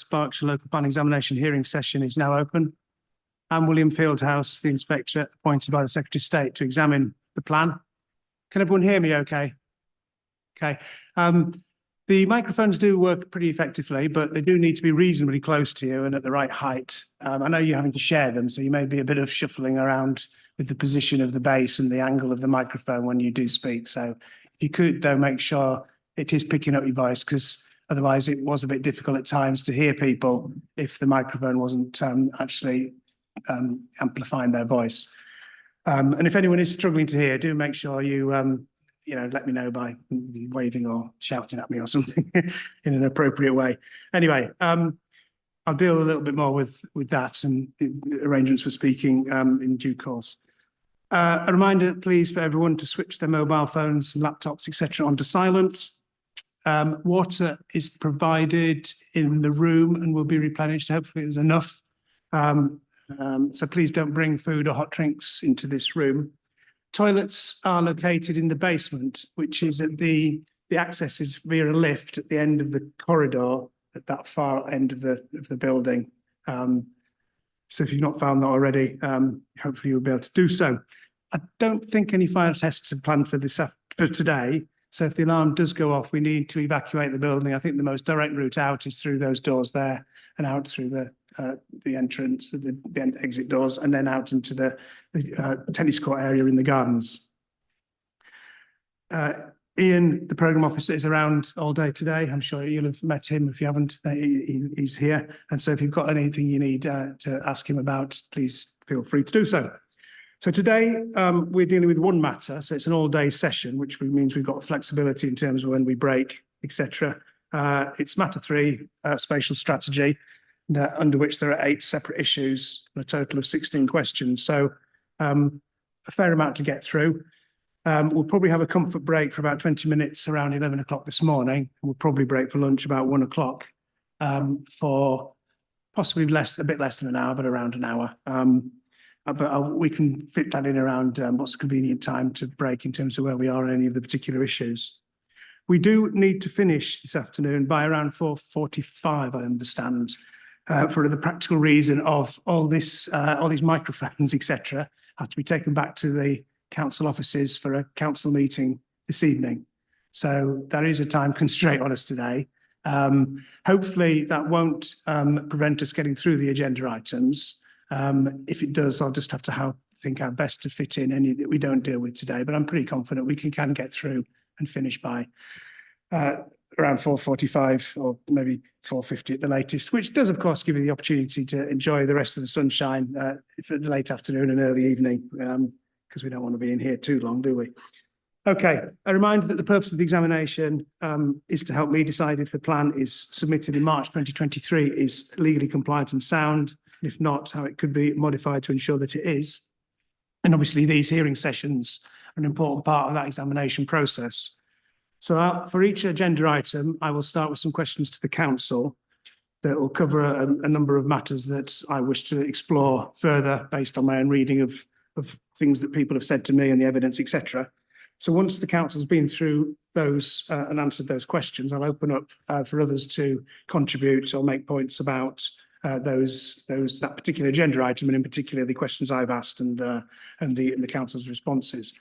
Berkshire local plan examination hearing session is now open. I'm William Fieldhouse, the inspector appointed by the Secretary of State to examine the plan. Can everyone hear me okay? Okay. The microphones do work pretty effectively, but they do need to be reasonably close to you and at the right height. I know you're having to share them, so you may be a bit of shuffling around with the position of the base and the angle of the microphone when you do speak. So if you could, though, make sure it is picking up your voice, because otherwise it was a bit difficult at times to hear people if the microphone wasn't actually amplifying their voice. And if anyone is struggling to hear, do make sure you let me know by waving or shouting at me or something in an appropriate way. Anyway, I'll deal a little bit more with that and arrangements for speaking in due course. A reminder, please, for everyone to switch their mobile phones, laptops, etc., onto silent. Water is provided in the room and will be replenished. Hopefully there's enough. So please don't bring food or hot drinks into this room. Toilets are located in the basement, which is at the access is via a lift at the end of the corridor at that far end of the building. So if you've not found that already, hopefully you'll be able to do so. I don't think any fire tests are planned for today. So if the alarm does go off, we need to evacuate the building. I think the most direct route out is through those doors there and out through the entrance, the exit doors, and then out into the tennis court area in the gardens. Ian, the programme officer, is around all day today. I'm sure you'll have met him. If you haven't, he's here. And so if you've got anything you need to ask him about, please feel free to do so. So today we're dealing with one matter. So it's an all-day session, which means we've got flexibility in terms of when we break, etc. It's matter 3, spatial strategy, under which there are 8 separate issues and a total of 16 questions. So a fair amount to get through. We'll probably have a comfort break for about 20 minutes around 11 o'clock this morning. We'll probably break for lunch about 1 o'clock for possibly a bit less than an hour, but around an hour. But we can fit that in around what's a convenient time to break in terms of where we are on any of the particular issues. We do need to finish this afternoon by around 4:45, I understand, for the practical reason of all these microphones, etc., have to be taken back to the council offices for a council meeting this evening. So there is a time constraint on us today. Hopefully that won't prevent us getting through the agenda items. If it does, I'll just have to think how best to fit in any that we don't deal with today. But I'm pretty confident we can get through and finish by around 4:45 or maybe 4:50 at the latest, which does, of course, give you the opportunity to enjoy the rest of the sunshine for the late afternoon and early evening, because we don't want to be in here too long, do we? Okay, a reminder that the purpose of the examination is to help me decide if the plan is submitted in March 2023 is legally compliant and sound. If not, how it could be modified to ensure that it is. And obviously these hearing sessions are an important part of that examination process. So for each agenda item, I will start with some questions to the council that will cover a number of matters that I wish to explore further based on my own reading of things that people have said to me and the evidence, etc. So once the council's been through those and answered those questions, I'll open up for others to contribute or make points about that particular agenda item, and in particular the questions I've asked and the council's responses.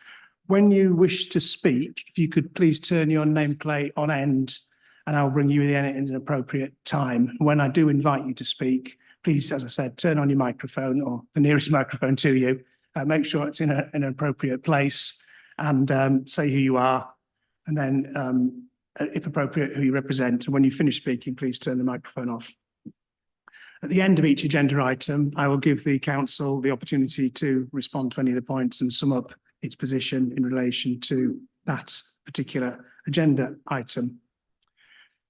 When you wish to speak, if you could please turn your nameplate on end, and I'll bring you in at an appropriate time. When I do invite you to speak, please, as I said, turn on your microphone or the nearest microphone to you. Make sure it's in an appropriate place, and say who you are, and then, if appropriate, who you represent. And when you finish speaking, please turn the microphone off. At the end of each agenda item, I will give the council the opportunity to respond to any of the points and sum up its position in relation to that particular agenda item.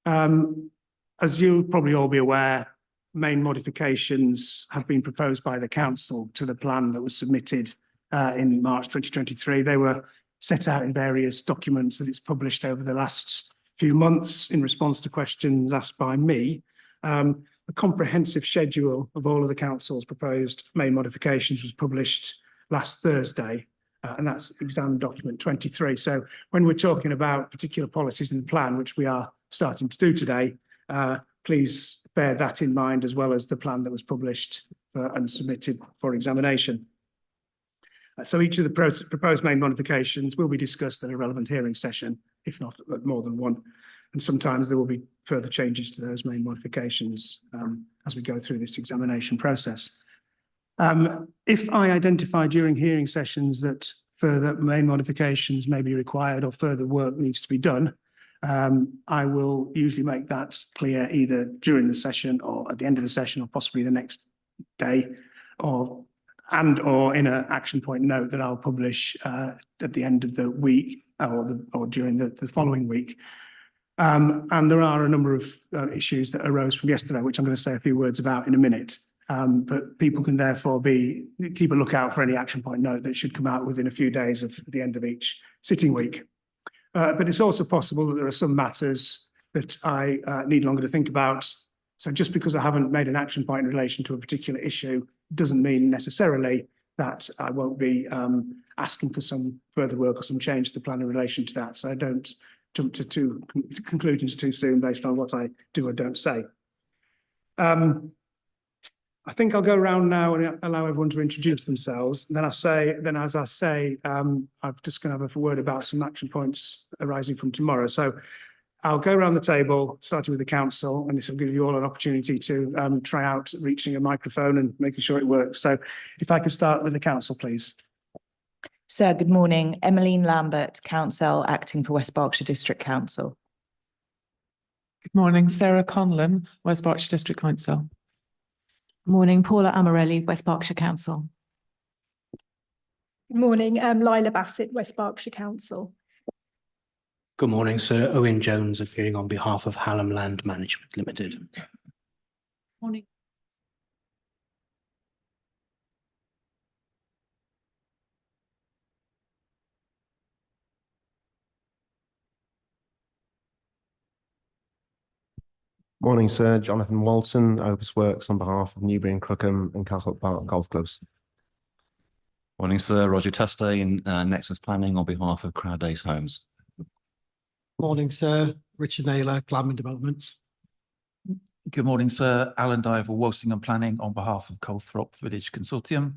As you'll probably all be aware, main modifications have been proposed by the council to the plan that was submitted in March 2023. They were set out in various documents that it's published over the last few months in response to questions asked by me. A comprehensive schedule of all of the council's proposed main modifications was published last Thursday, and that's exam document 23. So when we're talking about particular policies in the plan, which we are starting to do today, please bear that in mind as well as the plan that was published and submitted for examination. So each of the proposed main modifications will be discussed at a relevant hearing session, if not at more than one. And sometimes there will be further changes to those main modifications as we go through this examination process. If I identify during hearing sessions that further main modifications may be required or further work needs to be done, I will usually make that clear either during the session or at the end of the session or possibly the next day, or in an action point note that I'll publish at the end of the week or during the following week. And there are a number of issues that arose from yesterday, which I'm going to say a few words about in a minute. But people can therefore keep a lookout for any action point note that should come out within a few days of the end of each sitting week. But it's also possible that there are some matters that I need longer to think about. So just because I haven't made an action point in relation to a particular issue doesn't mean necessarily that I won't be asking for some further work or some change to the plan in relation to that. So I don't jump to conclusions too soon based on what I do or don't say. I think I'll go around now and allow everyone to introduce themselves. And then as I say, I'm just going to have a word about some action points arising from tomorrow. So I'll go around the table, starting with the council, and this will give you all an opportunity to try out reaching a microphone and making sure it works. So if I could start with the council, please. Sir, good morning. Emmeline Lambert, Council, acting for West Berkshire District Council. Good morning, Sarah Conlon, West Berkshire District Council. Morning, Paula Amarelli, West Berkshire Council. Good morning, Lila Bassett, West Berkshire Council. Good morning, Sir Owen Jones, appearing on behalf of Hallam Land Management Limited. Morning. Morning, Sir. Jonathan Walton, Opus Works on behalf of Newbury and Thatcham and Castle Park Golf Clubs. Morning, Sir. Roger Tustay in Nexus Planning on behalf of Crowd Days Homes. Morning, Sir. Richard Naylor, Gladman Developments. Good morning, Sir. Alan Diver, Walsingham Planning on behalf of Colthrop Village Consortium.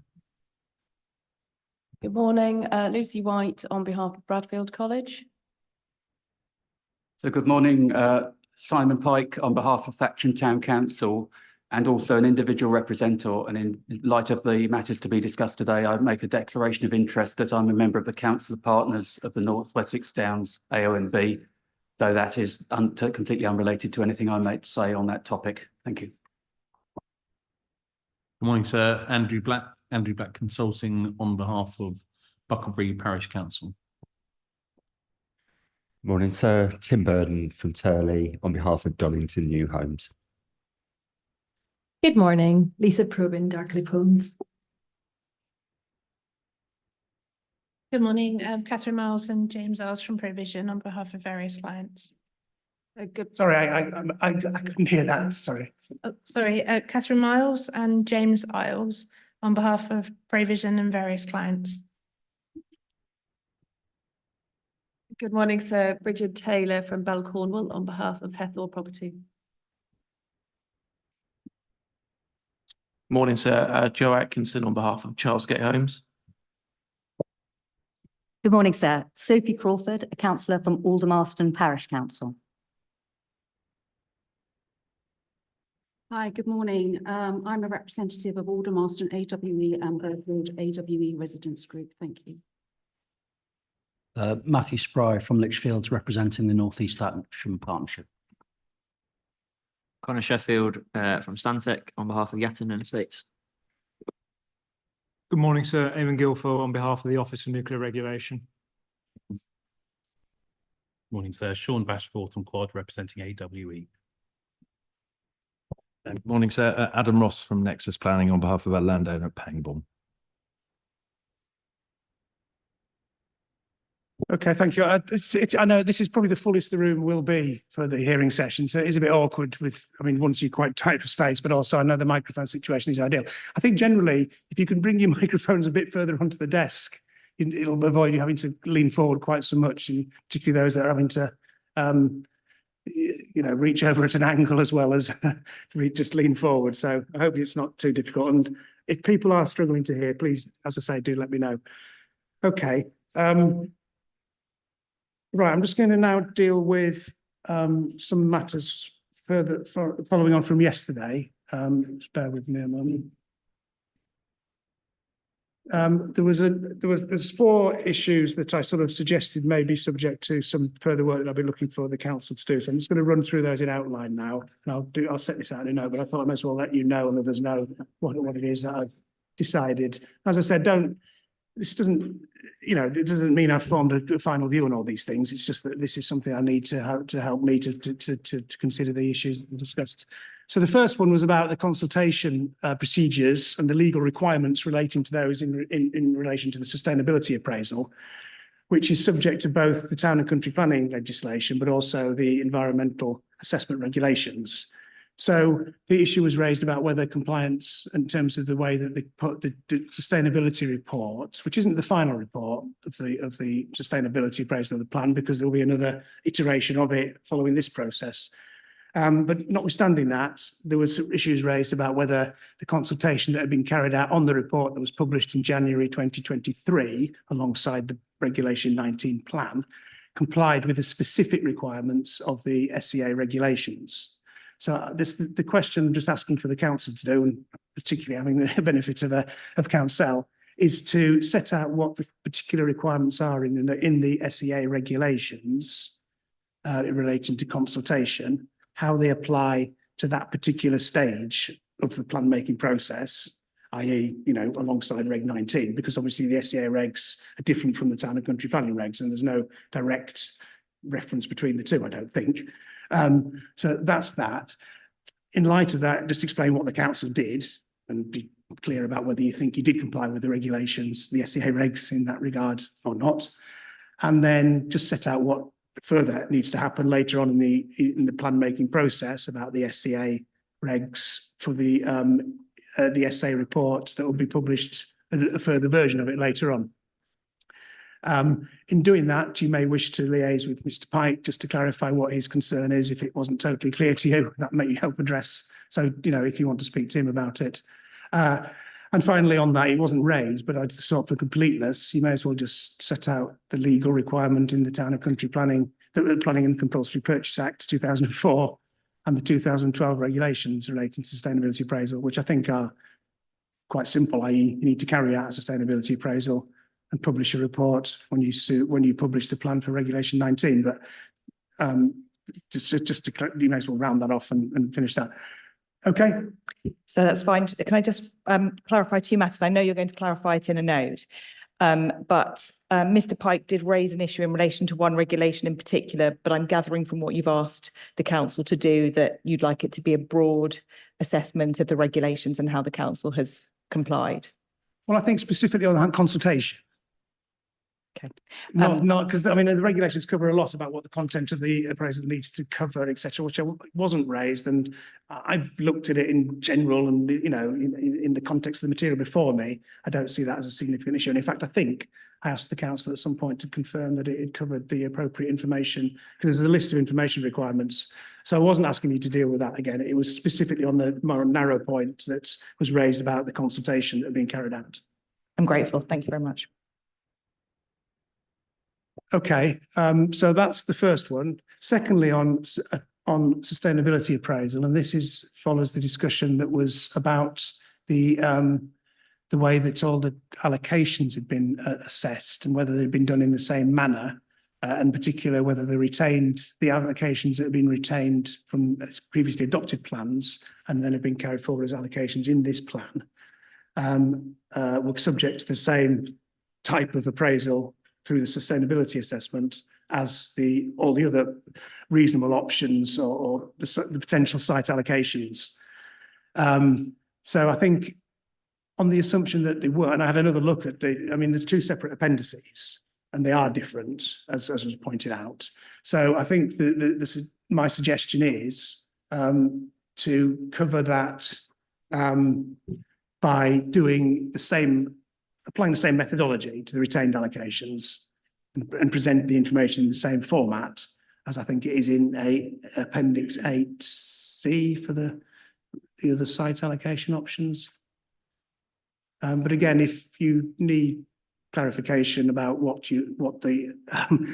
Good morning, Lucy White on behalf of Bradfield College. So good morning, Simon Pike on behalf of Thatcham Town Council, and also an individual representative. And in light of the matters to be discussed today, I make a declaration of interest that I'm a member of the Council of Partners of the North Wessex Downs AONB, though that is completely unrelated to anything I might say on that topic. Thank you. Good morning, Sir. Andrew Black Consulting on behalf of Bucklebury Parish Council. Morning, Sir. Tim Burden from Turley on behalf of Donington New Homes. Good morning, Lisa Probin, Darkley Homes. Good morning, Catherine Miles and James Isles from Provision on behalf of various clients. Sorry, I couldn't hear that. Sorry. Oh, sorry, Catherine Miles and James Isles on behalf of Provision and various clients. Good morning, Sir. Bridget Taylor from Bell Cornwall on behalf of Hethel Property. Morning, Sir. Joe Atkinson on behalf of Charlesgate Homes. Good morning, Sir. Sophie Crawford, a councillor from Aldermaston Parish Council. Hi, good morning. I'm a representative of Aldermaston AWE and Berkshire AWE Residents Group. Thank you. Matthew Spry from Lichfields, representing the North East Thatcham Partnership. Connor Sheffield from Stantec on behalf of Yatton and Estates. Good morning, Sir. Eamon Guilfoyle on behalf of the Office for Nuclear Regulation. Morning, Sir. Sean Bashforth on Quad, representing AWE. Morning, Sir. Adam Ross from Nexus Planning on behalf of our landowner at Pangbourne. Okay, thank you. I know this is probably the fullest the room will be for the hearing session, so it is a bit awkward with, I mean, once you're quite tight for space, but also I know the microphone situation is ideal. I think generally, if you can bring your microphones a bit further onto the desk, it'll avoid you having to lean forward quite so much, and particularly those that are having to reach over at an angle as well as just lean forward. So I hope it's not too difficult. And if people are struggling to hear, please, as I say, do let me know. Okay. Right, I'm just going to now deal with some matters further following on from yesterday. Just bear with me a moment. There's 4 issues that I sort of suggested may be subject to some further work that I'll be looking for the council to do. So I'm just going to run through those in outline now, and I'll set this out in a note. But I thought I might as well let you know and others know what it is that I've decided. As I said, it doesn't mean I've formed a final view on all these things. It's just that this is something I need to help me to consider the issues that we discussed. So the first one was about the consultation procedures and the legal requirements relating to those in relation to the sustainability appraisal, which is subject to both the town and country planning legislation, but also the environmental assessment regulations. So the issue was raised about whether compliance in terms of the way that the sustainability report, which isn't the final report of the sustainability appraisal of the plan, because there will be another iteration of it following this process. But notwithstanding that, there was issues raised about whether the consultation that had been carried out on the report that was published in January 2023, alongside the Regulation 19 plan, complied with the specific requirements of the SEA regulations. So the question I'm just asking for the council to do, and particularly having the benefit of council, is to set out what the particular requirements are in the SEA regulations relating to consultation, how they apply to that particular stage of the plan making process, i.e., alongside Reg 19, because obviously the SEA regs are different from the town and country planning regs, and there's no direct reference between the two, I don't think. So that's that. In light of that, just explain what the council did and be clear about whether you think you did comply with the regulations, the SEA regs in that regard or not. And then just set out what further needs to happen later on in the plan making process about the SEA regs for the SA report that will be published, a further version of it later on. In doing that, you may wish to liaise with Mr. Pike just to clarify what his concern is. If it wasn't totally clear to you, that may help address. So, if you want to speak to him about it. And finally on that, it wasn't raised, but I just thought for completeness, you may as well just set out the legal requirement in the Town and Country Planning, the Planning and Compulsory Purchase Act 2004 and the 2012 regulations relating to sustainability appraisal, which I think are quite simple, i.e. you need to carry out a sustainability appraisal and publish a report when you publish the plan for Regulation 19. But just to, you may as well round that off and finish that. Okay. So that's fine. Can I just clarify 2 matters? I know you're going to clarify it in a note, but Mr. Pike did raise an issue in relation to one regulation in particular, but I'm gathering from what you've asked the council to do that you'd like it to be a broad assessment of the regulations and how the council has complied. Well, I think specifically on consultation. Okay. Not because the regulations cover a lot about what the content of the appraisal needs to cover, etc., which wasn't raised. And I've looked at it in general, and in the context of the material before me, I don't see that as a significant issue. And in fact, I think I asked the council at some point to confirm that it had covered the appropriate information, because there's a list of information requirements. So I wasn't asking you to deal with that again. It was specifically on the more narrow point that was raised about the consultation that had been carried out. I'm grateful. Thank you very much. Okay, so that's the first one. Secondly, on sustainability appraisal, and this follows the discussion that was about the way that all the allocations had been assessed and whether they'd been done in the same manner, in particular whether the allocations that had been retained from previously adopted plans and then have been carried forward as allocations in this plan were subject to the same type of appraisal through the sustainability assessment as all the other reasonable options or the potential site allocations. So I think on the assumption that they were, and I had another look at there's 2 separate appendices and they are different, as was pointed out. So I think my suggestion is to cover that by applying the same methodology to the retained allocations and present the information in the same format as I think it is in Appendix 8C for the other site allocation options. But again, if you need clarification about what the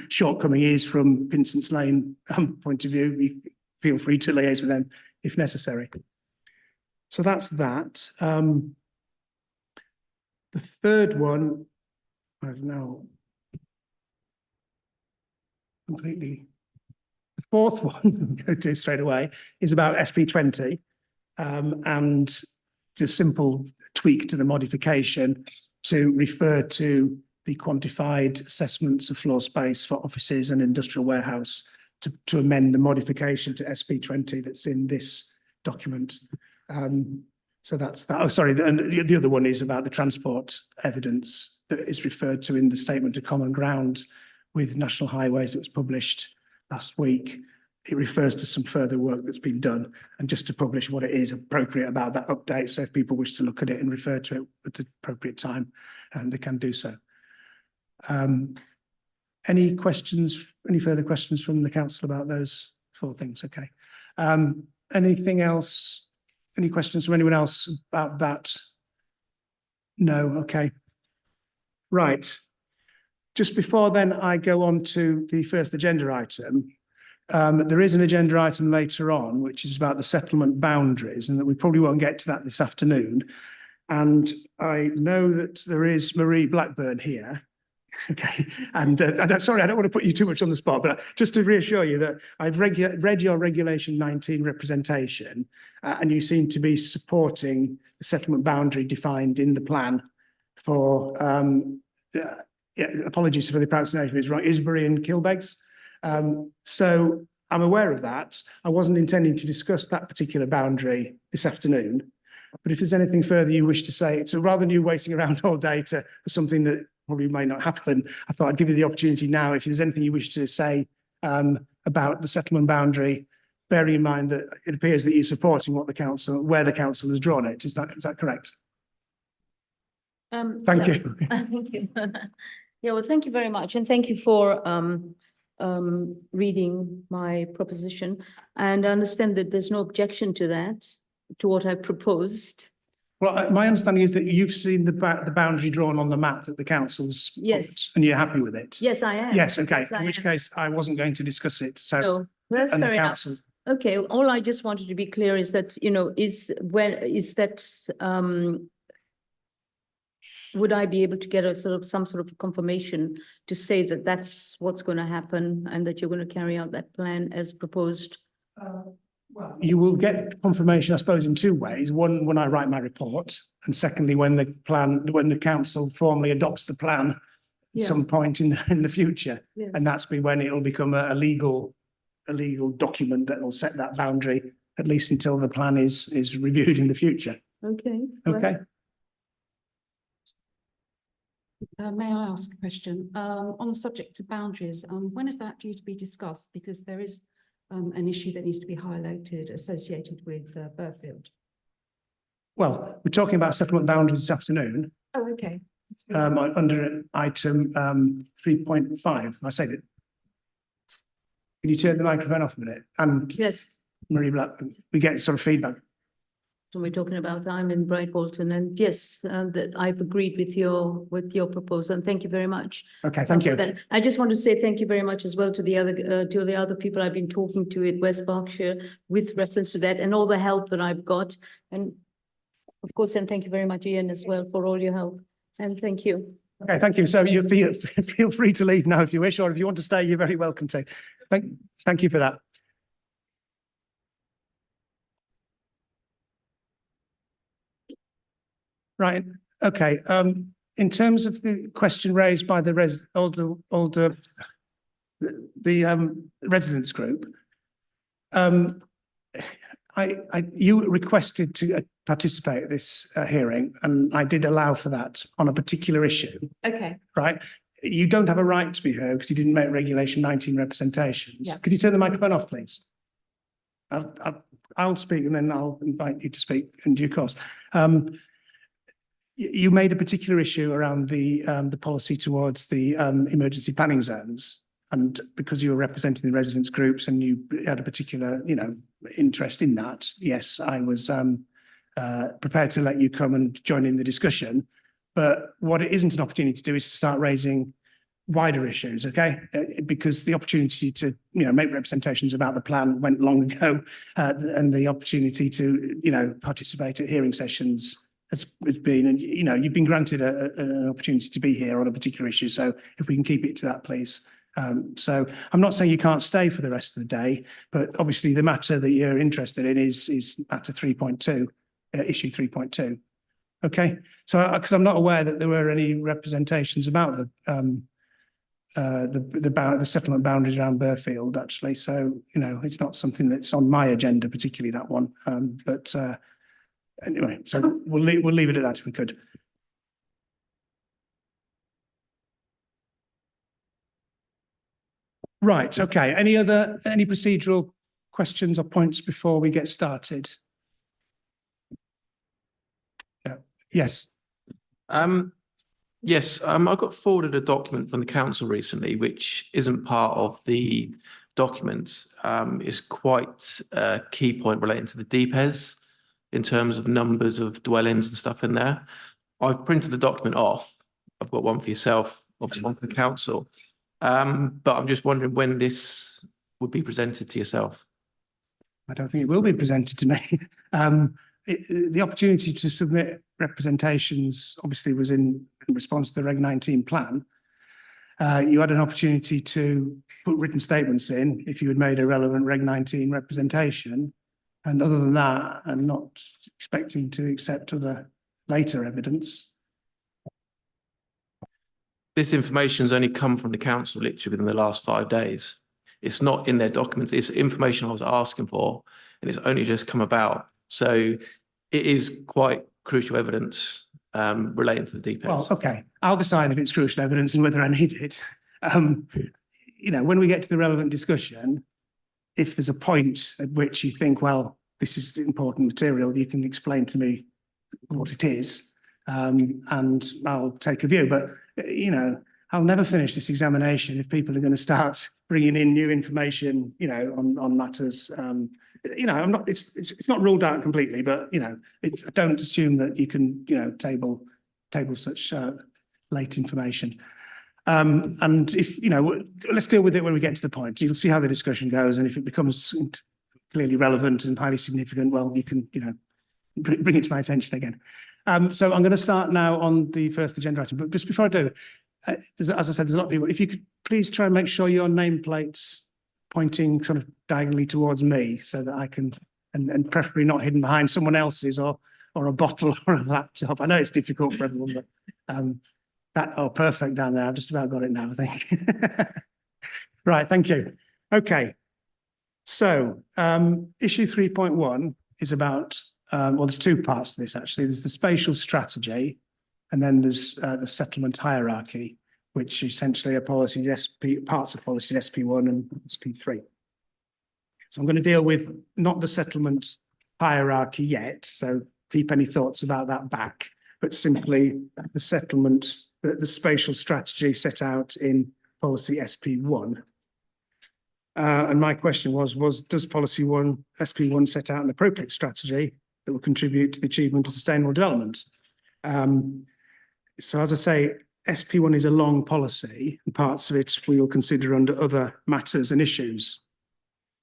shortcoming is from Pinson's Lane point of view, you feel free to liaise with them if necessary. So that's that. The third one, I've now completely. The fourth one, go to straight away, is about SP20 and just simple tweak to the modification to refer to the quantified assessments of floor space for offices and industrial warehouse to amend the modification to SP20 that's in this document. So that's that. Oh, sorry. And the other one is about the transport evidence that is referred to in the statement of common ground with National Highways that was published last week. It refers to some further work that's been done, and just to publish what it is appropriate about that update. So if people wish to look at it and refer to it at the appropriate time, they can do so. Any questions, any further questions from the council about those four things? Okay. Anything else? Any questions from anyone else about that? No, okay. Right. Just before then I go on to the first agenda item, there is an agenda item later on, which is about the settlement boundaries, and that we probably won't get to that this afternoon. And I know that there is Marie Blackburn here. Okay, and sorry, I don't want to put you too much on the spot, but just to reassure you that I've read your Regulation 19 representation, and you seem to be supporting the settlement boundary defined in the plan for, apologies for the pronunciation, it's wrong, Isbury and Kilbegs. So I'm aware of that. I wasn't intending to discuss that particular boundary this afternoon, but if there's anything further you wish to say, so rather than you waiting around all day for something that probably may not happen, I thought I'd give you the opportunity now. If there's anything you wish to say about the settlement boundary, bearing in mind that it appears that you're supporting what the council, where the council has drawn it. Is that correct? Thank you. Thank you. Yeah, well, thank you very much, and thank you for reading my proposition. And I understand that there's no objection to that, to what I proposed. Well, my understanding is that you've seen the boundary drawn on the map that the council's put, and you're happy with it. Yes, I am. Yes, okay. Yes, I in which am. case, I wasn't going to discuss it. So, No, that's and the fair enough. council. Okay, all I just wanted to be clear is that, you know, would I be able to get some sort of confirmation to say that that's what's going to happen and that you're going to carry out that plan as proposed? Well, you will get confirmation, I suppose, in two ways. One, when I write my report, and secondly, when the council formally adopts the plan at some point in the future, and that's when it will become a legal document that will set that boundary, at least until the plan is reviewed in the future. Okay. Okay. May I ask a question? On the subject of boundaries, when is that due to be discussed? Because there is an issue that needs to be highlighted associated with Burfield. Well, we're talking about settlement boundaries this afternoon. Oh, okay. Under item 3.5. I said it. Can you turn the microphone off a minute? And yes, Marie Black, we get sort of feedback. So we're talking about, I'm in Bright Bolton, and yes, that I've agreed with your proposal, and thank you very much. Okay, thank you. I just want to say thank you very much as well to the other people I've been talking to at West Berkshire with reference to that, and all the help that I've got, and of course, and thank you very much, Ian, as well, for all your help, and thank you. Okay, thank you. So you feel free to leave now if you wish, or if you want to stay, you're very welcome to. Thank you for that. Right. Okay. In terms of the question raised by the residents group, you requested to participate at this hearing, and I did allow for that on a particular issue. Okay. Right. You don't have a right to be heard because you didn't make Regulation 19 representations. Yeah. Could you turn the microphone off, please? I'll speak, and then I'll invite you to speak in due course. You made a particular issue around the policy towards the emergency planning zones, and because you were representing the residents groups and you had a particular, interest in that, yes, I was prepared to let you come and join in the discussion. But what it isn't an opportunity to do is to start raising wider issues, okay? Because the opportunity to, make representations about the plan went long ago, and the opportunity to, participate at hearing sessions has been, and, you've been granted an opportunity to be here on a particular issue. So if we can keep it to that, please. So I'm not saying you can't stay for the rest of the day, but obviously the matter that you're interested in is matter 3.2, issue 3.2. Okay, so because I'm not aware that there were any representations about the settlement boundaries around Burfield, actually. So it's not something that's on my agenda, particularly that one. But anyway, so we'll leave it at that if we could. Right. Okay. Any procedural questions or points before we get started? Yes. Yes, I got forwarded a document from the council recently, which isn't part of the documents. It's quite a key point relating to the DPES in terms of numbers of dwellings and stuff in there. I've printed the document off. I've got one for yourself, obviously one for the council. But I'm just wondering when this would be presented to yourself. I don't think it will be presented to me. The opportunity to submit representations obviously was in response to the Reg 19 plan. You had an opportunity to put written statements in if you had made a relevant Reg 19 representation. And other than that, I'm not expecting to accept other later evidence. This information has only come from the council literally within the last 5 days. It's not in their documents. It's information I was asking for, and it's only just come about. So it is quite crucial evidence relating to the DPES. Well, okay. I'll decide if it's crucial evidence and whether I need it. When we get to the relevant discussion, if there's a point at which you think, well, this is important material, you can explain to me what it is, and I'll take a view. But, I'll never finish this examination if people are going to start bringing in new information, on matters. I'm not. It's not ruled out completely, but I don't assume that you can, table such late information. And if let's deal with it when we get to the point. You'll see how the discussion goes, and if it becomes clearly relevant and highly significant, well, you can, bring it to my attention again. So I'm going to start now on the first agenda item. But just before I do, as I said, there's a lot of people. If you could please try and make sure your nameplate's pointing sort of diagonally towards me, so that I can, and preferably not hidden behind someone else's or a bottle or a laptop. I know it's difficult for everyone, but perfect down there. I've just about got it now, I think. Right, thank you. Okay. So issue 3.1 is about, well, there's two parts to this actually. There's the spatial strategy, and then there's the settlement hierarchy, which essentially are policies parts of policies SP1 and SP3. So I'm going to deal with not the settlement hierarchy yet, so keep any thoughts about that back, but simply the settlement, the spatial strategy set out in policy SP1. And my question was does policy SP1 set out an appropriate strategy that will contribute to the achievement of sustainable development? So as I say, SP1 is a long policy, and parts of it we will consider under other matters and issues.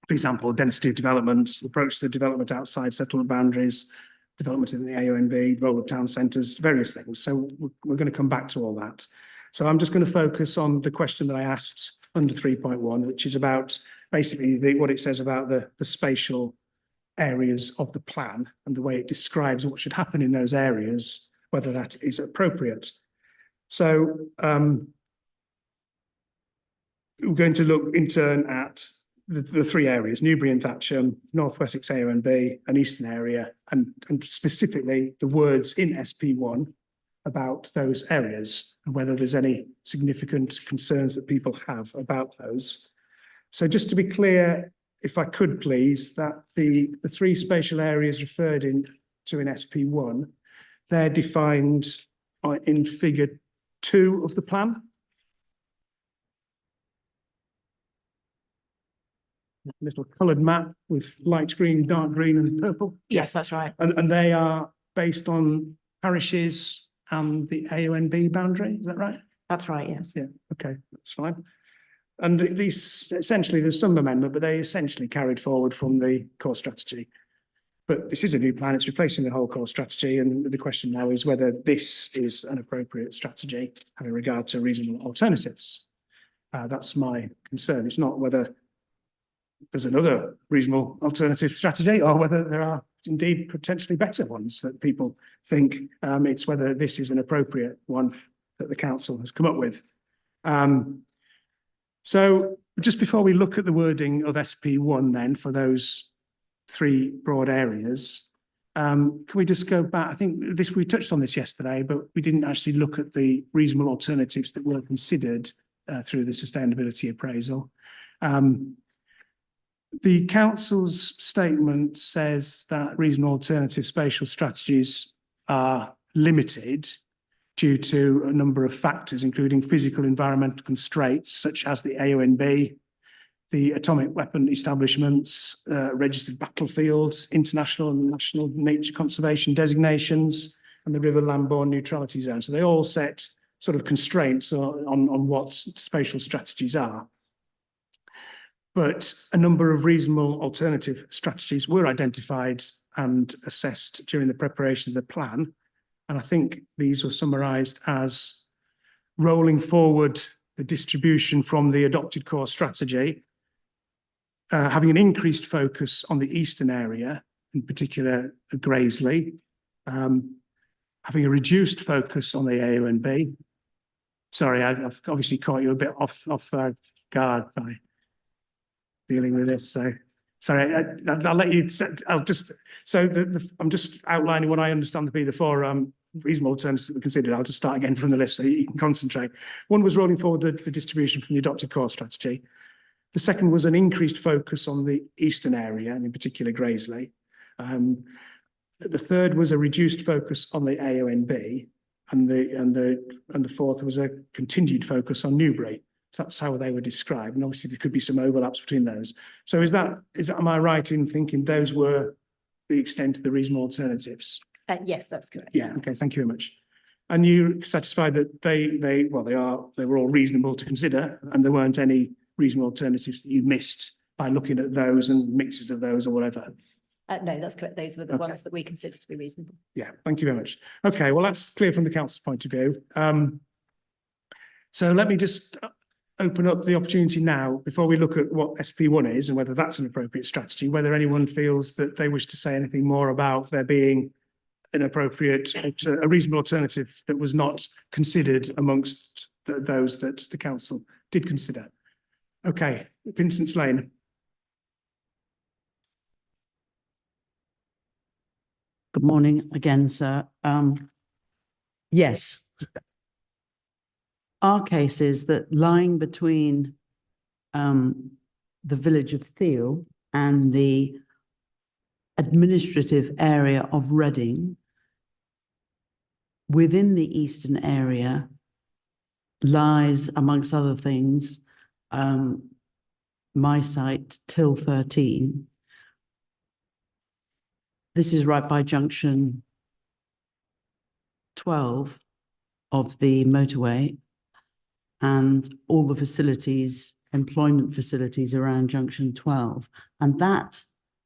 For example, density of development, approach to development outside settlement boundaries, development in the AONB, role of town centres, various things. So we're going to come back to all that. So I'm just going to focus on the question that I asked under 3.1, which is about basically what it says about the spatial areas of the plan and the way it describes what should happen in those areas, whether that is appropriate. So we're going to look in turn at the three areas: Newbury and Thatcham, North Wessex AONB, and Eastern area, and specifically the words in SP1 about those areas and whether there's any significant concerns that people have about those. So just to be clear, if I could please, that the three spatial areas referred to in SP1, they're defined in figure 2 of the plan. little coloured map with light green, dark green and purple. Yes, that's right. And they are based on parishes and the AONB boundary, is that right? That's right, yes. Yeah, okay, that's fine. And these, essentially, there's some amendment, but they essentially carried forward from the core strategy. But this is a new plan, it's replacing the whole core strategy, and the question now is whether this is an appropriate strategy having regard to reasonable alternatives. That's my concern. It's not whether there's another reasonable alternative strategy or whether there are indeed potentially better ones that people think. It's whether this is an appropriate one that the council has come up with. So just before we look at the wording of SP1 then for those three broad areas, can we just go back? I think we touched on this yesterday, but we didn't actually look at the reasonable alternatives that were considered through the sustainability appraisal. The council's statement says that reasonable alternative spatial strategies are limited due to a number of factors, including physical environmental constraints, such as the AONB, the atomic weapon establishments, registered battlefields, international and national nature conservation designations, and the river land-borne neutrality zone. So they all set sort of constraints on what spatial strategies are. But a number of reasonable alternative strategies were identified and assessed during the preparation of the plan. And I think these were summarised as rolling forward the distribution from the adopted core strategy, having an increased focus on the eastern area, in particular Graiseley, having a reduced focus on the AONB. Sorry, I've obviously caught you a bit off guard by dealing with this. So sorry, I'll let you. I'm just outlining what I understand to be the four reasonable alternatives that were considered. I'll just start again from the list so you can concentrate. One was rolling forward the distribution from the adopted core strategy. The second was an increased focus on the eastern area, and in particular Graiseley. The third was a reduced focus on the AONB, and the fourth was a continued focus on Newbury. So that's how they were described, and obviously there could be some overlaps between those. So am I right in thinking those were the extent of the reasonable alternatives? Yes, that's correct. Yeah. Okay. Thank you very much. And you're satisfied that they were all reasonable to consider, and there weren't any reasonable alternatives that you missed by looking at those and mixes of those or whatever? No, that's correct. Those were the ones that we considered to be reasonable. Yeah, thank you very much. Okay, well, that's clear from the council's point of view. So let me just open up the opportunity now, before we look at what SP1 is and whether that's an appropriate strategy, whether anyone feels that they wish to say anything more about there being an appropriate, a reasonable alternative that was not considered amongst those that the council did consider. Okay, Vincent's Lane. Good morning again, sir. Yes. Our case is that lying between the village of Thiel and the administrative area of Reading, within the eastern area, lies, amongst other things, my site, Till 13. This is right by junction 12 of the motorway, and all the facilities, employment facilities around junction 12. And that,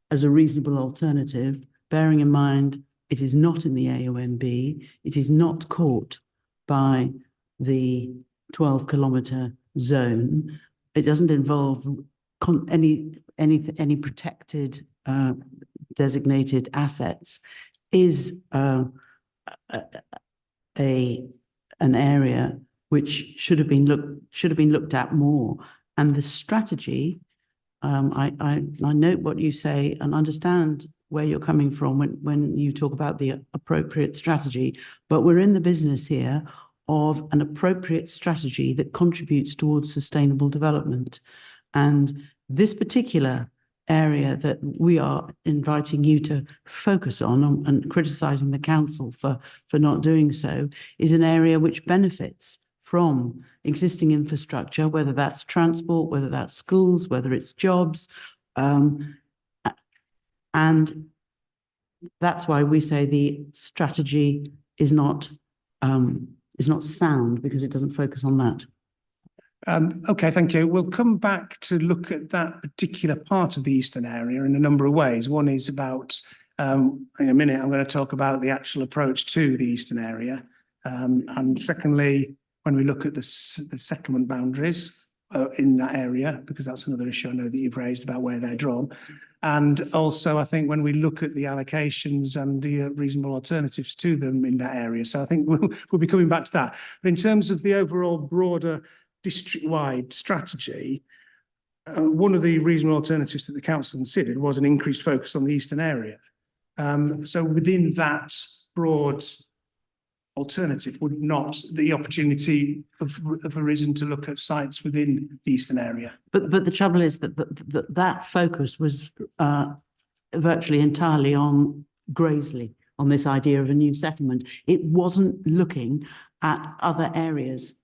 as a reasonable alternative, bearing in mind it is not in the AONB, it is not caught by the 12-kilometre zone. It doesn't involve any protected designated assets, is an area which should have been looked at more. And the strategy, I note what you say and understand where you're coming from when you talk about the appropriate strategy, but we're in the business here of an appropriate strategy that contributes towards sustainable development. And this particular area that we are inviting you to focus on and criticising the council for not doing so is an area which benefits from existing infrastructure, whether that's transport, whether that's schools, whether it's jobs, And that's why we say the strategy is not sound, because it doesn't focus on that. Okay, thank you. We'll come back to look at that particular part of the eastern area in a number of ways. One is about, in a minute, I'm going to talk about the actual approach to the eastern area. And secondly, when we look at the settlement boundaries in that area, because that's another issue I know that you've raised about where they're drawn. And also, I think when we look at the allocations and the reasonable alternatives to them in that area. So I think we'll be coming back to that. But in terms of the overall broader district-wide strategy, one of the reasonable alternatives that the council considered was an increased focus on the eastern area. So within that broad alternative, would not the opportunity have arisen to look at sites within the eastern area? But the trouble is that that focus was virtually entirely on Graiseley, on this idea of a new settlement. It wasn't looking at other areas.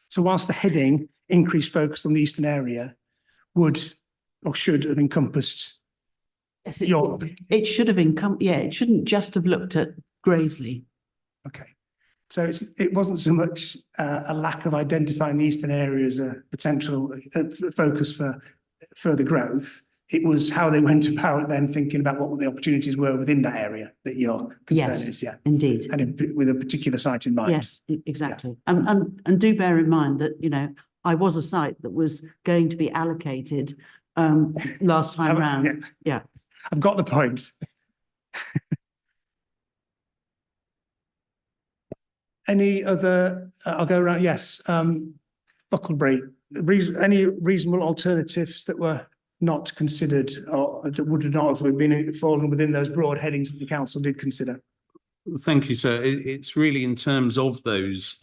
So whilst the heading increased focus on the eastern area would or should have encompassed it should have it shouldn't just have looked at Graiseley. Okay. So it wasn't so much a lack of identifying the eastern area as a potential focus for further growth. It was how they went about then thinking about what the opportunities were within that area that your concern is. Yeah, indeed. And with a particular site in mind. Yes, exactly. Yeah. And do bear in mind that, you know, I was a site that was going to be allocated last time round. Yeah. I've got the point. Any other, I'll go around, yes. Bucklebury, any reasonable alternatives that were not considered or that would not have been fallen within those broad headings that the council did consider? Thank you, sir. It's really in terms of those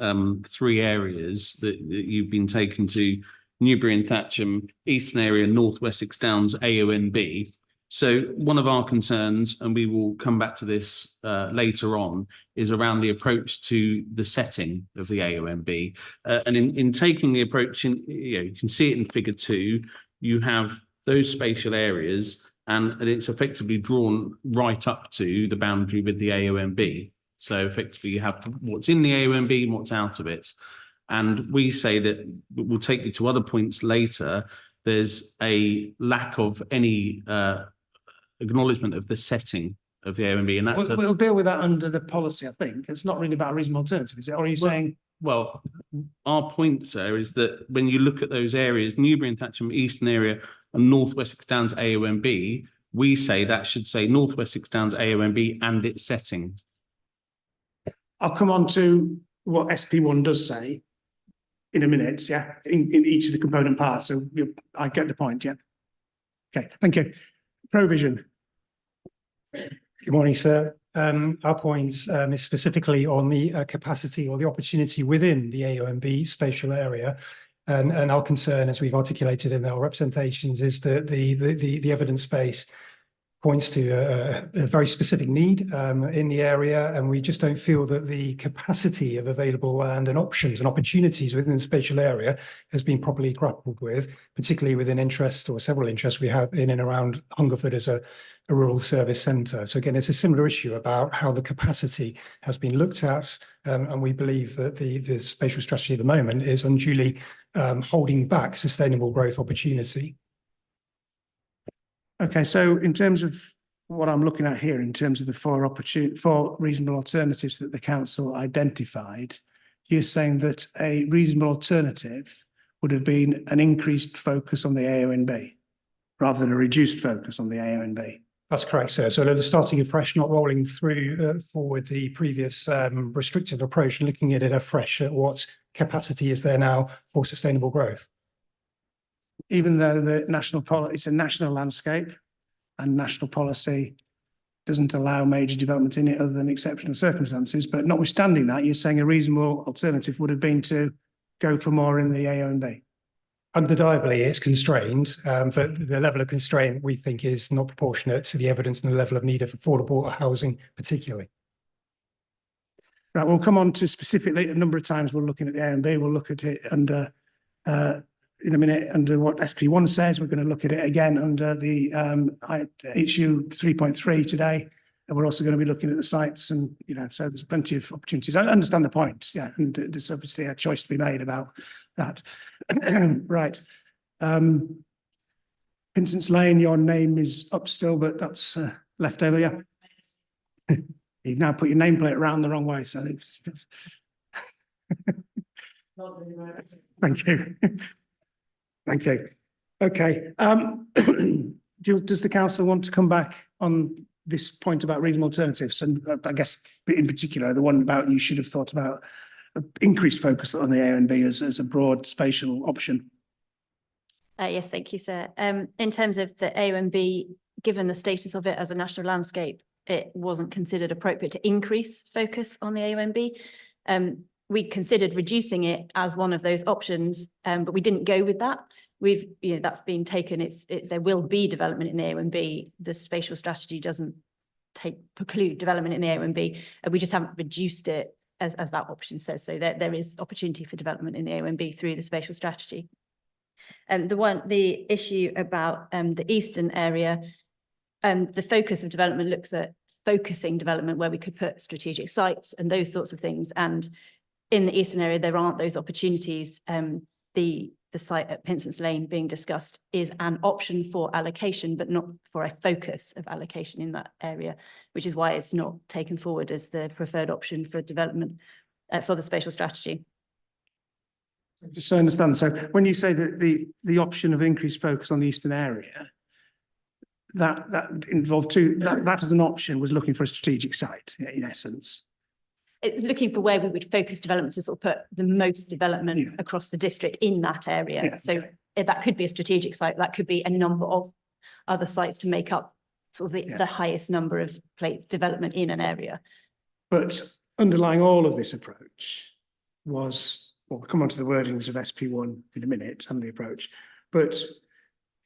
three areas that you've been taken to: Newbury and Thatcham, Eastern Area, North Wessex Downs, AONB. So one of our concerns, and we will come back to this later on, is around the approach to the setting of the AONB. And in taking the approach, you can see it in figure 2, you have those spatial areas, and it's effectively drawn right up to the boundary with the AONB. So effectively you have what's in the AONB and what's out of it. And we say that we'll take you to other points later. There's a lack of any acknowledgement of the setting of the AONB, and that's we'll deal with that under the policy. I think it's not really about a reasonable alternative, is it? Or are you saying? Well, our point, sir, is that when you look at those areas, Newbury and Thatcham, Eastern Area, and North Wessex Downs AONB, we say that should say North Wessex Downs AONB and its setting. I'll come on to what SP1 does say in a minute, yeah, in each of the component parts. So I get the point, yeah. Okay, thank you. Provision. Good morning, sir. Our point is specifically on the capacity or the opportunity within the AONB spatial area. And our concern, as we've articulated in our representations, is that the evidence base points to a very specific need in the area, and we just don't feel that the capacity of available land and options and opportunities within the spatial area has been properly grappled with, particularly within interest or several interests we have in and around Hungerford as a rural service centre. So again, it's a similar issue about how the capacity has been looked at, and we believe that the spatial strategy at the moment is unduly holding back sustainable growth opportunity. Okay, so in terms of what I'm looking at here, in terms of the four reasonable alternatives that the council identified, you're saying that a reasonable alternative would have been an increased focus on the AONB rather than a reduced focus on the AONB. That's correct, sir. So starting afresh, not rolling through forward the previous restrictive approach, and looking at it afresh at what capacity is there now for sustainable growth. Even though the it's a national landscape and national policy doesn't allow major development in it other than exceptional circumstances, but notwithstanding that, you're saying a reasonable alternative would have been to go for more in the AONB? Undeniably, it's constrained, but the level of constraint we think is not proportionate to the evidence and the level of need of affordable housing particularly. Right, we'll come on to specifically, a number of times we're looking at the AONB, we'll look at it under in a minute under what SP1 says. We're going to look at it again under the issue 3.3 today. And we're also going to be looking at the sites and, so there's plenty of opportunities. I understand the point. Yeah. And there's obviously a choice to be made about that. Right. Vincent's Lane, your name is up still, but that's left over. Yeah. You've now put your nameplate around the wrong way. So it's thank you. Thank you. Okay. Does the council want to come back on this point about reasonable alternatives? And I guess in particular, the one about you should have thought about increased focus on the AONB as a broad spatial option. Yes, thank you, sir. In terms of the AONB, given the status of it as a national landscape, it wasn't considered appropriate to increase focus on the AONB. We considered reducing it as one of those options, but we didn't go with that. That's been taken. There will be development in the AONB. The spatial strategy doesn't preclude development in the AONB. We just haven't reduced it as that option says. So there is opportunity for development in the AONB through the spatial strategy. The issue about the eastern area, the focus of development looks at focusing development where we could put strategic sites and those sorts of things. And in the eastern area, there aren't those opportunities. The site at Pinson's Lane being discussed is an option for allocation, but not for a focus of allocation in that area, which is why it's not taken forward as the preferred option for development for the spatial strategy. Just so I understand, so when you say that the option of increased focus on the eastern area, that involved that as an option was looking for a strategic site in essence. It's looking for where we would focus development to sort of put the most development across the district in that area. Yeah, so that could be a strategic site. That could be a number of other sites to make up sort of the highest number of development in an area. But underlying all of this approach was, well, we'll come on to the wordings of SP1 in a minute and the approach, but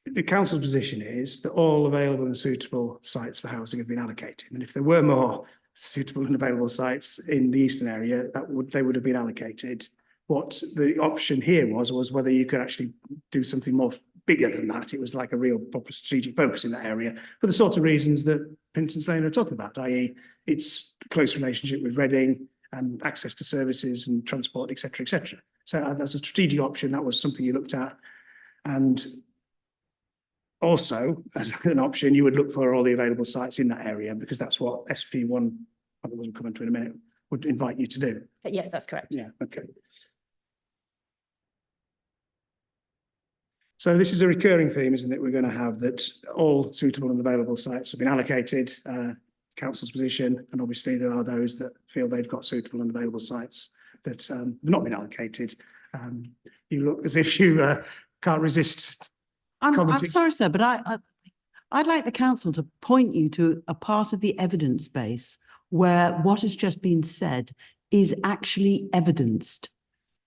the council's position is that all available and suitable sites for housing have been allocated. And if there were more suitable and available sites in the eastern area, they would have been allocated. What the option here was whether you could actually do something more bigger than that. It was like a real proper strategic focus in that area for the sort of reasons that Pinson's Lane are talking about, i.e. its close relationship with Reading and access to services and transport, etc., etc. So that's a strategic option. That was something you looked at. And also, as an option, you would look for all the available sites in that area because that's what SP1, I will come into in a minute, would invite you to do. Yes, that's correct. Yeah, okay. So this is a recurring theme, isn't it? We're going to have that all suitable and available sites have been allocated, council's position, and obviously there are those that feel they've got suitable and available sites that have not been allocated. You look as if you can't resist. I'm sorry, sir, but I'd like the council to point you to a part of the evidence base where what has just been said is actually evidenced.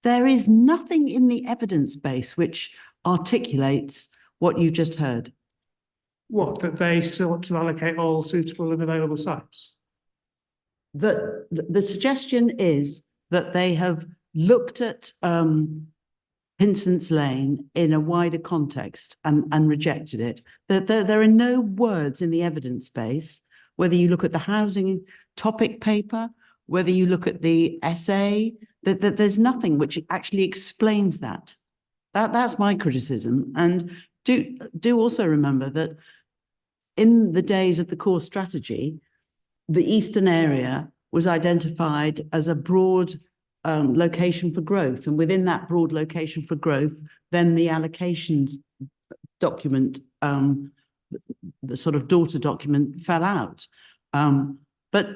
There is nothing in the evidence base which articulates what you just heard. What, that they sought to allocate all suitable and available sites? The suggestion is that they have looked at Pinson's Lane in a wider context and rejected it. There are no words in the evidence base, whether you look at the housing topic paper, whether you look at the essay, that there's nothing which actually explains that. That's my criticism. And do also remember that in the days of the core strategy, the eastern area was identified as a broad location for growth. And within that broad location for growth, then the allocations document, the sort of daughter document fell out. But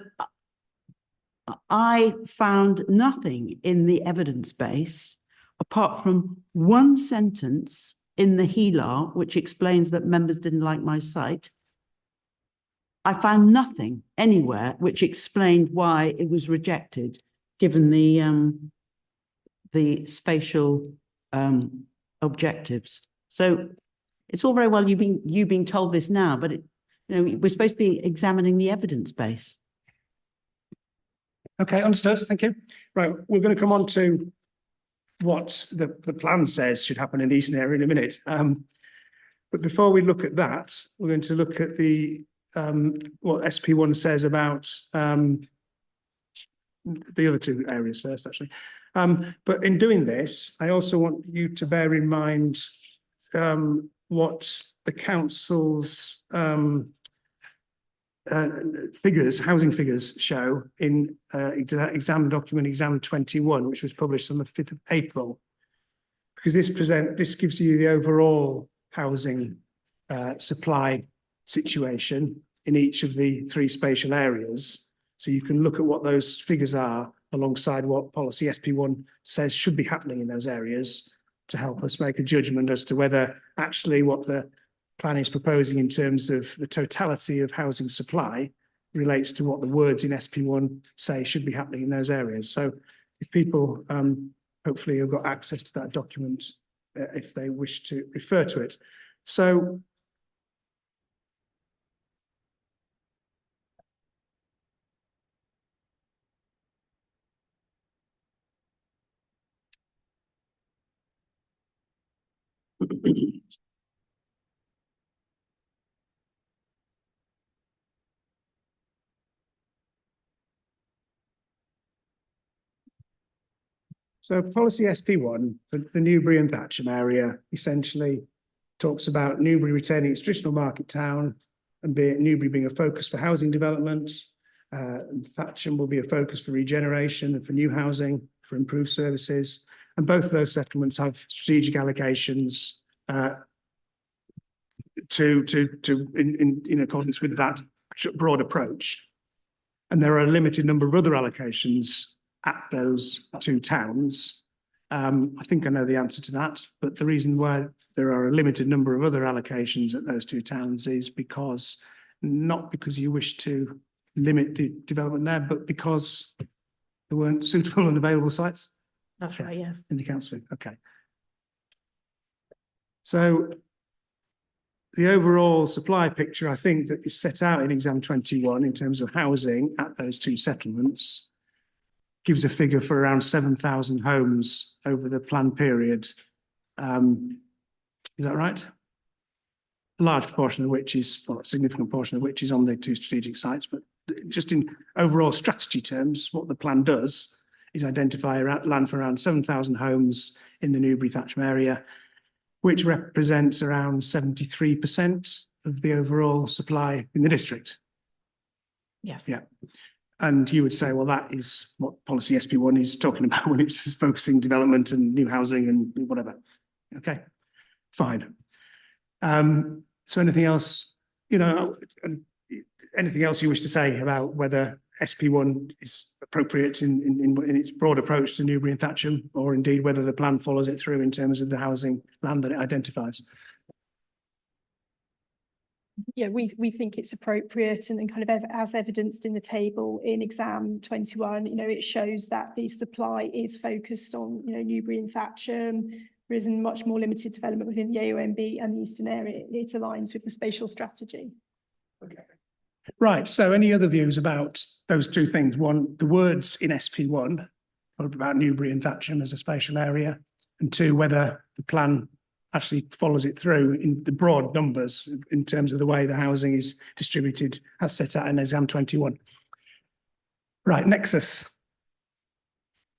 I found nothing in the evidence base apart from one sentence in the HELAR, which explains that members didn't like my site. I found nothing anywhere which explained why it was rejected, given the spatial objectives. So it's all very well you being told this now, but we're supposed to be examining the evidence base. Okay, understood. Thank you. Right, we're going to come on to what the plan says should happen in the Eastern area in a minute. But before we look at that, we're going to look at the what SP1 says about the other two areas first, actually. But in doing this, I also want you to bear in mind what the council's figures, housing figures show in exam document exam 21, which was published on the 5th of April. Because this gives you the overall housing supply situation in each of the three spatial areas. So you can look at what those figures are alongside what policy SP1 says should be happening in those areas to help us make a judgment as to whether actually what the plan is proposing in terms of the totality of housing supply relates to what the words in SP1 say should be happening in those areas. So if people hopefully have got access to that document if they wish to refer to it. So So policy SP1 for the Newbury and Thatcham area essentially talks about Newbury retaining its traditional market town and Newbury being a focus for housing development. And Thatcham will be a focus for regeneration and for new housing, for improved services. And both of those settlements have strategic allocations in accordance with that broad approach. And there are a limited number of other allocations at those two towns. I think I know the answer to that, but the reason why there are a limited number of other allocations at those two towns is because, not because you wish to limit the development there, but because there weren't suitable and available sites. That's right, yes. In the council, okay. So the overall supply picture, I think, that is set out in exam 21 in terms of housing at those two settlements gives a figure for around 7,000 homes over the planned period. Is that right? A large proportion of which is, or a significant portion of which is on the two strategic sites, but just in overall strategy terms, what the plan does is identify land for around 7,000 homes in the Newbury Thatcham area, which represents around 73% of the overall supply in the district. Yes. Yeah. And you would say, well, that is what policy SP1 is talking about when it's focusing development and new housing and whatever. Okay, fine. So anything else, anything else you wish to say about whether SP1 is appropriate in its broad approach to Newbury and Thatcham, or indeed whether the plan follows it through in terms of the housing land that it identifies? Yeah, we think it's appropriate, and then kind of as evidenced in the table in exam 21, it shows that the supply is focused on, Newbury and Thatcham. There isn't much more limited development within the AONB and the Eastern area. It aligns with the spatial strategy. Okay. Right, so any other views about those two things? One, the words in SP1 about Newbury and Thatcham as a spatial area, and two, whether the plan actually follows it through in the broad numbers in terms of the way the housing is distributed as set out in exam 21. Right, Nexus.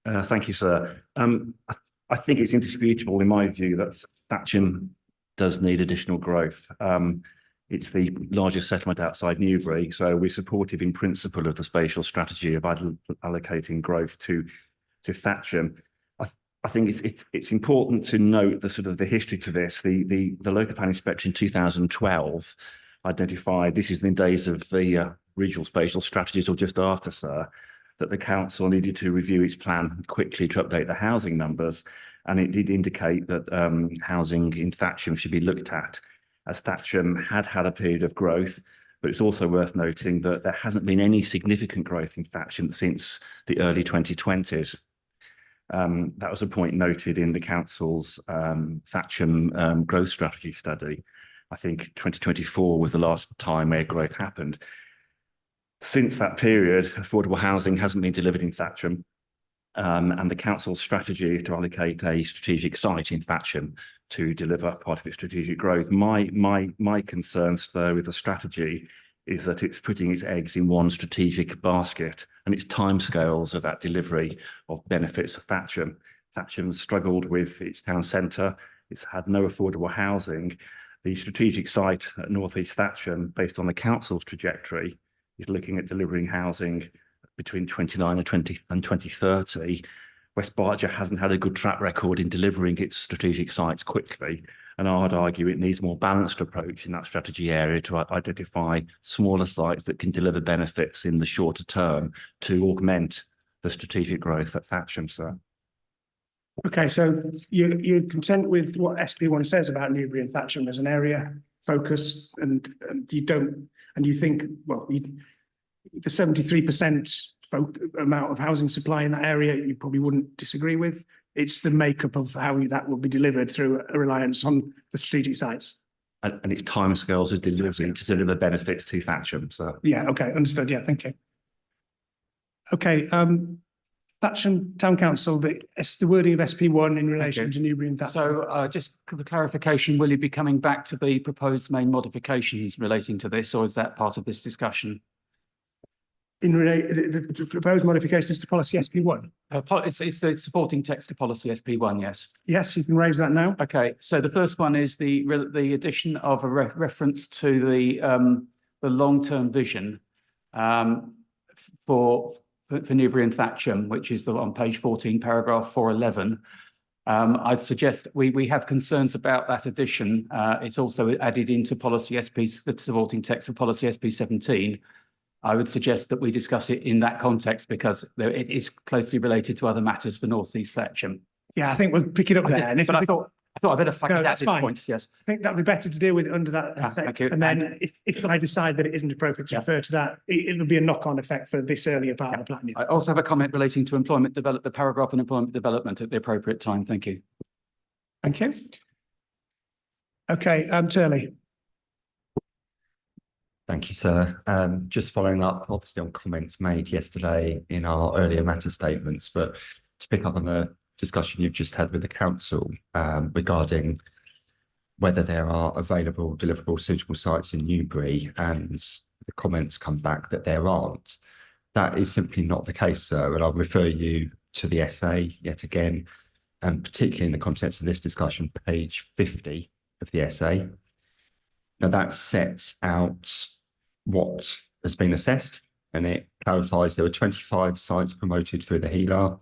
Thank you, sir. I think it's indisputable in my view that Thatcham does need additional growth. It's the largest settlement outside Newbury, so we're supportive in principle of the spatial strategy of allocating growth to Thatcham. I think it's important to note the history to this. The local plan inspection in 2012 identified, this is in the days of the regional spatial strategies or just after, sir, that the council needed to review its plan quickly to update the housing numbers, and it did indicate that housing in Thatcham should be looked at, as Thatcham had a period of growth, but it's also worth noting that there hasn't been any significant growth in Thatcham since the early 2020s. That was a point noted in the council's Thatcham growth strategy study. I think 2024 was the last time where growth happened. Since that period, affordable housing hasn't been delivered in Thatcham. and the council's strategy to allocate a strategic site in Thatcham to deliver part of its strategic growth. My concerns though with the strategy is that it's putting its eggs in one strategic basket, and its timescales of that delivery of benefits for Thatcham. Thatcham's struggled with its town centre. It's had no affordable housing. The strategic site at North East Thatcham, based on the council's trajectory, is looking at delivering housing between 29 and 2030. West Berkshire hasn't had a good track record in delivering its strategic sites quickly, and I'd argue it needs a more balanced approach in that strategy area to identify smaller sites that can deliver benefits in the shorter term to augment the strategic growth at Thatcham, sir. Okay, so you're content with what SP1 says about Newbury and Thatcham as an area focus, and you don't, and you think, well, the 73% amount of housing supply in that area, you probably wouldn't disagree with. It's the makeup of how that will be delivered through a reliance on the strategic sites. And its timescales of delivery to deliver benefits to Thatcham, so. Yeah, okay, understood. Yeah, thank you. Okay, Thatcham Town Council, the wording of SP1 in relation to Newbury and Thatcham. So just for clarification, will you be coming back to the proposed main modifications relating to this, or is that part of this discussion? The proposed modifications to policy SP1? It's a supporting text to policy SP1, yes. Yes, you can raise that now. Okay, so the first one is the addition of a reference to the long-term vision for Newbury and Thatcham, which is on page 14, paragraph 411. I'd suggest we have concerns about that addition. It's also added into policy SP, the supporting text for policy SP 17. I would suggest that we discuss it in that context because it is closely related to other matters for North East Thatcham. Yeah, I think we'll pick it up there. But I thought I'd better flag it at this point. Yes, I think that would be better to deal with under that effect. Thank you. And then if I decide that it isn't appropriate to refer to that, it'll be a knock-on effect for this earlier part of the plan. I also have a comment relating to employment development, the paragraph on employment development at the appropriate time. Thank you. Thank you. Okay, Turley. Thank you, sir. Just following up, obviously, on comments made yesterday in our earlier matter statements, but to pick up on the discussion you've just had with the council regarding whether there are available deliverable suitable sites in Newbury, and the comments come back that there aren't. That is simply not the case, sir, and I'll refer you to the essay yet again, and particularly in the context of this discussion, page 50 of the essay. Now that sets out what has been assessed, and it clarifies there were 25 sites promoted through the HELAR.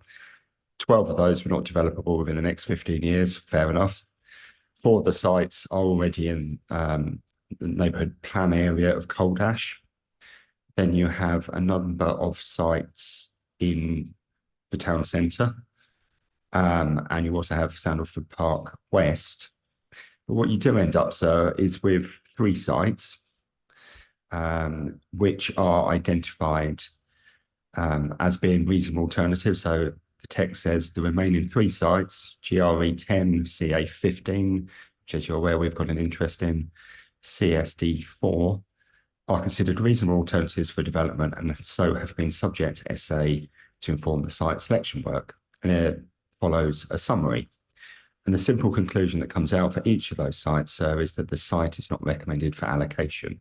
12 of those were not developable within the next 15 years, fair enough. 4 of the sites are already in the neighbourhood plan area of Cold Ash. Then you have a number of sites in the town centre, and you also have Sandalford Park West. But what you do end up, sir, is with 3 sites which are identified as being reasonable alternatives. So the text says the remaining 3 sites, GRE 10, CA 15, which, as you're aware, we've got an interest in, CSD 4, are considered reasonable alternatives for development and so have been subject to SA to inform the site selection work. And it follows a summary. And the simple conclusion that comes out for each of those sites, sir, is that the site is not recommended for allocation.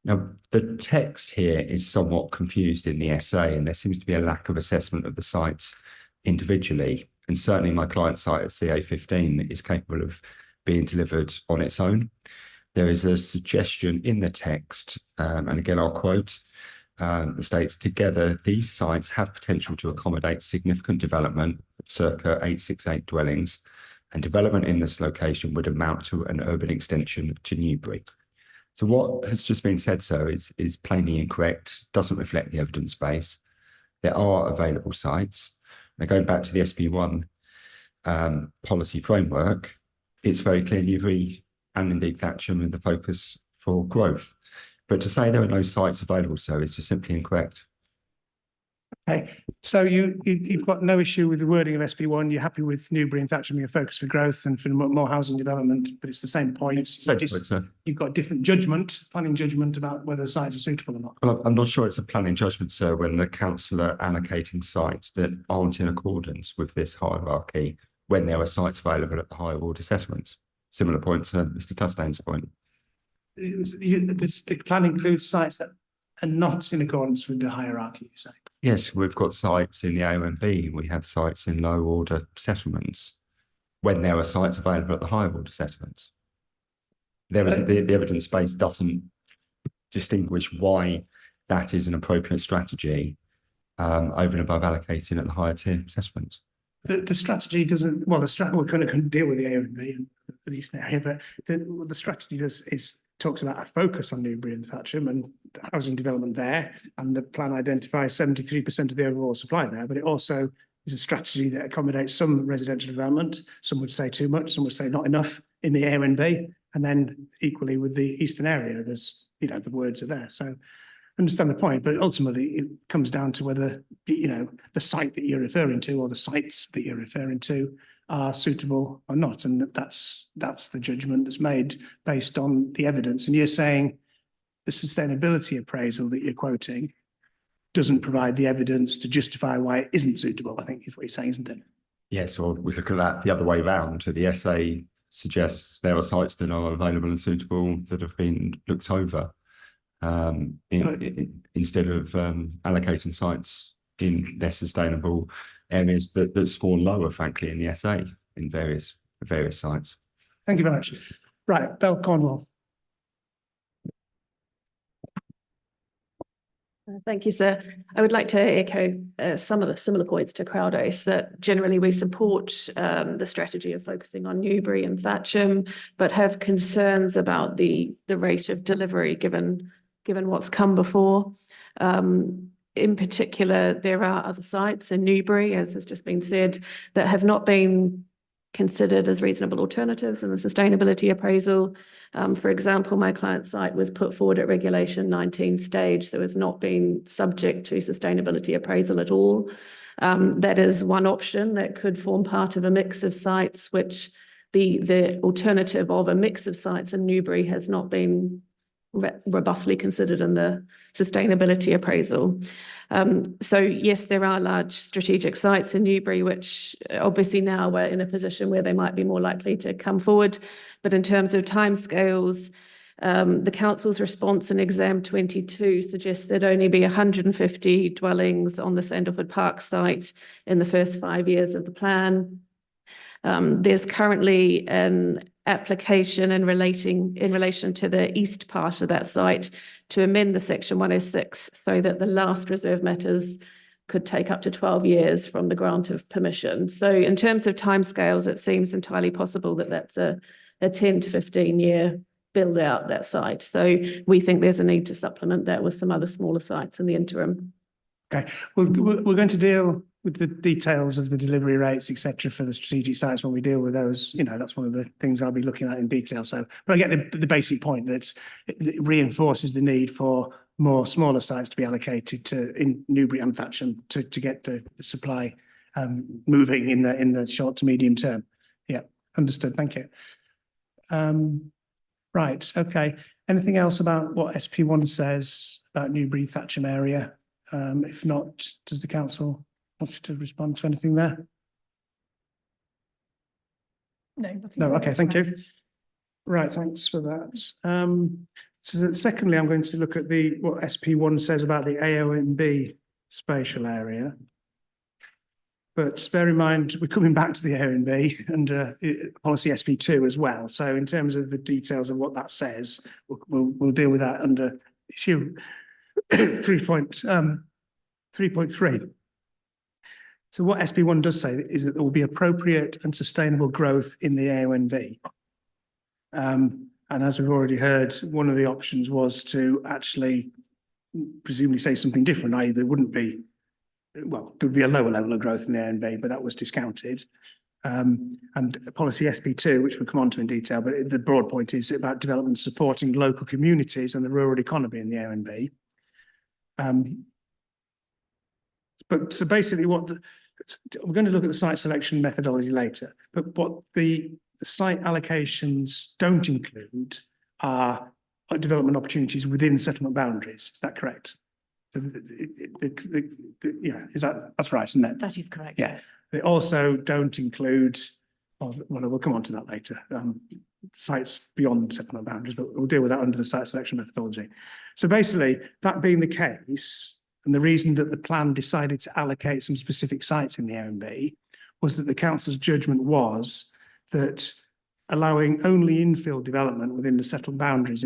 Now, the text here is somewhat confused in the essay, and there seems to be a lack of assessment of the sites individually. And certainly my client site at CA15 is capable of being delivered on its own. There is a suggestion in the text, and again, I'll quote, the states, together, these sites have potential to accommodate significant development of circa 868 dwellings, and development in this location would amount to an urban extension to Newbury. So what has just been said, sir, is plainly incorrect, doesn't reflect the evidence base. There are available sites. Now, going back to the SP1 policy framework, it's very clear Newbury and indeed Thatcham are the focus for growth. But to say there are no sites available, sir, is just simply incorrect. Okay, so you've got no issue with the wording of SP1. You're happy with Newbury and Thatcham, your focus for growth and for more housing development, but it's the same point. You've got different planning judgment about whether sites are suitable or not. Well, I'm not sure it's a planning judgment, sir, when the council are allocating sites that aren't in accordance with this hierarchy when there are sites available at the higher order settlements. Similar point to Mr. Tustane's point. The plan includes sites that are not in accordance with the hierarchy, you say? Yes, we've got sites in the AONB. We have sites in low order settlements when there are sites available at the higher order settlements. There is the evidence base doesn't distinguish why that is an appropriate strategy over and above allocating at the higher tier settlements. The strategy doesn't, well, we're going to deal with the AONB and the eastern area, but the strategy talks about a focus on Newbury and Thatcham and housing development there, and the plan identifies 73% of the overall supply there, but it also is a strategy that accommodates some residential development. Some would say too much, some would say not enough in the AONB, and then equally with the eastern area, there's, the words are there. So I understand the point, but ultimately it comes down to whether, the site that you're referring to or the sites that you're referring to are suitable or not. And that's the judgment that's made based on the evidence. And you're saying the sustainability appraisal that you're quoting doesn't provide the evidence to justify why it isn't suitable, I think is what you're saying, isn't it? Yes, or we look at that the other way round. The essay suggests there are sites that are available and suitable that have been looked over instead of allocating sites in less sustainable areas that score lower, frankly, in the SA in various sites. Thank you very much. Right, Bell Cornwall. Thank you, sir. I would like to echo some of the similar points to Crowdos, that generally we support the strategy of focusing on Newbury and Thatcham, but have concerns about the rate of delivery given what's come before. In particular, there are other sites in Newbury, as has just been said, that have not been considered as reasonable alternatives in the sustainability appraisal. For example, my client's site was put forward at regulation 19 stage, so has not been subject to sustainability appraisal at all. That is one option that could form part of a mix of sites, which the alternative of a mix of sites in Newbury has not been robustly considered in the sustainability appraisal. So yes, there are large strategic sites in Newbury, which obviously now we're in a position where they might be more likely to come forward. But in terms of timescales, the council's response in exam 22 suggests there'd only be 150 dwellings on the Sandalwood Park site in the first 5 years of the plan. There's currently an application in relation to the east part of that site to amend the section 106 so that the last reserve matters could take up to 12 years from the grant of permission. So in terms of timescales, it seems entirely possible that that's a 10 to 15 year build out that site. So we think there's a need to supplement that with some other smaller sites in the interim. Okay, well, we're going to deal with the details of the delivery rates, etc., for the strategic sites when we deal with those. That's one of the things I'll be looking at in detail. So, but I get the basic point that it reinforces the need for more smaller sites to be allocated in Newbury and Thatcham to get the supply moving in the short to medium term. Yeah, understood. Thank you. Right. Okay. Anything else about what SP1 says about Newbury Thatcham area? If not, does the council want to respond to anything there? No. Okay. Thank you. Right. Thanks for that. So secondly, I'm going to look at what SP1 says about the AONB spatial area. But bear in mind, we're coming back to the AONB and policy SP2 as well. So in terms of the details of what that says, we'll deal with that under issue 3.3. So what SP1 does say is that there will be appropriate and sustainable growth in the AONB. And as we've already heard, one of the options was to actually presumably say something different, i.e. there wouldn't be, well, there would be a lower level of growth in the AONB, but that was discounted. And policy SP2, which we'll come on to in detail, but the broad point is about development supporting local communities and the rural economy in the AONB. But so basically we're going to look at the site selection methodology later, but what the site allocations don't include are development opportunities within settlement boundaries. Is that correct? So that's right, isn't it? That is correct. Yeah. They also don't include, well, we'll come on to that later, sites beyond settlement boundaries, but we'll deal with that under the site selection methodology. So basically, that being the case, and the reason that the plan decided to allocate some specific sites in the AONB was that the council's judgment was that allowing only infill development within the settlement boundaries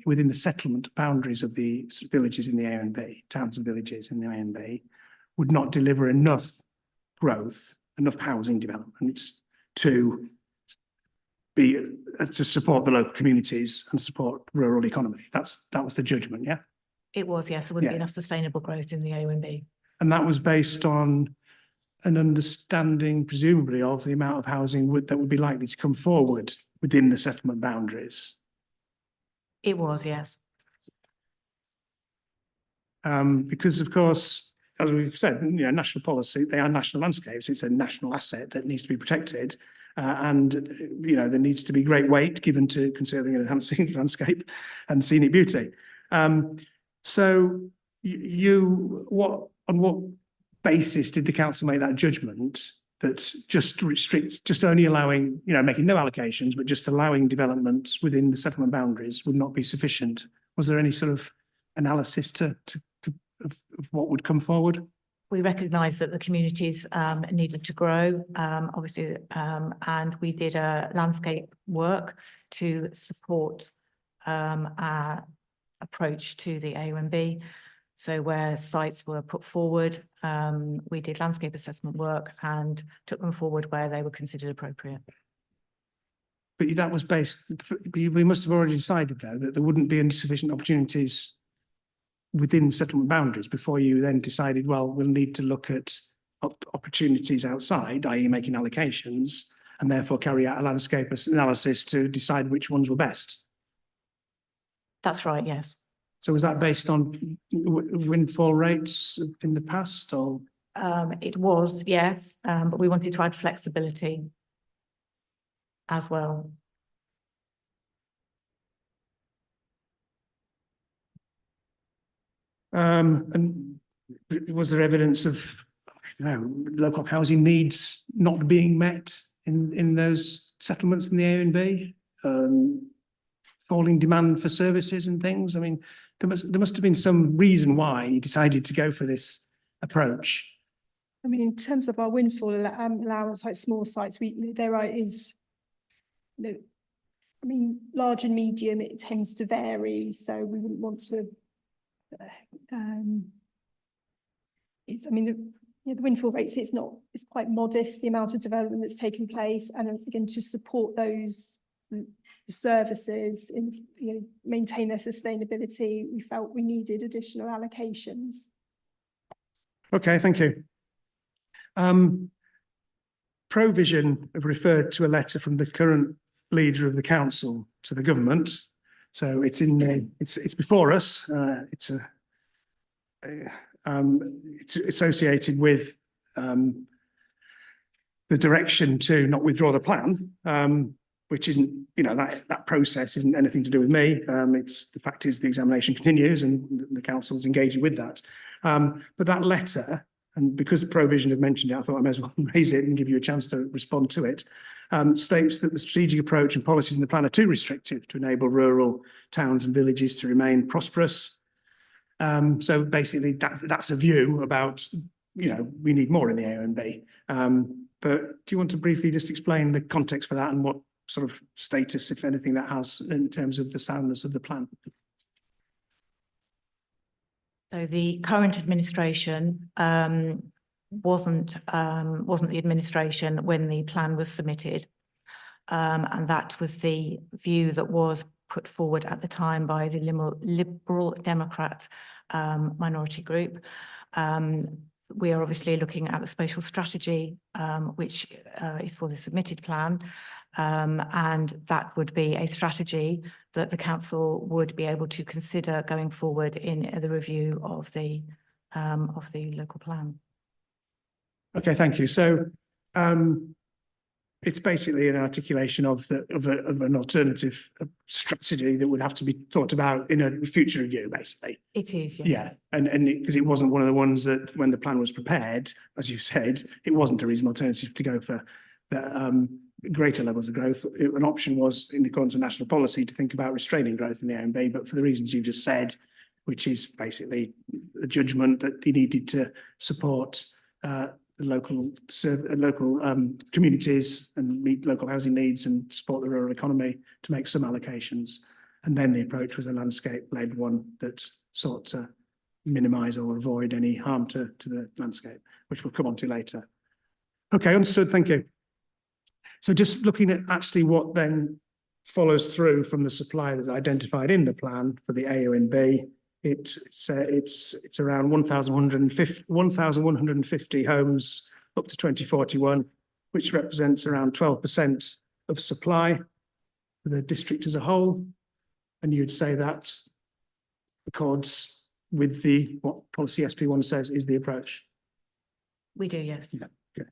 within the settlement boundaries of the villages in the AONB, towns and villages in the AONB, would not deliver enough growth, enough housing development to support the local communities and support rural economy. That was the judgment, yeah? It was, yes. There wouldn't be enough sustainable growth in the AONB. And that was based on an understanding, presumably, of the amount of housing that would be likely to come forward within the settlement boundaries. It was, yes. Because, of course, as we've said, national policy, they are national landscapes. It's a national asset that needs to be protected. And there needs to be great weight given to conserving and enhancing the landscape and scenic beauty. So on what basis did the council make that judgment that just only allowing, making no allocations, but just allowing developments within the settlement boundaries would not be sufficient? Was there any sort of analysis of what would come forward? We recognised that the communities needed to grow, obviously, and we did a landscape work to support our approach to the AONB. So where sites were put forward, we did landscape assessment work and took them forward where they were considered appropriate. But that was we must have already decided though that there wouldn't be any sufficient opportunities within settlement boundaries before you then decided, well, we'll need to look at opportunities outside, i.e. making allocations, and therefore carry out a landscape analysis to decide which ones were best. That's right, yes. So was that based on windfall rates in the past, or? It was, yes, but we wanted to add flexibility as well. And was there evidence of, local housing needs not being met in those settlements in the AONB? Falling demand for services and things? I mean, there must have been some reason why you decided to go for this approach. I mean, in terms of our windfall allowance, like small sites, large and medium, it tends to vary. So we wouldn't want to. The windfall rates. It's quite modest, the amount of development that's taken place, and again to support those services and maintain their sustainability, we felt we needed additional allocations. Okay, thank you. Provision have referred to a letter from the current leader of the council to the government, so it's it's before us. It's associated with the direction to not withdraw the plan. Which isn't, that process isn't anything to do with me. The fact is the examination continues and the council's engaging with that. But that letter, and because Provision have mentioned it, I thought I may as well raise it and give you a chance to respond to it, states that the strategic approach and policies in the plan are too restrictive to enable rural towns and villages to remain prosperous. So basically that's a view about, we need more in the AONB. But do you want to briefly just explain the context for that and what sort of status, if anything, that has in terms of the soundness of the plan? So the current administration wasn't the administration when the plan was submitted, and that was the view that was put forward at the time by the Liberal Democrat minority group. We are obviously looking at the spatial strategy, which is for the submitted plan. And that would be a strategy that the council would be able to consider going forward in the review of the local plan. Okay, thank you. So it's basically an articulation of an alternative strategy that would have to be thought about in a future review, basically. It is, yes. Yeah, and because it wasn't one of the ones that when the plan was prepared, as you said, it wasn't a reasonable alternative to go for the greater levels of growth. An option was, in accordance with national policy, to think about restraining growth in the AONB, but for the reasons you've just said, which is basically a judgment that he needed to support local communities and meet local housing needs and support the rural economy, to make some allocations. And then the approach was a landscape-led one that sought to minimise or avoid any harm to the landscape, which we'll come on to later. Okay, understood, thank you. So just looking at actually what then follows through from the supply that's identified in the plan for the AONB, it's around 1,150 homes up to 2041, which represents around 12% of supply for the district as a whole. And you'd say that accords with what policy SP1 says is the approach. We do, yes. Yeah. Okay.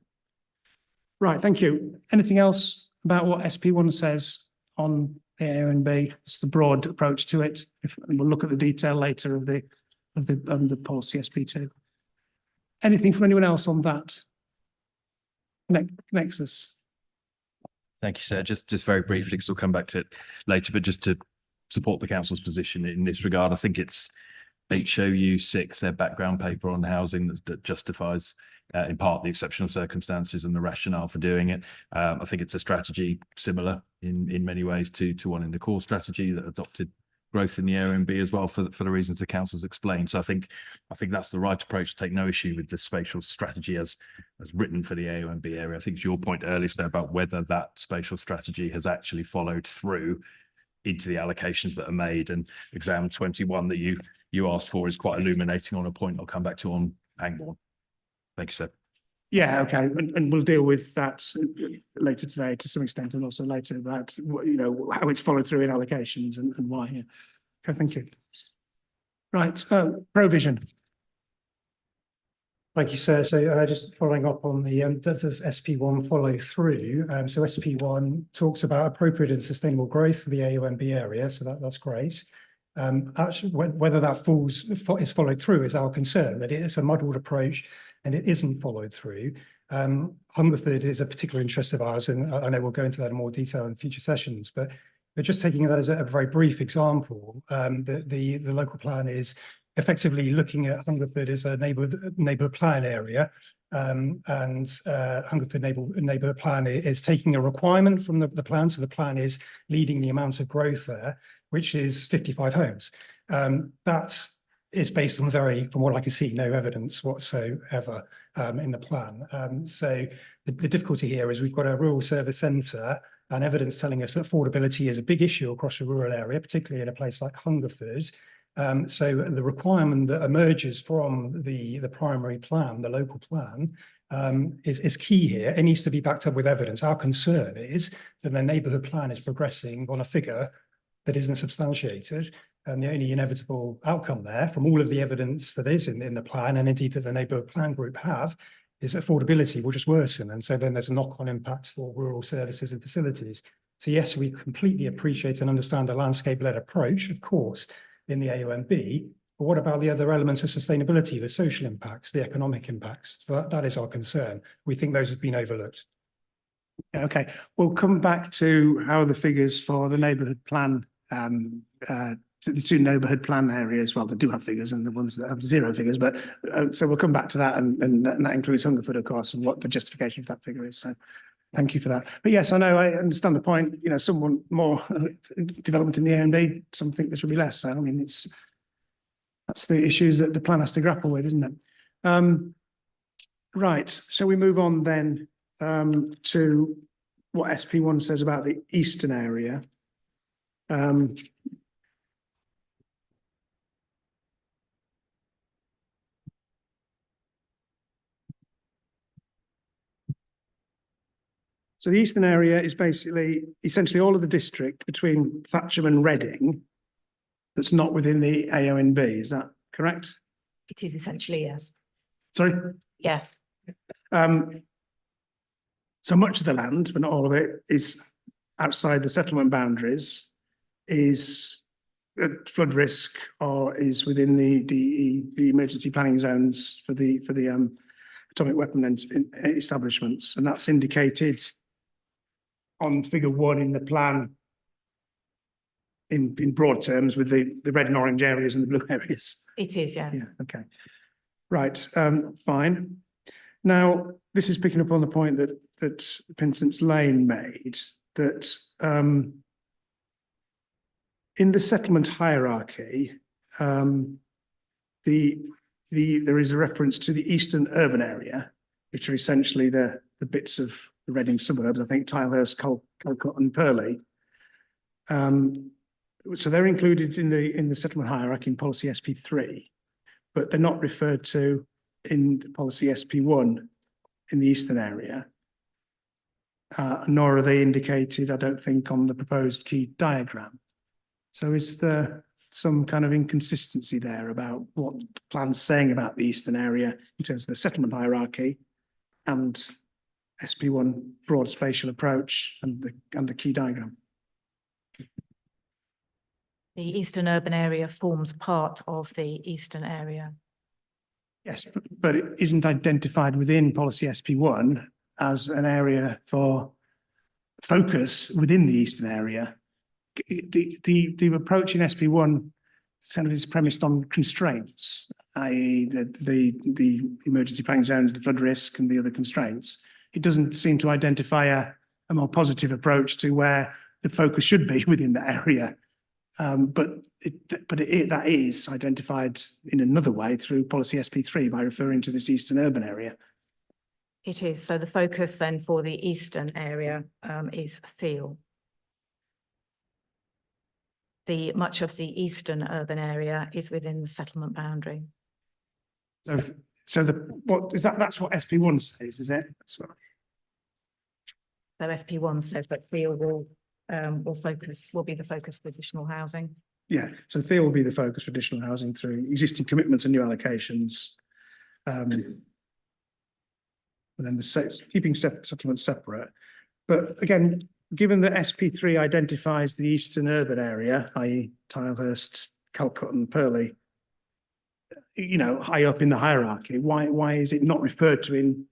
Right, thank you. Anything else about what SP1 says on the AONB? It's the broad approach to it. And we'll look at the detail later of the policy SP2. Anything from anyone else on that? Nexus. Thank you, sir. Just very briefly, because we'll come back to it later, but just to support the council's position in this regard, I think it's HOU 6, their background paper on housing that justifies in part the exceptional circumstances and the rationale for doing it. I think it's a strategy similar in many ways to one in the core strategy that adopted growth in the AONB as well for the reasons the council's explained. So I think that's the right approach, to take no issue with the spatial strategy as written for the AONB area. I think it's your point earlier about whether that spatial strategy has actually followed through into the allocations that are made, and exam 21 that you asked for is quite illuminating on a point I'll come back to on Pangbourne. Thank you, sir. Yeah, okay, and we'll deal with that later today to some extent, and also later about how it's followed through in allocations and why. Yeah. Okay, thank you. Right, provision. Thank you, sir. So just following up on the does SP1 follow through? So SP1 talks about appropriate and sustainable growth for the AONB area, so that's great. Actually, whether that is followed through is our concern, that it's a muddled approach and it isn't followed through. Hungerford is a particular interest of ours, and I know we'll go into that in more detail in future sessions, but just taking that as a very brief example, the local plan is effectively looking at Hungerford as a neighbourhood plan area, and Hungerford neighbourhood plan is taking a requirement from the plan, so the plan is leading the amount of growth there, which is 55 homes. That is based on from what I can see, no evidence whatsoever in the plan. So the difficulty here is we've got a rural service centre and evidence telling us that affordability is a big issue across a rural area, particularly in a place like Hungerford. So the requirement that emerges from the primary plan, the local plan, is key here. It needs to be backed up with evidence. Our concern is that the neighbourhood plan is progressing on a figure that isn't substantiated. And the only inevitable outcome there, from all of the evidence that is in the plan, and indeed that the neighbourhood plan group have, is affordability will just worsen. And so then there's a knock-on impact for rural services and facilities. So yes, we completely appreciate and understand the landscape-led approach, of course, in the AONB, but what about the other elements of sustainability, the social impacts, the economic impacts? So that is our concern. We think those have been overlooked. Okay, we'll come back to how the figures for the neighbourhood plan, the two neighbourhood plan areas, well, they do have figures and the ones that have zero figures, but so we'll come back to that, and that includes Hungerford, of course, and what the justification of that figure is. So thank you for that. But yes, I know, I understand the point. Some want more development in the AONB, some think there should be less. So I mean, that's the issues that the plan has to grapple with, isn't it? Right, shall we move on then to what SP1 says about the eastern area? So the eastern area is essentially all of the district between Thatcham and Reading that's not within the AONB. Is that correct? It is essentially, yes. Sorry? Yes. So much of the land, but not all of it, is outside the settlement boundaries, is at flood risk or is within the emergency planning zones for the atomic weapon establishments, and that's indicated on figure 1 in the plan in broad terms with the red and orange areas and the blue areas. It is, yes. Yeah, okay. Right, fine. Now, this is picking up on the point that Pinsent's Lane made, that in the settlement hierarchy, there is a reference to the eastern urban area, which are essentially the bits of the Reading suburbs, I think Tilehurst, Calcutta and Purley. So they're included in the settlement hierarchy in policy SP3, but they're not referred to in policy SP1 in the eastern area, nor are they indicated, I don't think, on the proposed key diagram. So is there some kind of inconsistency there about what the plan's saying about the eastern area in terms of the settlement hierarchy and SP1 broad spatial approach and the key diagram? The eastern urban area forms part of the eastern area. Yes, but it isn't identified within policy SP1 as an area for focus within the eastern area. The approach in SP1 kind of is premised on constraints, i.e. the emergency planning zones, the flood risk and the other constraints. It doesn't seem to identify a more positive approach to where the focus should be within that area. But that is identified in another way through policy SP3 by referring to this eastern urban area. It is. So the focus then for the eastern area is Thiel. Much of the eastern urban area is within the settlement boundary. So what is that? That's what SP1 says, is it? That's what... So SP1 says that Thiel will be the focus for additional housing. Yeah, so Thiel will be the focus for additional housing through existing commitments and new allocations. And then keeping settlements separate. But again, given that SP3 identifies the eastern urban area, i.e. Tilehurst, Calcutta and Purley, high up in the hierarchy, why is it not referred to in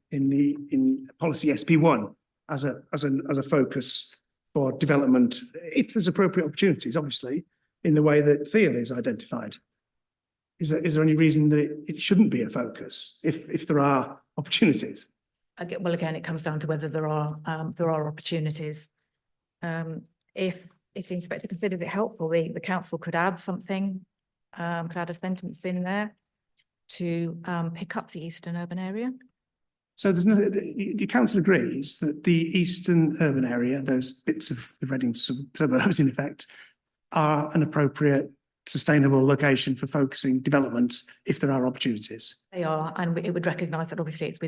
policy SP1 as a focus for development, if there's appropriate opportunities, obviously, in the way that Thiel is identified? Is there any reason that it shouldn't be a focus if there are opportunities? Well, again, it comes down to whether there are opportunities. If the inspector considers it helpful, the council could add something, could add a sentence in there to pick up the eastern urban area. So the council agrees that the eastern urban area, those bits of the Reading suburbs in effect, are an appropriate sustainable location for focusing development if there are opportunities. They are, and it would recognise that obviously it's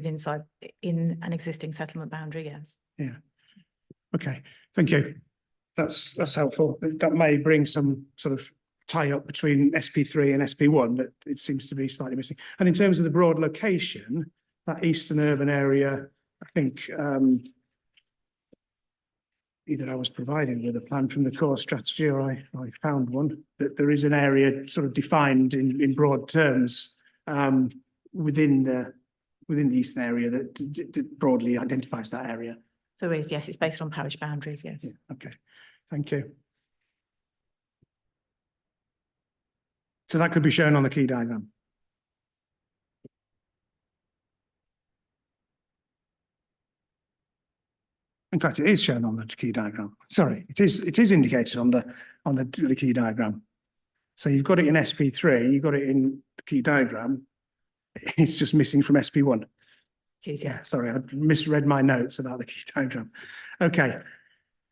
in an existing settlement boundary, yes. Yeah. Okay, thank you. That's helpful. That may bring some sort of tie up between SP3 and SP1, but it seems to be slightly missing. And in terms of the broad location, that eastern urban area, I think either I was provided with a plan from the core strategy or I found one, that there is an area sort of defined in broad terms within the eastern area that broadly identifies that area. There is, yes, it's based on parish boundaries, yes. Yeah, okay, thank you. So that could be shown on the key diagram. In fact, it is shown on the key diagram. Sorry, it is indicated on the key diagram. So you've got it in SP3, you've got it in the key diagram. It's just missing from SP1. Yeah, sorry, I misread my notes about the key diagram. Okay,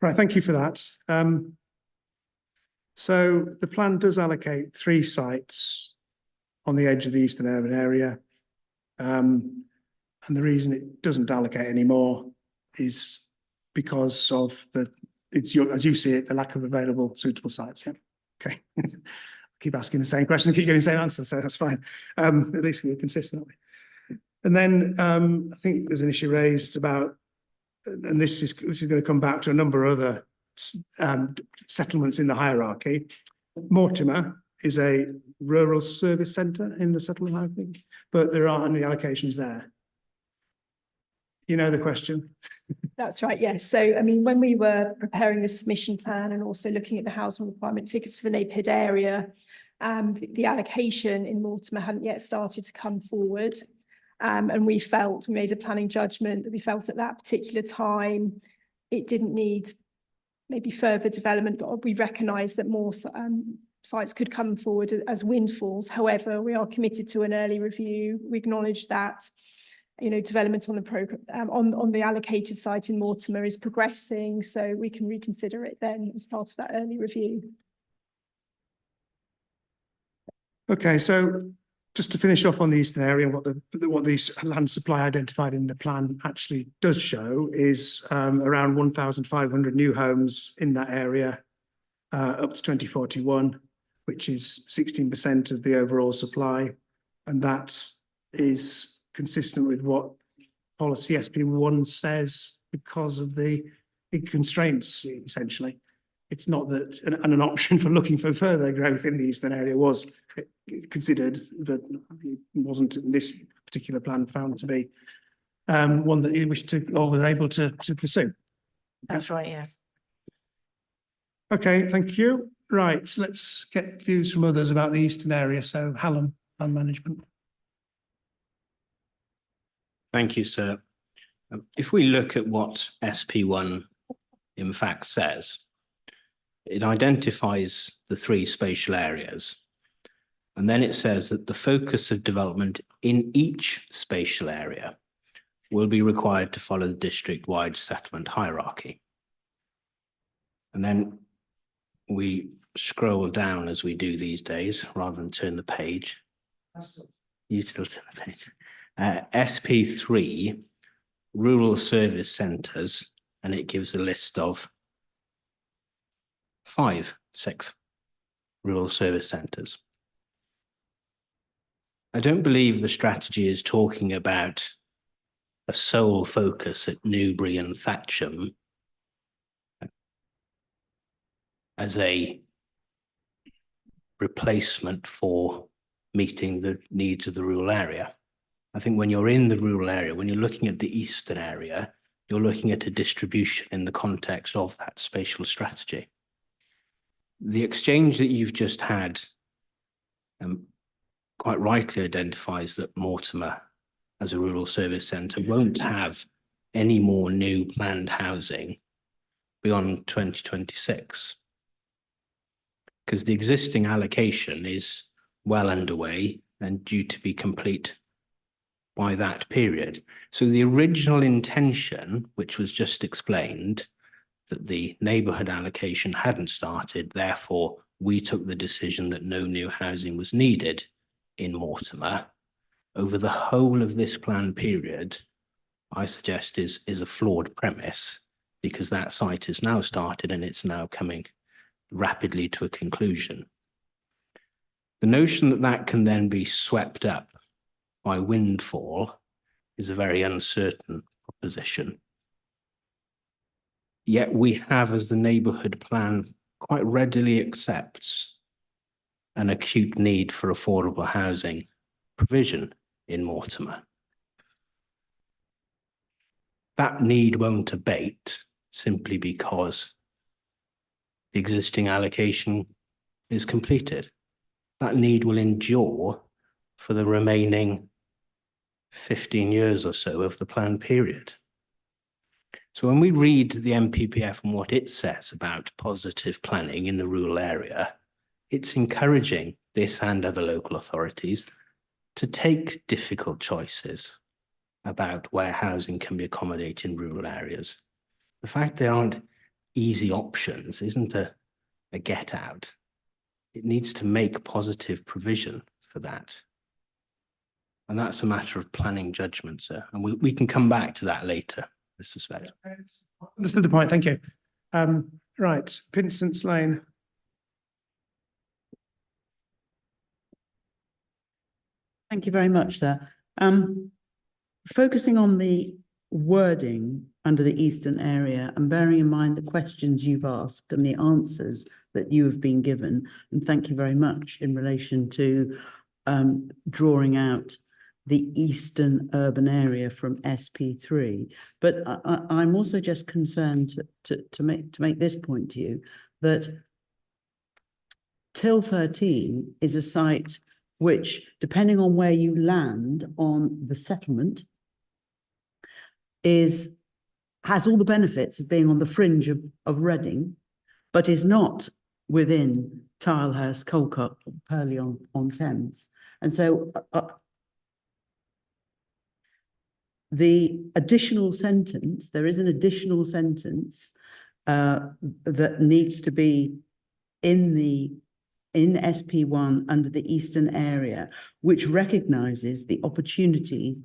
right, thank you for that. So the plan does allocate 3 sites on the edge of the eastern urban area. And the reason it doesn't allocate any more is because of as you see it, the lack of available suitable sites. Yeah. Okay. Keep asking the same question, keep getting the same answer, so that's fine. At least we're consistent. And then I think there's an issue raised about, and this is going to come back to a number of other settlements in the hierarchy. Mortimer is a rural service centre in the settlement, I think, but there aren't any allocations there. You know the question. That's right, yes. So, I mean, when we were preparing the submission plan and also looking at the housing requirement figures for the neighbourhood area, the allocation in Mortimer hadn't yet started to come forward. And we made a planning judgment that we felt at that particular time, it didn't need maybe further development, but we recognised that more sites could come forward as windfalls. However, we are committed to an early review. We acknowledge that, you know, development on the program on the allocated site in Mortimer is progressing, so we can reconsider it then as part of that early review. Okay, so just to finish off on the eastern area, what the land supply identified in the plan actually does show is around 1,500 new homes in that area up to 2041, which is 16% of the overall supply, and that is consistent with what policy SP1 says because of the constraints, essentially. It's not that an option for looking for further growth in the eastern area was considered, but it wasn't in this particular plan found to be one that you wish to or were able to pursue. That's right, yes. Okay, thank you. Right, so let's get views from others about the eastern area. So Hallam Land Management. Thank you, sir. If we look at what SP1 in fact says, it identifies the three spatial areas, and then it says that the focus of development in each spatial area will be required to follow the district-wide settlement hierarchy. And then we scroll down as we do these days, rather than turn the page. You still turn the page. SP3, rural service centres, and it gives a list of 6 rural service centres. I don't believe the strategy is talking about a sole focus at Newbury and Thatcham as a replacement for meeting the needs of the rural area. I think when you're in the rural area, when you're looking at the eastern area, you're looking at a distribution in the context of that spatial strategy. The exchange that you've just had quite rightly identifies that Mortimer, as a rural service centre, won't have any more new planned housing beyond 2026, because the existing allocation is well underway and due to be complete by that period. So the original intention, which was just explained, that the neighbourhood allocation hadn't started, therefore we took the decision that no new housing was needed in Mortimer over the whole of this planned period, I suggest is a flawed premise, because that site has now started and it's now coming rapidly to a conclusion. The notion that that can then be swept up by windfall is a very uncertain proposition. Yet we have, as the neighbourhood plan quite readily accepts, an acute need for affordable housing provision in Mortimer. That need won't abate simply because the existing allocation is completed. That need will endure for the remaining 15 years or so of the planned period. So when we read the NPPF and what it says about positive planning in the rural area, it's encouraging this and other local authorities to take difficult choices about where housing can be accommodated in rural areas. The fact there aren't easy options isn't a get out. It needs to make positive provision for that. And that's a matter of planning judgment, sir. And we can come back to that later, I suspect. Understood the point, thank you. Right, Pinson's Lane. Thank you very much, sir. focusing on the wording under the eastern area and bearing in mind the questions you've asked and the answers that you have been given, and thank you very much in relation to drawing out the eastern urban area from SP3. But I'm also just concerned to make this point to you that Till 13 is a site which, depending on where you land on the settlement, has all the benefits of being on the fringe of Reading, but is not within Tilehurst, Calcott, or Purley on Thames. And so the additional sentence, there is an additional sentence that needs to be in SP1 under the eastern area, which recognises the opportunity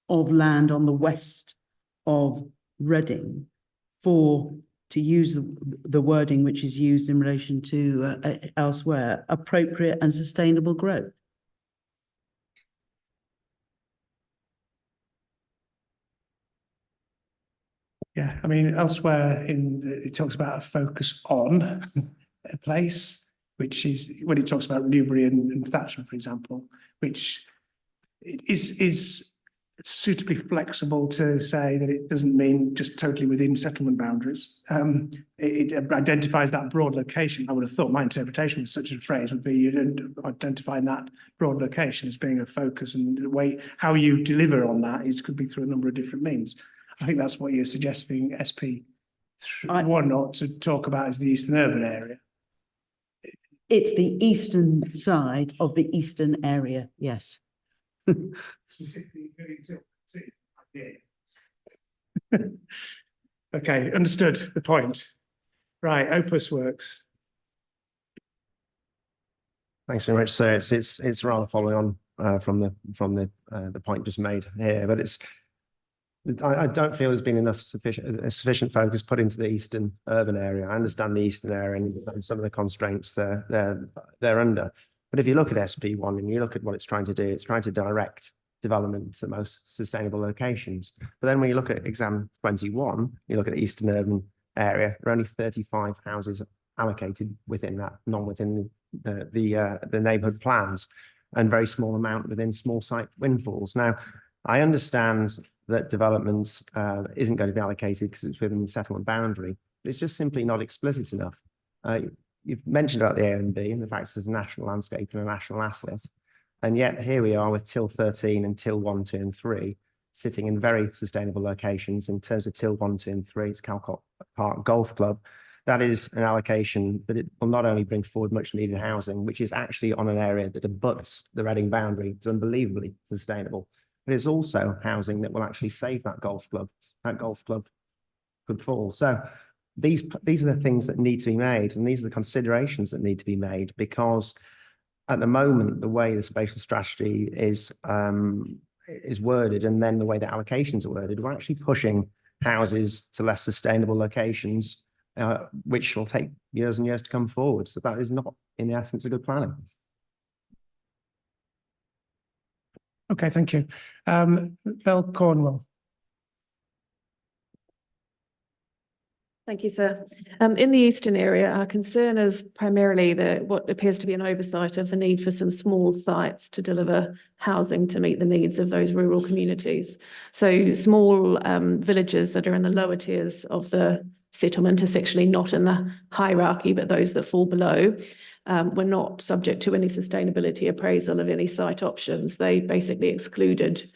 of land on the west of Reading to use the wording which is used in relation to elsewhere, appropriate and sustainable growth. Yeah, I mean, elsewhere it talks about a focus on a place, which is when it talks about Newbury and Thatcham, for example, which is suitably flexible to say that it doesn't mean just totally within settlement boundaries. It identifies that broad location. I would have thought my interpretation of such a phrase would be you identifying that broad location as being a focus, and the way how you deliver on that could be through a number of different means. I think that's what you're suggesting SP1 ought to talk about as the eastern urban area. It's the eastern side of the eastern area, yes. Specifically, okay, understood the point. Right, Opus Works. Thanks very much, sir. It's rather following on from the point just made here, but I don't feel there's been enough sufficient focus put into the eastern urban area. I understand the eastern area and some of the constraints they're under. But if you look at SP1 and you look at what it's trying to do, it's trying to direct development to the most sustainable locations. But then when you look at exam 21, you look at the eastern urban area, there are only 35 houses allocated within that, none within the neighbourhood plans, and very small amount within small site windfalls. Now, I understand that development isn't going to be allocated because it's within the settlement boundary, but it's just simply not explicit enough. You've mentioned about the AONB and the fact it's a national landscape and a national asset, and yet here we are with Till 13 and Till 1, 2 and 3 sitting in very sustainable locations. In terms of Till 1, 2 and 3, it's Calcott Park Golf Club. That is an allocation that it will not only bring forward much needed housing, which is actually on an area that abuts the Reading boundary, it's unbelievably sustainable, but it's also housing that will actually save that golf club. That golf club could fall. So these are the things that need to be made, and these are the considerations that need to be made, because at the moment, the way the spatial strategy is worded, and then the way the allocations are worded, we're actually pushing houses to less sustainable locations, which will take years and years to come forward. So that is not, in the essence, a good planning. Okay, thank you. Belle Cornwell. Thank you, sir. In the eastern area, our concern is primarily what appears to be an oversight of the need for some small sites to deliver housing to meet the needs of those rural communities. So small villages that are in the lower tiers of the settlement, essentially not in the hierarchy, but those that fall below, were not subject to any sustainability appraisal of any site options. They basically excluded,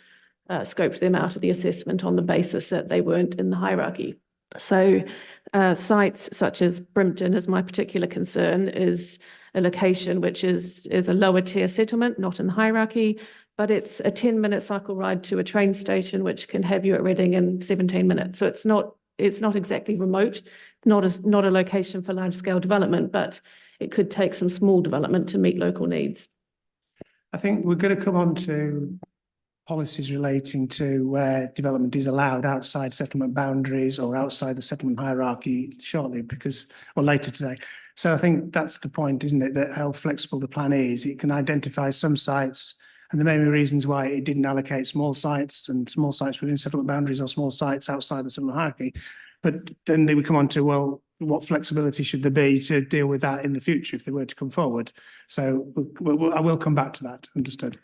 scoped them out of the assessment on the basis that they weren't in the hierarchy. So sites such as Brimpton, as my particular concern, is a location which is a lower tier settlement, not in the hierarchy, but it's a 10-minute cycle ride to a train station, which can have you at Reading in 17 minutes. So it's not exactly remote, not a location for large scale development, but it could take some small development to meet local needs. I think we're going to come on to policies relating to where development is allowed outside settlement boundaries or outside the settlement hierarchy shortly, or later today. So I think that's the point, isn't it? That how flexible the plan is. It can identify some sites And there may be reasons why it didn't allocate small sites and small sites within settlement boundaries or small sites outside the settlement hierarchy. But then we come on to, well, what flexibility should there be to deal with that in the future if they were to come forward? So I will come back to that. Understood.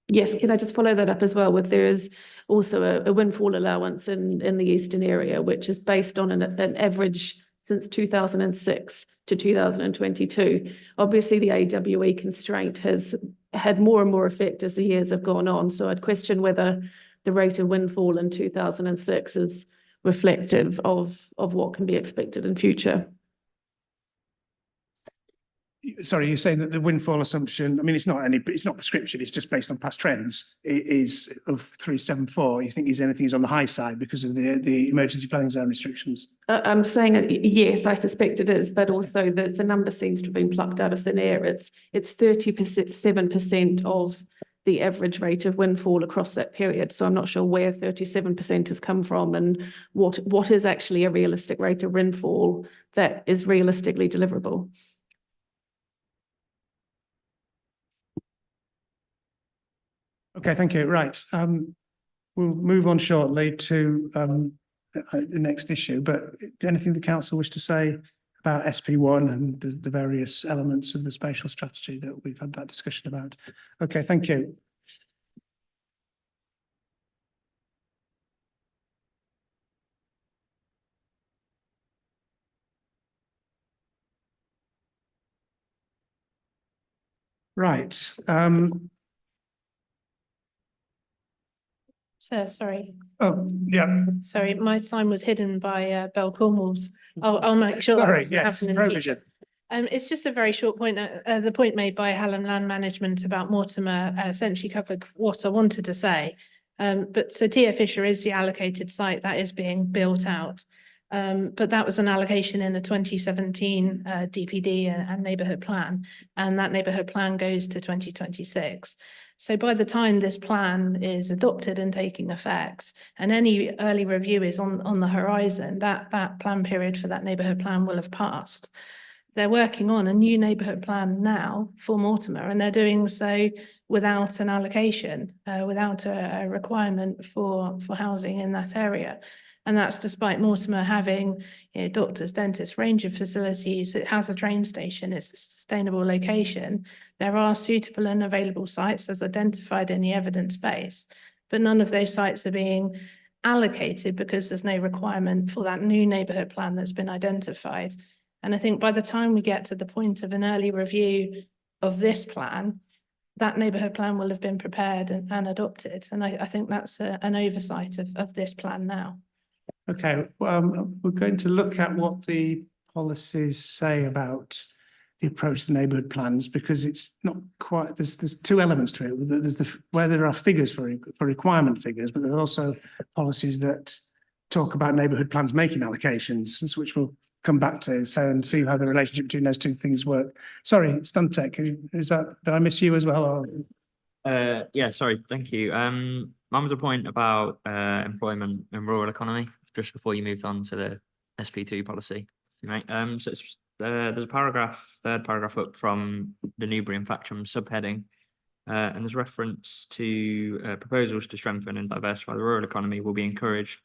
Yes, can I just follow that up as well with there is also a windfall allowance in the eastern area, which is based on an average since 2006 to 2022. Obviously, the AWE constraint has had more and more effect as the years have gone on. So I'd question whether the rate of windfall in 2006 is reflective of what can be expected in future. Sorry, you're saying that the windfall assumption, I mean, it's not prescription, it's just based on past trends, it is of 374. You think anything is on the high side because of the emergency planning zone restrictions? I'm saying yes, I suspect it is, but also the number seems to have been plucked out of thin air. It's 37% of the average rate of windfall across that period. So I'm not sure where 37% has come from and what is actually a realistic rate of windfall that is realistically deliverable. Okay, thank you. Right. We'll move on shortly to the next issue, but anything the council wish to say about SP1 and the various elements of the spatial strategy that we've had that discussion about? Okay, thank you. Right. Sir, sorry. Oh, yeah. Sorry, my sign was hidden by Bell Cornwall's. I'll make sure that Sorry, doesn't yes, happen in the provision. future. It's just a very short point. The point made by Hallam Land Management about Mortimer essentially covered what I wanted to say. But so T.F. Fisher is the allocated site that is being built out. But that was an allocation in the 2017 DPD and neighbourhood plan, and that neighbourhood plan goes to 2026. So by the time this plan is adopted and taking effect, and any early review is on the horizon, that plan period for that neighbourhood plan will have passed. They're working on a new neighbourhood plan now for Mortimer, and they're doing so without an allocation, without a requirement for housing in that area. And that's despite Mortimer having, doctors, dentists, range of facilities. It has a train station. It's a sustainable location. There are suitable and available sites as identified in the evidence base, but none of those sites are being allocated because there's no requirement for that new neighbourhood plan that's been identified. And I think by the time we get to the point of an early review of this plan, that neighbourhood plan will have been prepared and adopted. And I think that's an oversight of this plan now. Okay, we're going to look at what the policies say about the approach to neighbourhood plans, because it's not quite, there's two elements to it. There's where there are figures for requirement figures, but there are also policies that talk about neighbourhood plans making allocations, which we'll come back to, so and see how the relationship between those two things work. Sorry, Stantec, did I miss you as well? Or? Yeah, sorry, thank you. Mine was a point about employment and rural economy just before you moved on to the SP2 policy. Right. So it's, there's a paragraph, third paragraph up from the Newbury and Thatcham subheading, and there's reference to proposals to strengthen and diversify the rural economy will be encouraged,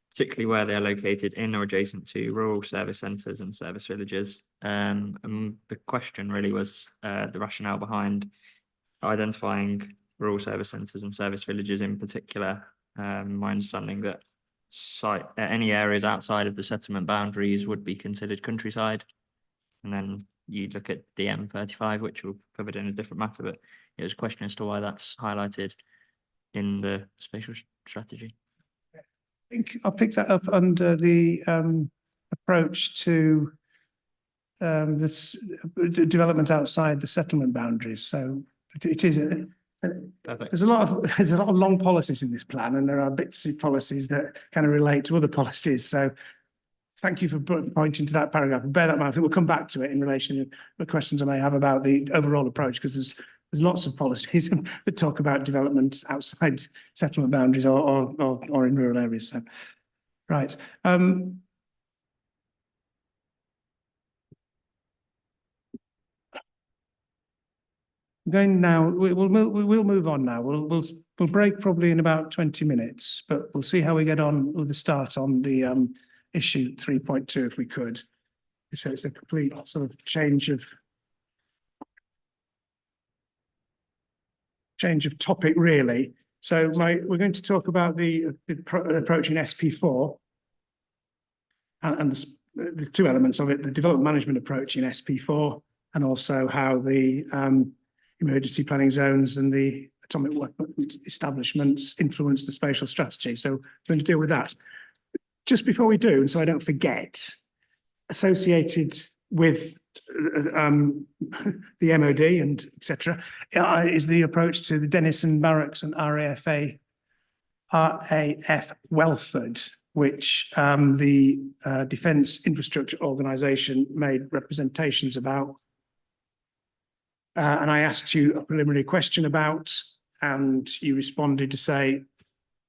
particularly where they are located in or adjacent to rural service centres and service villages. And the question really was the rationale behind identifying rural service centres and service villages in particular. My understanding that any areas outside of the settlement boundaries would be considered countryside. And then you look at the M35, which we'll covered in a different matter, but it was a question as to why that's highlighted in the spatial strategy. I think I'll pick that up under the approach to this development outside the settlement boundaries. So it is there's a lot of long policies in this plan, and there are bitsy policies that kind of relate to other policies. So thank you for pointing to that paragraph. Bear that in mind. I think we'll come back to it in relation to the questions I may have about the overall approach, because there's lots of policies that talk about development outside settlement boundaries or in rural areas. So, right. Going now, we will move on now. We'll break probably in about 20 minutes, but we'll see how we get on with the start on the issue 3.2 if we could. So it's a complete sort of change of topic, really. So we're going to talk about the approach in SP4 and the two elements of it, the development management approach in SP4, and also how the emergency planning zones and the atomic weapon establishments influence the spatial strategy. So we're going to deal with that. Just before we do, and so I don't forget, associated with the MOD and etc., is the approach to the Denison Barracks and RAF Welford, which the Defence Infrastructure Organisation made representations about. And I asked you a preliminary question about, and you responded to say,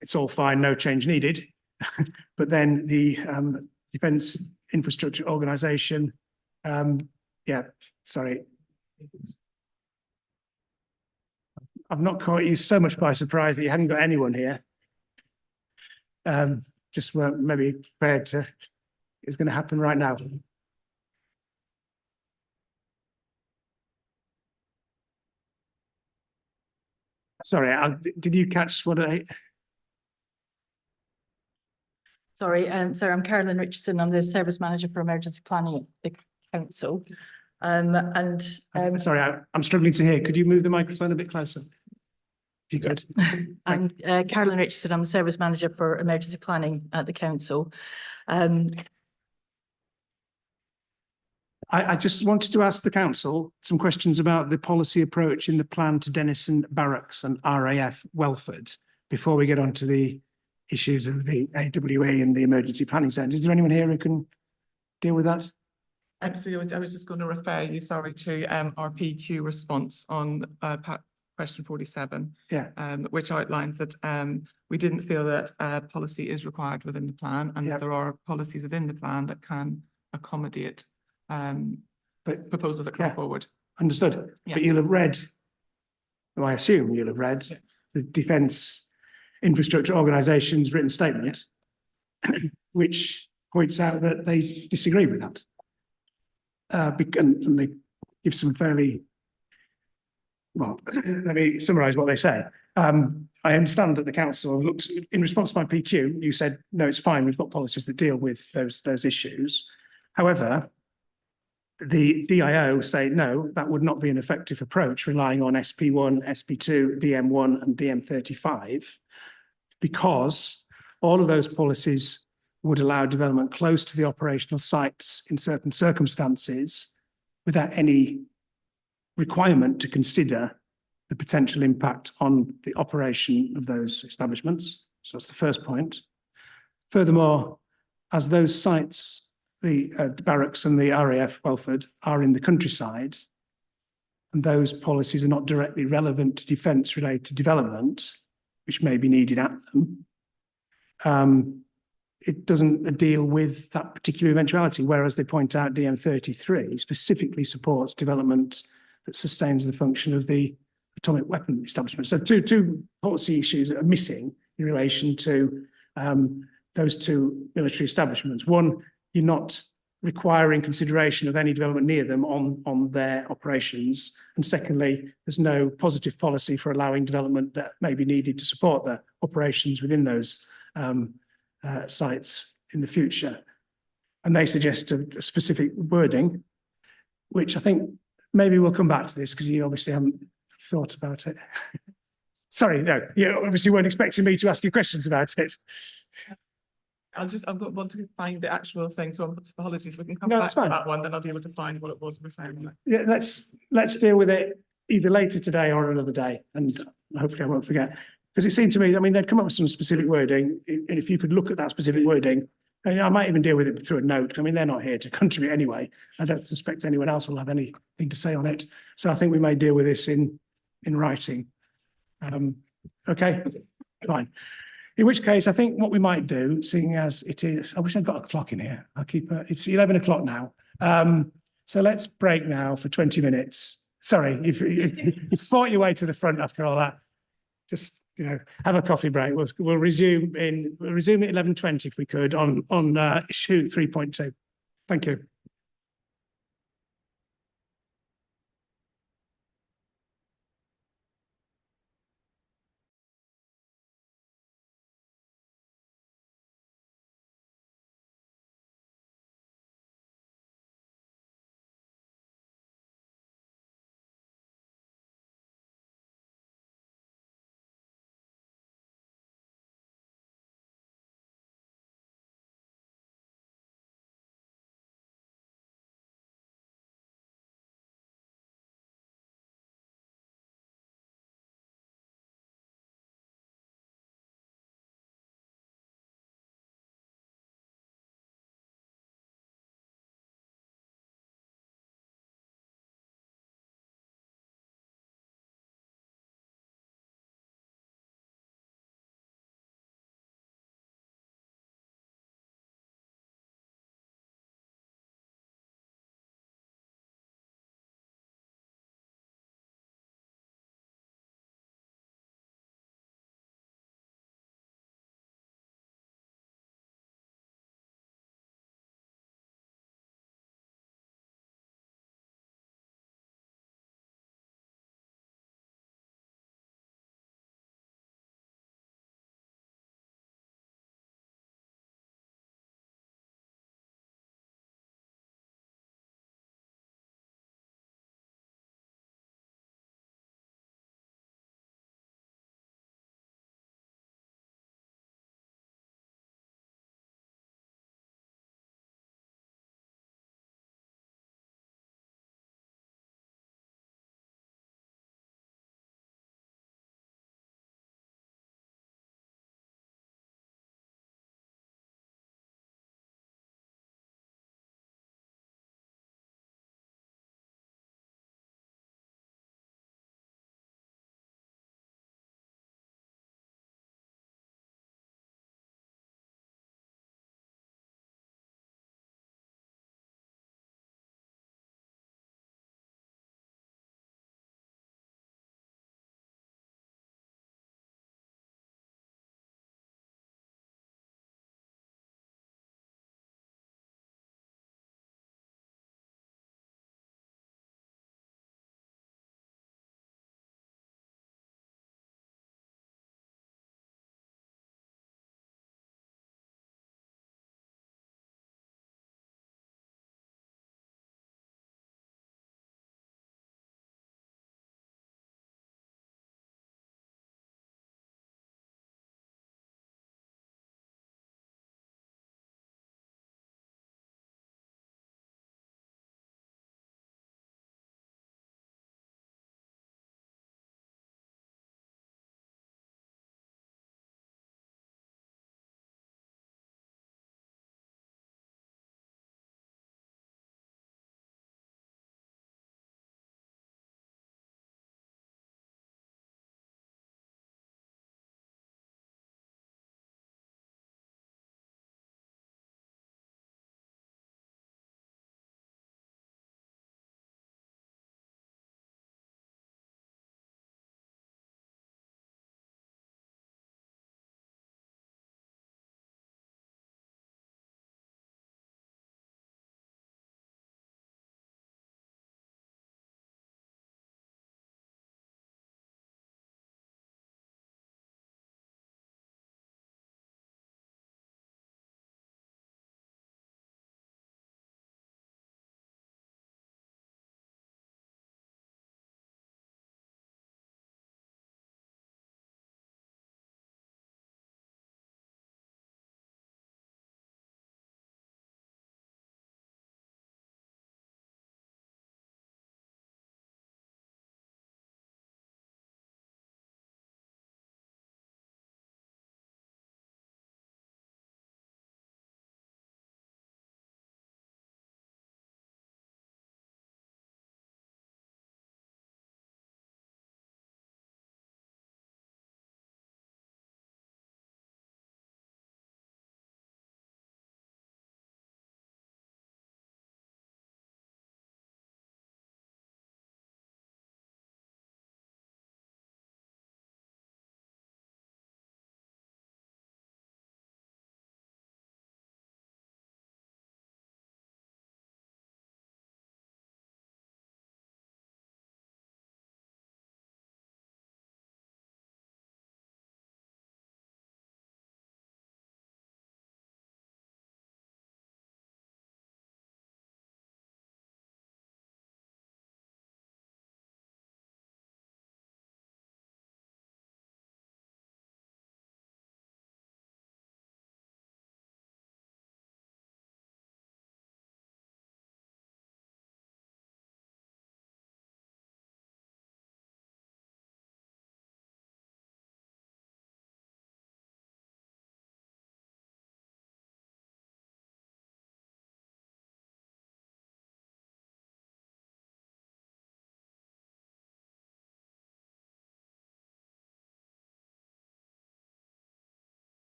it's all fine, no change needed. But then the Defence Infrastructure Organisation, sorry. I've not caught you so much by surprise that you hadn't got anyone here. Just weren't maybe prepared to, it's going to happen right now. Sorry, did you catch what I... Sorry, I'm Carolyn Richardson. I'm the service manager for emergency planning at the council. Sorry, I'm struggling to hear. Could you move the microphone a bit closer? If you could. I'm Carolyn Richardson. I'm the service manager for emergency planning at the council. I just wanted to ask the council some questions about the policy approach in the plan to Denison Barracks and RAF Welford before we get on to the issues of the AWE and the emergency planning zones. Is there anyone here who can deal with that? Actually, I was just going to refer you, sorry, to our PQ response on question 47, which outlines that we didn't feel that policy is required within the plan, and that there are policies within the plan that can accommodate proposals that come forward. Understood. But you'll have read, well, I assume you'll have read the Defence Infrastructure Organisation's written statement, which points out that they disagree with that. And they give some fairly, well, let me summarise what they say. I understand that the council looked, in response to my PQ, you said, no, it's fine, we've got policies that deal with those issues. However, the DIO say, no, that would not be an effective approach, relying on SP1, SP2, DM1 and DM35, because all of those policies would allow development close to the operational sites in certain circumstances without any requirement to consider the potential impact on the operation of those establishments. So that's the first point. Furthermore, as those sites, the barracks and the RAF Welford, are in the countryside, and those policies are not directly relevant to defence-related development, which may be needed at them, it doesn't deal with that particular eventuality, whereas they point out DM33 specifically supports development that sustains the function of the atomic weapon establishment. So two policy issues that are missing in relation to those two military establishments. One, you're not requiring consideration of any development near them on their operations. And secondly, there's no positive policy for allowing development that may be needed to support the operations within those sites in the future. And they suggest a specific wording, which I think maybe we'll come back to this because you obviously haven't thought about it. Sorry, no, you obviously weren't expecting me to ask you questions about it. I've got one to find the actual thing, so apologies, we can come No, back that's to fine. that one, then I'll be able to find what it was we're saying. Yeah, let's deal with it either later today or another day, and hopefully I won't forget. Because it seemed to me, I mean, they'd come up with some specific wording, and if you could look at that specific wording, and I might even deal with it through a note. I mean, they're not here to contribute anyway. I don't suspect anyone else will have anything to say on it. So I think we may deal with this in writing. Okay, fine. In which case, I think what we might do, seeing as it is, I wish I'd got a clock in here. I'll keep it's 11 o'clock now. So let's break now for 20 minutes Sorry, you fought your way to the front after all that. Just, have a coffee break. We'll resume at 11:20 if we could on issue 3.2. Thank you.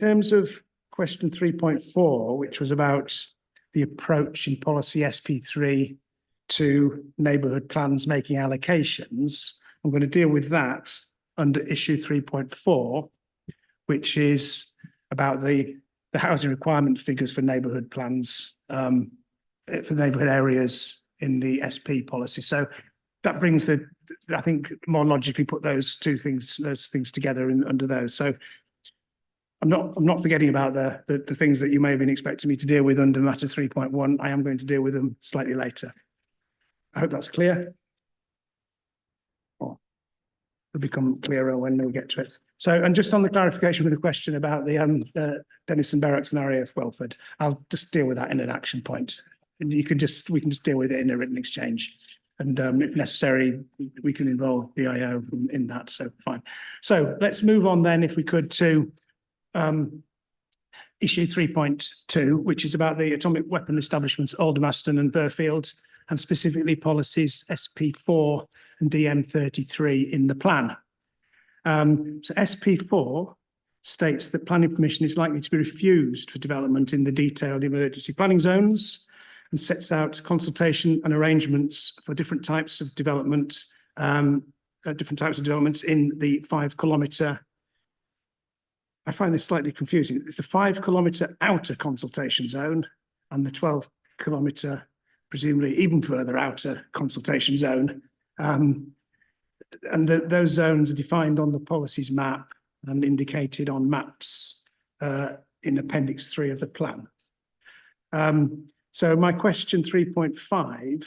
terms of question 3.4, which was about the approach in policy SP3 to neighbourhood plans making allocations, I'm going to deal with that under issue 3.4, which is about the housing requirement figures for neighbourhood plans, for neighbourhood areas in the SP policy. So that brings I think more logically put those things together under those. So I'm not forgetting about the things that you may have been expecting me to deal with under matter 3.1. I am going to deal with them slightly later. I hope that's clear. Or it'll become clearer when we get to it. So, and just on the clarification with the question about the Denison Barracks and RAF Welford, I'll just deal with that in an action point. And we can just deal with it in a written exchange. And if necessary, we can involve BIO in that. So fine. So let's move on then, if we could, to issue 3.2, which is about the atomic weapon establishments Aldermaston and Burfield, and specifically policies SP4 and DM33 in the plan. So SP4 states that planning permission is likely to be refused for development in the detailed emergency planning zones, and sets out consultation and arrangements for different types of development, in the 5 kilometre. I find this slightly confusing. It's the 5 kilometre outer consultation zone and the 12 kilometre, presumably even further outer consultation zone. And those zones are defined on the policies map and indicated on maps in Appendix 3 of the plan. So my question 3.5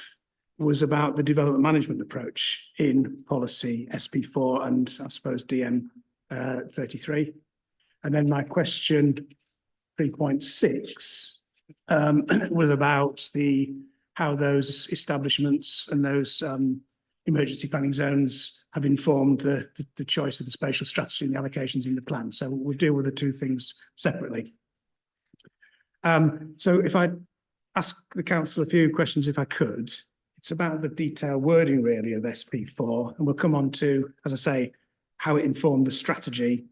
was about the development management approach in policy SP4 and I suppose DM 33. And then my question 3.6 was about how those establishments and those emergency planning zones have informed the choice of the spatial strategy and the allocations in the plan. So we'll deal with the two things separately. So if I ask the council a few questions, if I could, it's about the detailed wording really of SP4, and we'll come on to, as I say, how it informed the strategy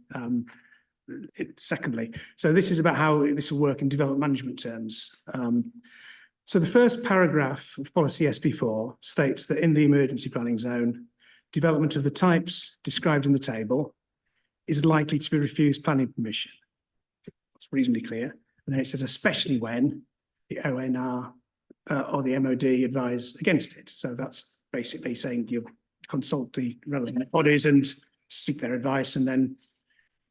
secondly. So this is about how this will work in development management terms. So the first paragraph of policy SP4 states that in the emergency planning zone, development of the types described in the table is likely to be refused planning permission. That's reasonably clear. And then it says, especially when the ONR or the MOD advise against it. So that's basically saying you consult the relevant bodies and seek their advice, and then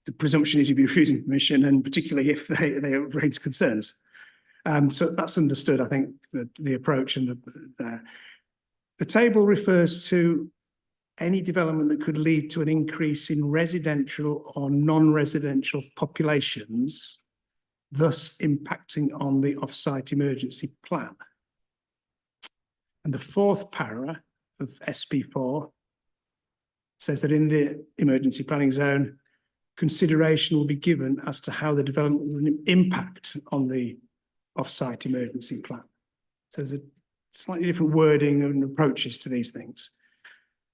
the presumption is you'll be refusing permission, and particularly if they raise concerns. So that's understood, I think, the approach and the table refers to any development that could lead to an increase in residential or non-residential populations, thus impacting on the off-site emergency plan. And the fourth para of SP4 says that in the emergency planning zone, consideration will be given as to how the development will impact on the off-site emergency plan. So there's a slightly different wording and approaches to these things.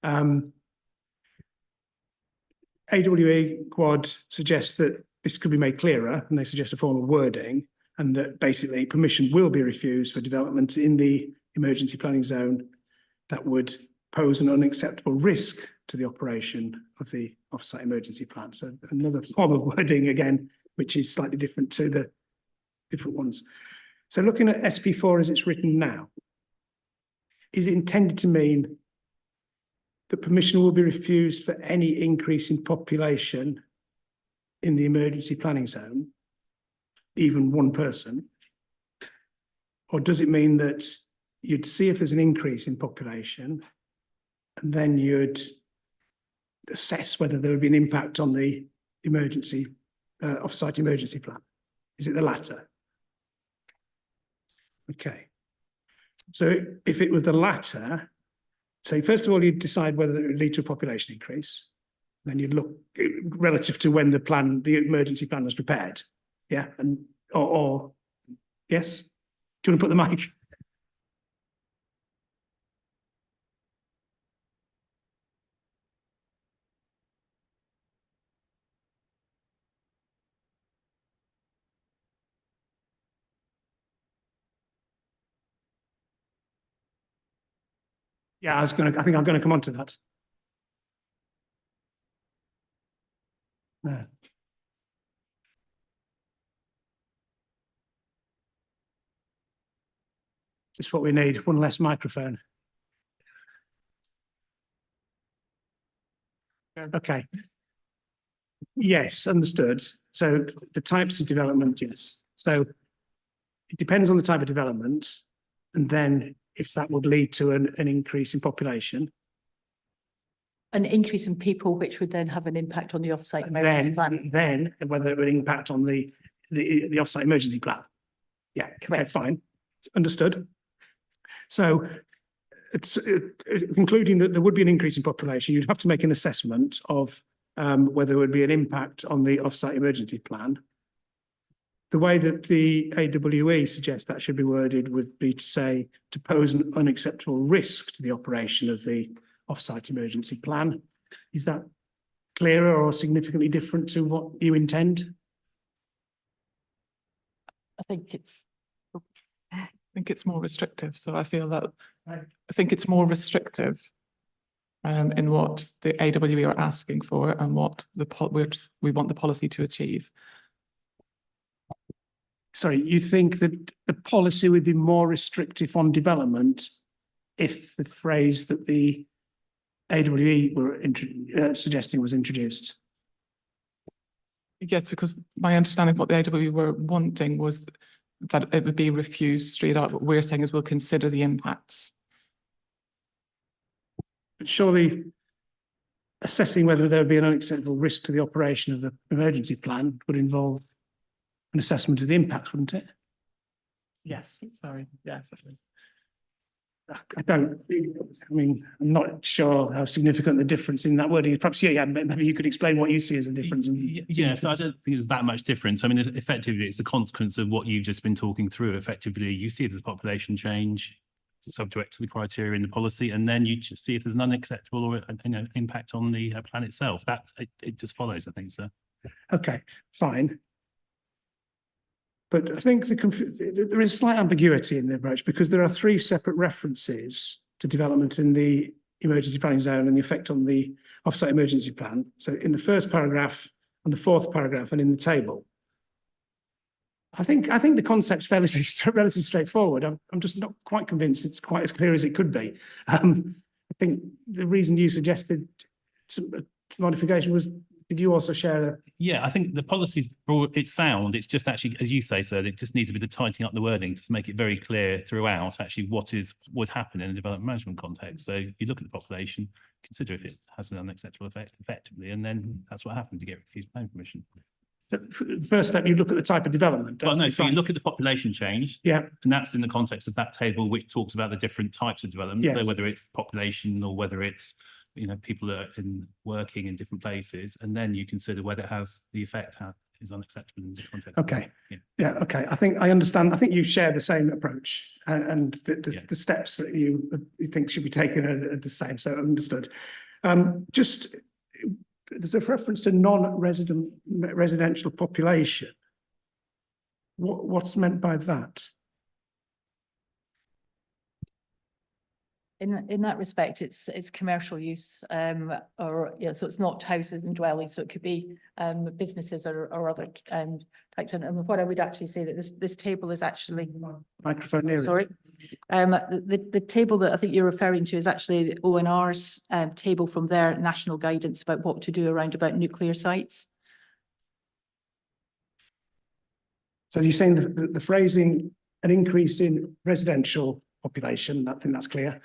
AWE Quad suggests that this could be made clearer, and they suggest a form of wording, and that basically permission will be refused for development in the emergency planning zone that would pose an unacceptable risk to the operation of the off-site emergency plan. So another form of wording again, which is slightly different to the different ones. So looking at SP4 as it's written now, is it intended to mean that permission will be refused for any increase in population in the emergency planning zone, even one person? Or does it mean that you'd see if there's an increase in population and then you'd assess whether there would be an impact on the emergency, off-site emergency plan? Is it the latter? Okay. So if it was the latter, so first of all, you'd decide whether it would lead to a population increase. Then you'd look relative to when the emergency plan was prepared. Yeah. And, or yes? Do you want to put the mic? Yeah, I think I'm going to come on to that. No. Just what we need, one less microphone. Okay. Yes, understood. So the types of development, yes. So it depends on the type of development, and then if that would lead to an increase in population. An increase in people, which would then have an impact on the off-site emergency plan. Then whether it would impact on the off-site emergency plan. Yeah, correct. Okay, fine. Understood. So it's concluding that there would be an increase in population, you'd have to make an assessment of whether there would be an impact on the off-site emergency plan. The way that the AWE suggests that should be worded would be to say to pose an unacceptable risk to the operation of the off-site emergency plan. Is that clearer or significantly different to what you intend? I think it's more restrictive. So I feel that I think it's more restrictive in what the AWE are asking for and what we want the policy to achieve. Sorry, you think that the policy would be more restrictive on development if the phrase that the AWE were suggesting was introduced? Yes, because my understanding of what the AWE were wanting was that it would be refused straight up. What we're saying is we'll consider the impacts. But surely assessing whether there would be an unacceptable risk to the operation of the emergency plan would involve an assessment of the impacts, wouldn't it? Yes, sorry. Yes. I'm not sure how significant the difference in that wording is. Perhaps, yeah, maybe you could explain what you see as a difference. Yeah, so I don't think there's that much difference. I mean, effectively, it's the consequence of what you've just been talking through. Effectively, you see it as a population change subject to the criteria in the policy, and then you just see if there's an unacceptable or impact on the plan itself. It just follows, I think, so. Okay, fine. But I think there is slight ambiguity in the approach because there are three separate references to development in the emergency planning zone and the effect on the off-site emergency plan. So in the first paragraph and the fourth paragraph and in the table. I think the concept's relatively straightforward. I'm just not quite convinced it's quite as clear as it could be. I think the reason you suggested some modification was, did you also share? Yeah, I think the policy's broad, it's sound. It's just actually, as you say, sir, it just needs a bit of tightening up the wording to make it very clear throughout actually what would happen in a development management context. So you look at the population, consider if it has an unacceptable effect effectively, and then that's what happened to get refused planning permission. The first step, you look at the type of development. Well, no, so you look at the population change. Yeah. And that's in the context of that table, which talks about the different types of development, Yes. so whether it's population or whether it's, people that are working in different places, and then you consider whether it has the effect is unacceptable in the context. Okay. Yeah. Okay. I think I understand. I think you share the same approach, and the steps that you think should be taken are the same. So understood. Just there's a reference to residential population. What's meant by that? In that respect, it's commercial use, so it's not houses and dwellings, so it could be businesses or other types. And what I would actually say that this table is actually microphone near. Sorry, the table that I think you're referring to is actually the ONR's table from their national guidance about what to do around about nuclear sites. So you're saying the phrasing, an increase in residential population, I think that's clear.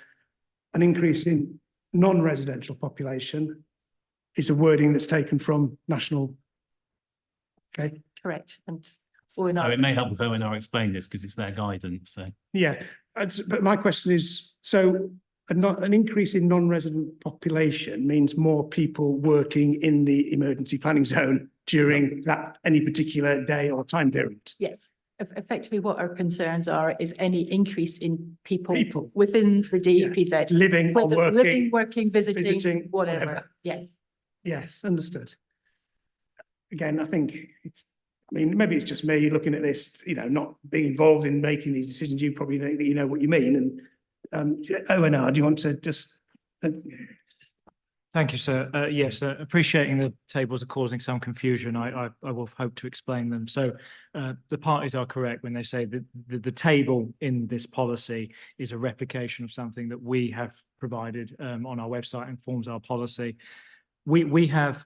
An increase in non-residential population is a wording that's taken from national. Okay. Correct. And so it may help if ONR explain this because it's their guidance. So yeah, but my question is, so an increase in non-resident population means more people working in the emergency planning zone during that any particular day or time period. Yes. Effectively, what our concerns are is any increase in people within the DEPZ. Living or working. Living, working, visiting, whatever. Yes. Yes, understood. Again, I think maybe it's just me looking at this, not being involved in making these decisions. You probably know what you mean. And ONR, do you want to just? Thank you, sir. Yes, appreciating the tables are causing some confusion, I will hope to explain them. So the parties are correct when they say that the table in this policy is a replication of something that we have provided on our website and forms our policy. We have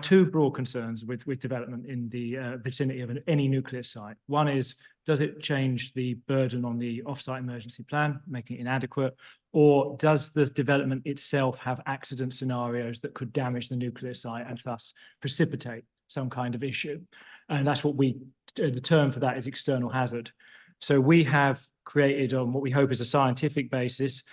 two broad concerns with development in the vicinity of any nuclear site. One is, does it change the burden on the off-site emergency plan, making it inadequate? Or does the development itself have accident scenarios that could damage the nuclear site and thus precipitate some kind of issue? And that's what the term for that is external hazard. So we have created on what we hope is a scientific basis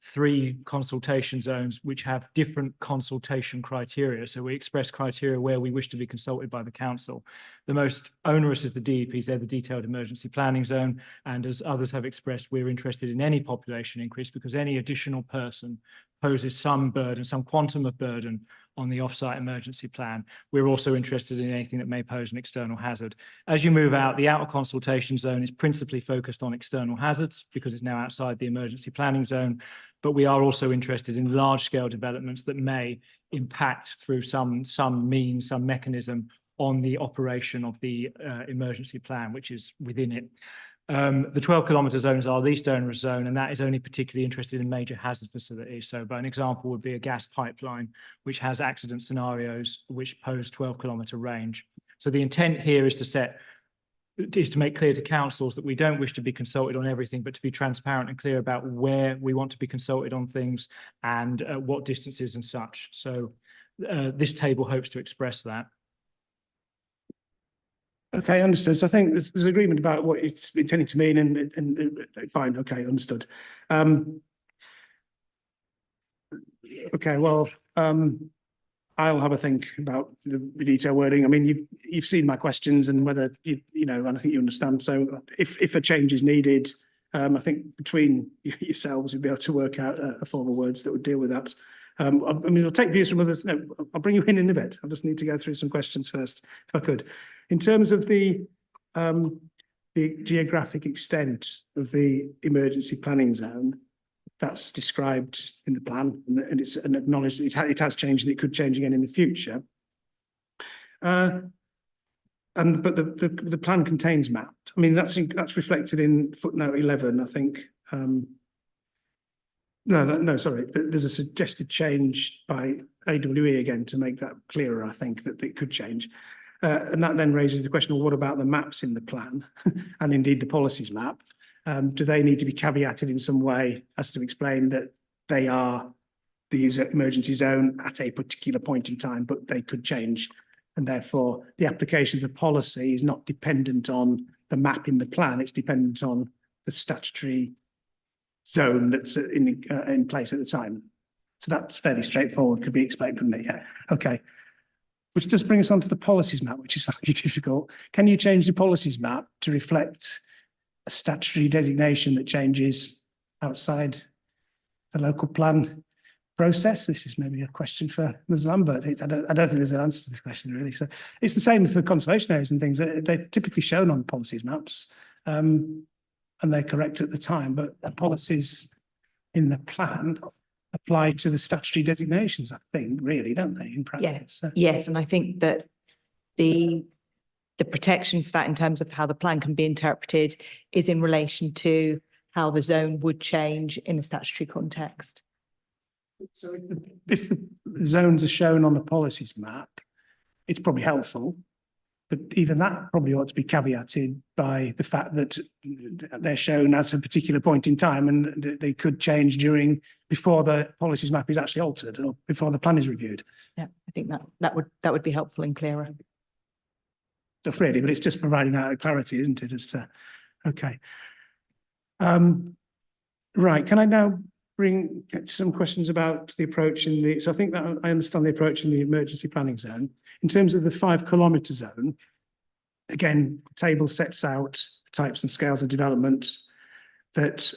3 consultation zones which have different consultation criteria. So we express criteria where we wish to be consulted by the council. The most onerous is the DEPs, they're the detailed emergency planning zone. And as others have expressed, we're interested in any population increase because any additional person poses some burden, some quantum of burden on the off-site emergency plan. We're also interested in anything that may pose an external hazard. As you move out, the outer consultation zone is principally focused on external hazards because it's now outside the emergency planning zone. But we are also interested in large-scale developments that may impact through some means, some mechanism on the operation of the emergency plan, which is within it. The 12-kilometre zone is our least onerous zone, and that is only particularly interested in major hazard facilities. So by an example would be a gas pipeline, which has accident scenarios which pose 12-kilometre range. So the intent here is to make clear to councils that we don't wish to be consulted on everything, but to be transparent and clear about where we want to be consulted on things and what distances and such. So this table hopes to express that. Okay, understood. So I think there's agreement about what it's intending to mean and fine, okay, understood. Okay, well, I'll have a think about the detailed wording. I mean, you've seen my questions and whether you know, and I think you understand. So if a change is needed, I think between yourselves you'll be able to work out a form of words that would deal with that. I mean, I'll take views from others. No, I'll bring you in a bit. I just need to go through some questions first, if I could. In terms of the geographic extent of the emergency planning zone, that's described in the plan, and it's acknowledged that it has changed and it could change again in the future. But the plan contains mapped. I mean, that's reflected in footnote 11, I think. No, sorry. There's a suggested change by AWE again to make that clearer, I think, that it could change. And that then raises the question, well, what about the maps in the plan and indeed the policies map? Do they need to be caveated in some way as to explain that they are the emergency zone at a particular point in time, but they could change? And therefore, the application of the policy is not dependent on the map in the plan. It's dependent on the statutory zone that's in place at the time. So that's fairly straightforward, could be explained from me. Yeah, okay. Which does bring us on to the policies map, which is slightly difficult. Can you change the policies map to reflect a statutory designation that changes outside the local plan process? This is maybe a question for Ms. Lambert. I don't think there's an answer to this question, really. So it's the same for conservation areas and things. They're typically shown on policies maps, and they're correct at the time, but the policies in the plan apply to the statutory designations, I think, really, don't they, in practice? Yes, yes, and I think that the protection for that in terms of how the plan can be interpreted is in relation to how the zone would change in a statutory context. So if the zones are shown on the policies map, it's probably helpful, but even that probably ought to be caveated by the fact that they're shown at a particular point in time and they could change before the policies map is actually altered or before the plan is reviewed. Yeah, I think that would be helpful and clearer. Stuff really, but it's just providing that clarity, isn't it? As to, okay. Right, can I now get some questions about the approach in the, so I think that I understand the approach in the emergency planning zone. In terms of the 5 kilometre zone, again, the table sets out the types and scales of development that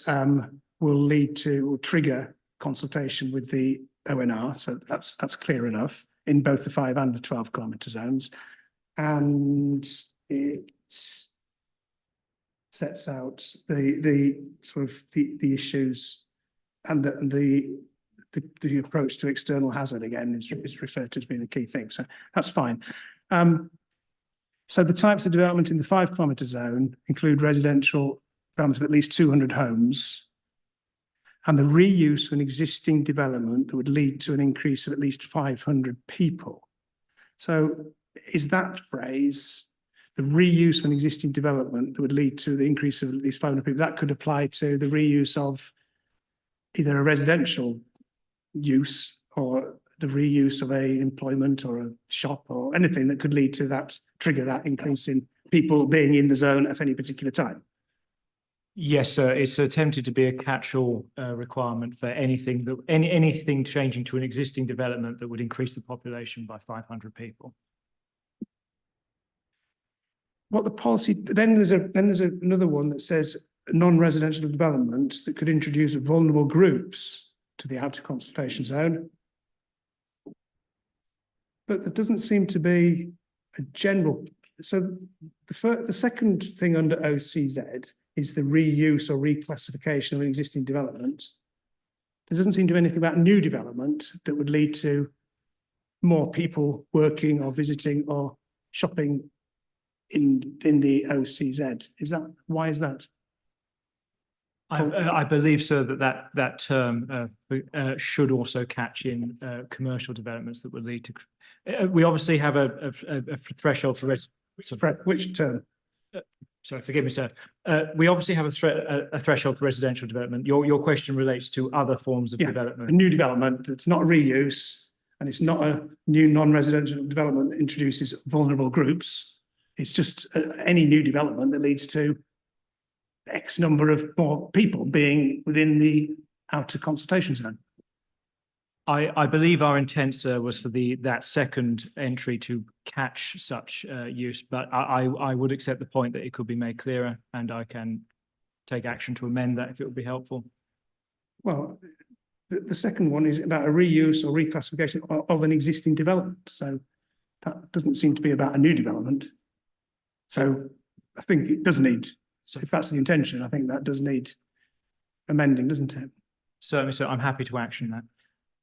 will trigger consultation with the ONR. So that's clear enough in both the 5 and the 12 kilometre zones. And it sets out the sort of the issues and the approach to external hazard again is referred to as being a key thing. So that's fine. So the types of development in the 5 kilometre zone include residential development of at least 200 homes and the reuse of an existing development that would lead to an increase of at least 500 people. So is that phrase, the reuse of an existing development that would lead to the increase of at least 500 people, that could apply to the reuse of either a residential use or the reuse of a employment or a shop or anything that could lead to that, trigger that increase in people being in the zone at any particular time? Yes, sir. It's attempted to be a catch-all requirement for anything that anything changing to an existing development that would increase the population by 500 people. What the policy then there's another one that says non-residential developments that could introduce vulnerable groups to the outer consultation zone. But there doesn't seem to be a general. So the second thing under OCZ is the reuse or reclassification of an existing development. There doesn't seem to be anything about new development that would lead to more people working or visiting or shopping in the OCZ. Why is that? I believe, sir, that term should also catch in commercial developments that would lead to. We obviously have a threshold for which term? Sorry, forgive me, sir. We obviously have a threshold for residential development. Your question relates to other forms of development. A new development that's not a reuse and it's not a new non-residential development that introduces vulnerable groups. It's just any new development that leads to X number of more people being within the outer consultation zone. I believe our intent, sir, was for that second entry to catch such use, but I would accept the point that it could be made clearer, and I can take action to amend that if it would be helpful. Well, the second one is about a reuse or reclassification of an existing development. So that doesn't seem to be about a new development. So I think it does need, so if that's the intention, I think that does need amending, doesn't it? Certainly, sir. I'm happy to action that.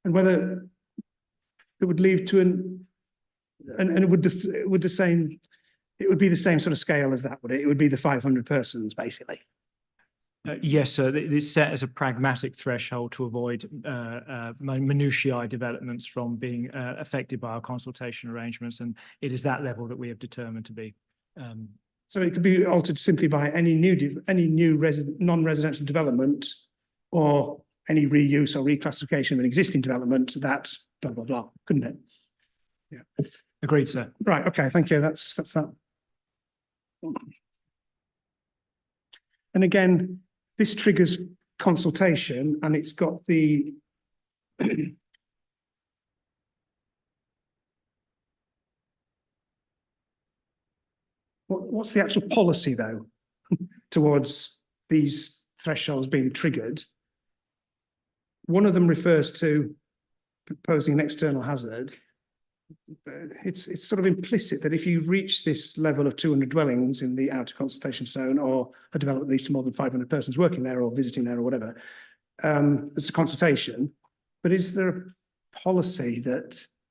And whether it would lead to it would be the same sort of scale as that, would it? It would be the 500 persons, basically. Yes, sir. It's set as a pragmatic threshold to avoid minutiae developments from being affected by our consultation arrangements, and it is that level that we have determined to be. So it could be altered simply by any new non-residential development or any reuse or reclassification of an existing development, that blah, blah, blah, couldn't it? Yeah. Agreed, sir. Right, okay, thank you. That's that. And again, this triggers consultation and it's got the what's the actual policy though towards these thresholds being triggered? One of them refers to proposing an external hazard. It's sort of implicit that if you reach this level of 200 dwellings in the outer consultation zone or a development leads to more than 500 persons working there or visiting there or whatever, there's a consultation. But is there a policy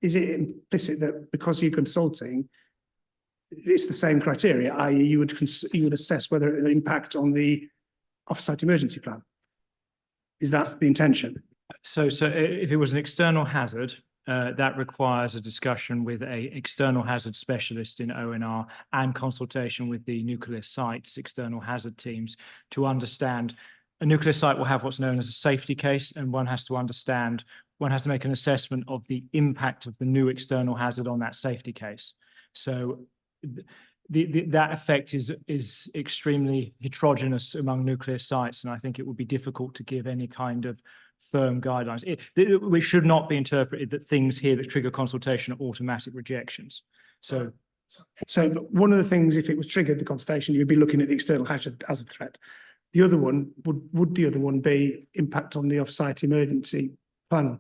is it implicit that because you're consulting, it's the same criteria, i.e. you would assess whether it will impact on the off-site emergency plan? Is that the intention? So if it was an external hazard, that requires a discussion with an external hazard specialist in ONR and consultation with the nuclear site's external hazard teams to understand. A nuclear site will have what's known as a safety case, and one has to make an assessment of the impact of the new external hazard on that safety case. So that effect is extremely heterogeneous among nuclear sites, and I think it would be difficult to give any kind of firm guidelines. We should not be interpreted that things here that trigger consultation are automatic rejections. So one of the things, if it was triggered, the consultation, you'd be looking at the external hazard as a threat. The other one, would the other one be impact on the off-site emergency plan?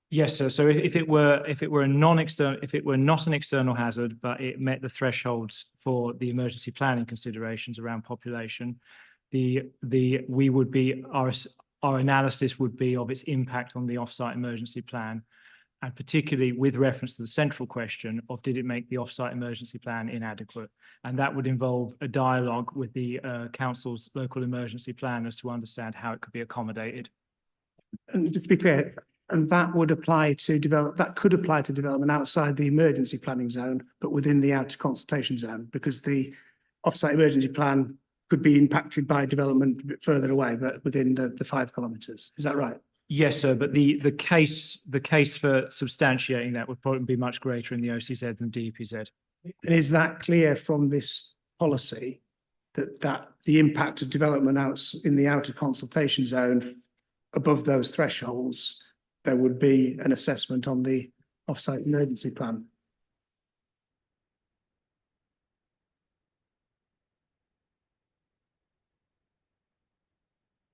Yes, sir. So if it were not an external hazard, but it met the thresholds for the emergency planning considerations around population, our analysis would be of its impact on the off-site emergency plan, and particularly with reference to the central question of did it make the off-site emergency plan inadequate? And that would involve a dialogue with the council's local emergency planners to understand how it could be accommodated. And just to be clear, and that would apply to that could apply to development outside the emergency planning zone, but within the outer consultation zone, because the off-site emergency plan could be impacted by development a bit further away, but within the 5 kilometres. Is that right? Yes, sir, but the case for substantiating that would probably be much greater in the OCZ than DEPZ. And is that clear from this policy that the impact of development in the outer consultation zone above those thresholds, there would be an assessment on the off-site emergency plan?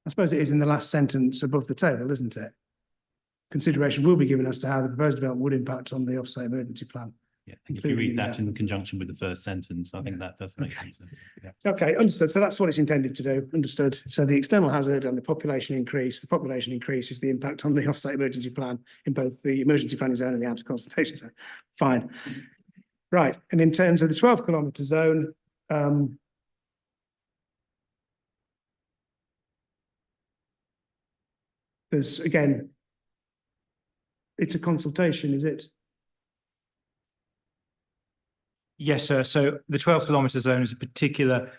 I suppose it is in the last sentence above the table, isn't it? Consideration will be given as to how the proposed development would impact on the off-site emergency plan. Yeah, and if you read that in conjunction with the first sentence, I think that does make sense. Yeah. Okay, understood. So that's what it's intended to do. Understood. So the external hazard and the population increase is the impact on the off-site emergency plan in both the emergency planning zone and the outer consultation zone. Fine. Right. And in terms of the 12 kilometre zone, there's, again, it's a consultation, is it? Yes, sir. So the 12 kilometre zone is a particularly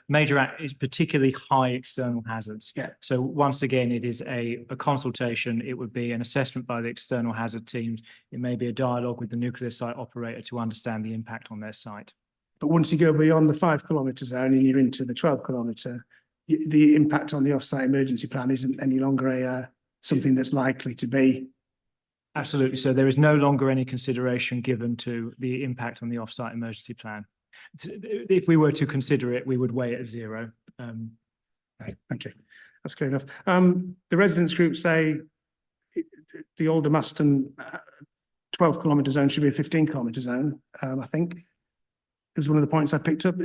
high external hazards. Yeah. So once again, it is a consultation. It would be an assessment by the external hazard teams. It may be a dialogue with the nuclear site operator to understand the impact on their site. But once you go beyond the 5 kilometre zone and you're into the 12 kilometre, the impact on the off-site emergency plan isn't any longer something that's likely to be. Absolutely. So there is no longer any consideration given to the impact on the off-site emergency plan. If we were to consider it, we would weigh it at 0. Okay, thank you. That's clear enough. The residents group say the Aldermaston 12 kilometre zone should be a 15 kilometre zone. I think it was one of the points I picked up.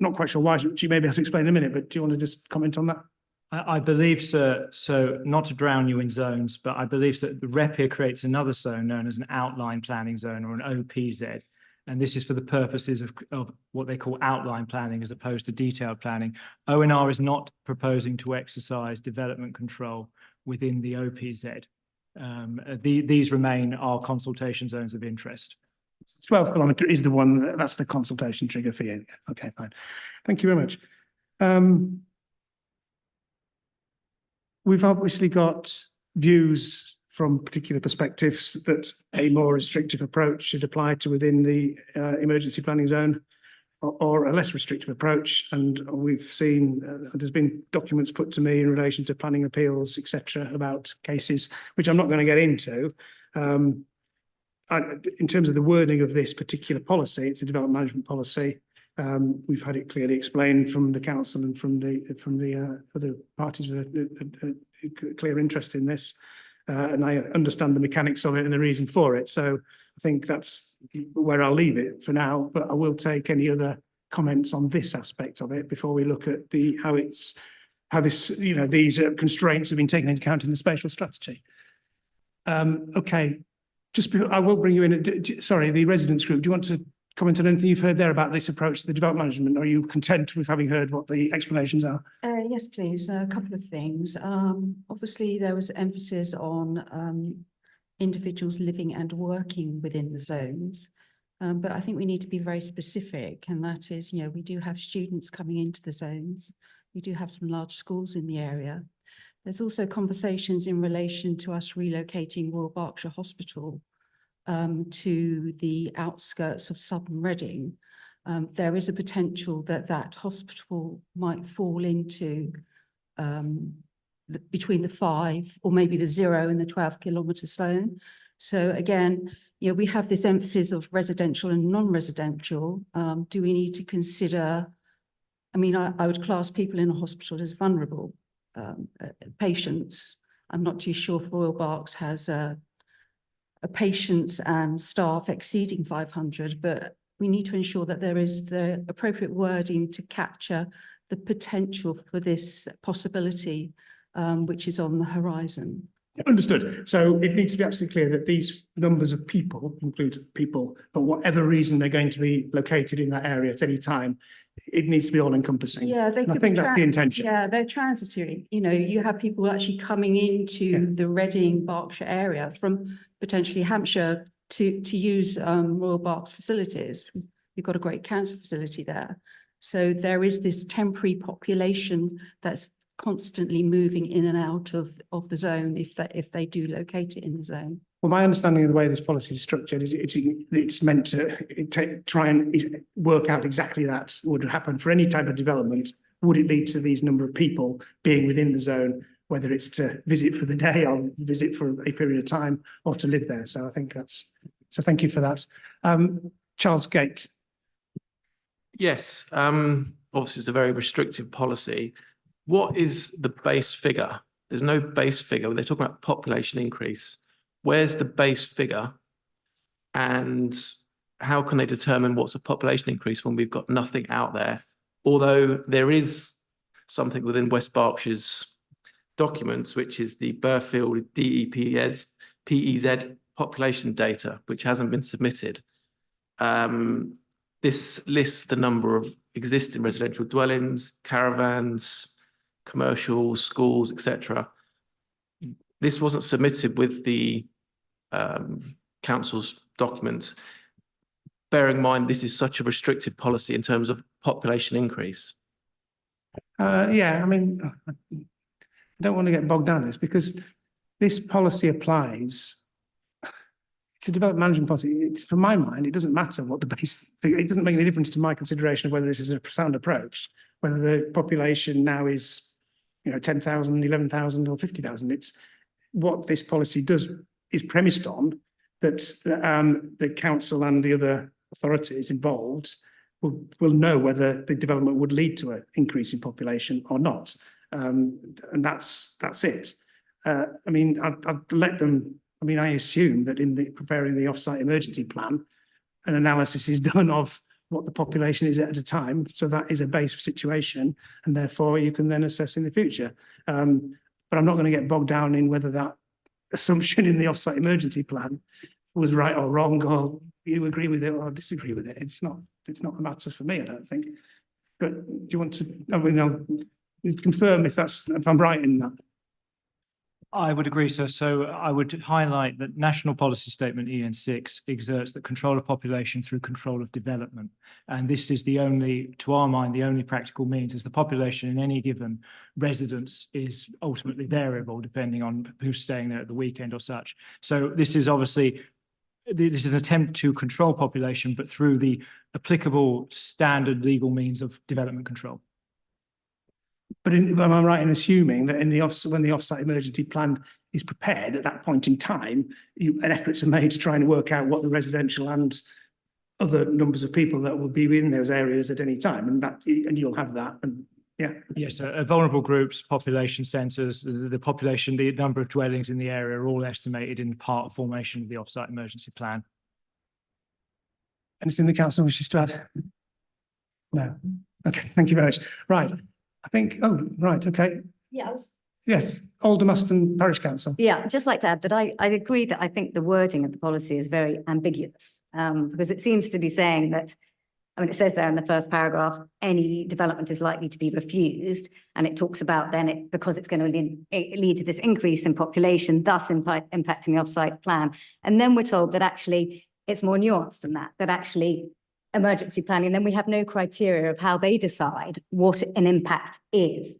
Not quite sure why. She may be able to explain in a minute, but do you want to just comment on that? I believe, sir, so not to drown you in zones, but I believe that the rep here creates another zone known as an outline planning zone or an OPZ. And this is for the purposes of what they call outline planning as opposed to detailed planning. ONR is not proposing to exercise development control within the OPZ. These remain our consultation zones of interest. 12 kilometre is the one, that's the consultation trigger for you. Okay, fine. Thank you very much. We've obviously got views from particular perspectives that a more restrictive approach should apply to within the emergency planning zone or a less restrictive approach. And we've seen there's been documents put to me in relation to planning appeals, etc., about cases, which I'm not going to get into. In terms of the wording of this particular policy, it's a development management policy. We've had it clearly explained from the council and from the other parties with a clear interest in this, and I understand the mechanics of it and the reason for it. So I think that's where I'll leave it for now. But I will take any other comments on this aspect of it before we look at how these constraints have been taken into account in the spatial strategy. Okay, I will bring you in. Sorry, the residents group. Do you want to comment on anything you've heard there about this approach to the development management? Are you content with having heard what the explanations are? Yes, please. A couple of things. Obviously, there was emphasis on individuals living and working within the zones. But I think we need to be very specific, and that is, we do have students coming into the zones. We do have some large schools in the area. There's also conversations in relation to us relocating Royal Berkshire Hospital to the outskirts of Southern Reading. There is a potential that hospital might fall into between the 5 or maybe the 0 and the 12 kilometre zone. So again, we have this emphasis of residential and non-residential. Do we need to consider, I would class people in a hospital as vulnerable patients. I'm not too sure if Royal Berks has a patients and staff exceeding 500, but we need to ensure that there is the appropriate wording to capture the potential for this possibility, which is on the horizon. Understood. So it needs to be absolutely clear that these numbers of people include people for whatever reason they're going to be located in that area at any time. It needs to be all encompassing. Yeah, I think that's the intention. Yeah, they're transitory. You know, you have people actually coming into the Reading, Berkshire area from potentially Hampshire to use Royal Berks facilities. You've got a great cancer facility there. So there is this temporary population that's constantly moving in and out of the zone if they do locate it in the zone. Well, my understanding of the way this policy is structured is it's meant to try and work out exactly that would happen for any type of development. Would it lead to these number of people being within the zone, whether it's to visit for the day or visit for a period of time or to live there? So I think so thank you for that. Charles Gate. Yes, obviously it's a very restrictive policy. What is the base figure? There's no base figure. They're talking about population increase. Where's the base figure? And how can they determine what's a population increase when we've got nothing out there? Although there is something within West Berkshire's documents, which is the Burfield PEZ population data, which hasn't been submitted. This lists the number of existing residential dwellings, caravans, commercial, schools, etc. This wasn't submitted with the council's documents. Bearing in mind, this is such a restrictive policy in terms of population increase. Yeah, I mean, I don't want to get bogged down in this because this policy applies. It's a development management policy. From my mind, it doesn't matter what the base figure. It doesn't make any difference to my consideration of whether this is a sound approach, whether the population now is, 10,000, 11,000 or 50,000. It's what this policy is premised on, that the council and the other authorities involved will know whether the development would lead to an increase in population or not. And that's it. I mean, I'd let them. I mean, I assume that in preparing the offsite emergency plan, an analysis is done of what the population is at a time. So that is a base situation, and therefore you can then assess in the future. But I'm not going to get bogged down in whether that assumption in the offsite emergency plan was right or wrong, or you agree with it or disagree with it. It's not a matter for me, I don't think. But do you want to? I mean, I'll confirm if I'm right in that. I would agree, sir. So I would highlight that National Policy Statement EN6 exerts that control of population through control of development. And this is the only, to our mind, the only practical means, as the population in any given residence is ultimately variable depending on who's staying there at the weekend or such. So this is obviously, this is an attempt to control population, but through the applicable standard legal means of development control. But am I right in assuming that when the offsite emergency plan is prepared at that point in time, efforts are made to try and work out what the residential and other numbers of people that will be in those areas at any time, and you'll have that, and yeah. Yes, vulnerable groups, population centres, the population, the number of dwellings in the area are all estimated in part of formation of the offsite emergency plan. Anything the council wishes to add? No. Okay, thank you very much. Right. I think, right, okay. Yeah. Yes, Aldermaston Parish Council. Yeah, I'd just like to add that I agree that I think the wording of the policy is very ambiguous, because it seems to be saying that, I mean, it says there in the first paragraph, any development is likely to be refused, and it talks about then because it's going to lead to this increase in population, thus impacting the off-site plan. And then we're told that actually it's more nuanced than that, that actually emergency planning, then we have no criteria of how they decide what an impact is.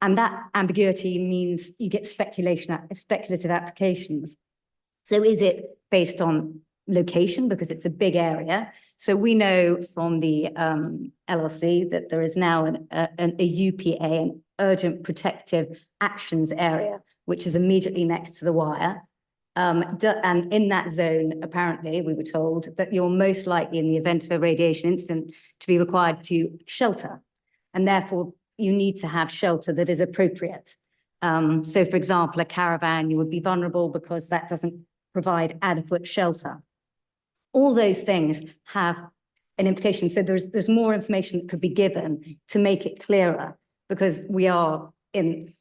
And that ambiguity means you get speculative applications. So is it based on location, because it's a big area? So we know from the LLC that there is now a UPA, an Urgent Protective Actions Area, which is immediately next to the wire. And in that zone, apparently, we were told that you're most likely, in the event of a radiation incident, to be required to shelter. And therefore, you need to have shelter that is appropriate. So, for example, a caravan, you would be vulnerable because that doesn't provide adequate shelter. All those things have an implication. So there's more information that could be given to make it clearer, because we are in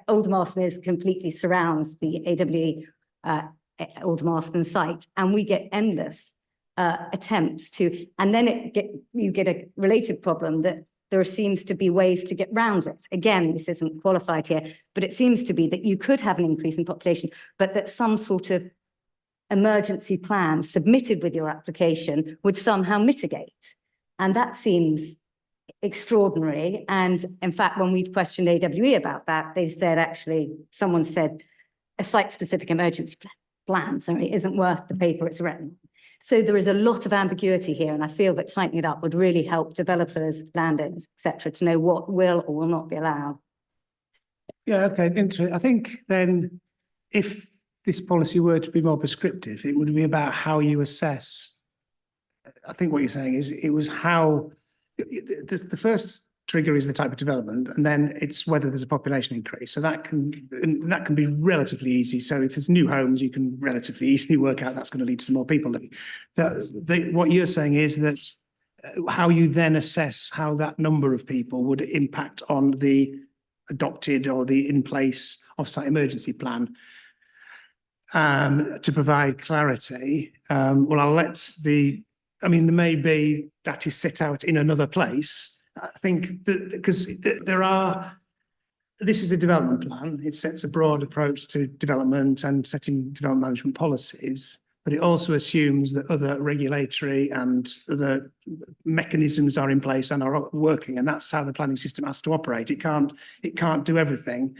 Aldermaston is completely surrounds the AWE Aldermaston site, and we get endless attempts to, and then you get a related problem that there seems to be ways to get round it. Again, this isn't qualified here, but it seems to be that you could have an increase in population, but that some sort of emergency plan submitted with your application would somehow mitigate. And that seems extraordinary. And in fact, when we've questioned AWE about that, they've said, actually, someone said a site-specific emergency plan, so it isn't worth the paper it's written. So there is a lot of ambiguity here, and I feel that tightening it up would really help developers, landowners, etc., to know what will or will not be allowed. Yeah, okay, interesting. I think then if this policy were to be more prescriptive, it would be about how you assess. I think what you're saying is it was how the first trigger is the type of development, and then it's whether there's a population increase. So that can be relatively easy. So if there's new homes, you can relatively easily work out that's going to lead to more people living. What you're saying is that how you then assess how that number of people would impact on the adopted or the in place off-site emergency plan. To provide clarity, well, I'll let there may be that is set out in another place. I think that because this is a development plan, it sets a broad approach to development and setting development management policies, but it also assumes that other regulatory and other mechanisms are in place and are working, and that's how the planning system has to operate. It can't do everything.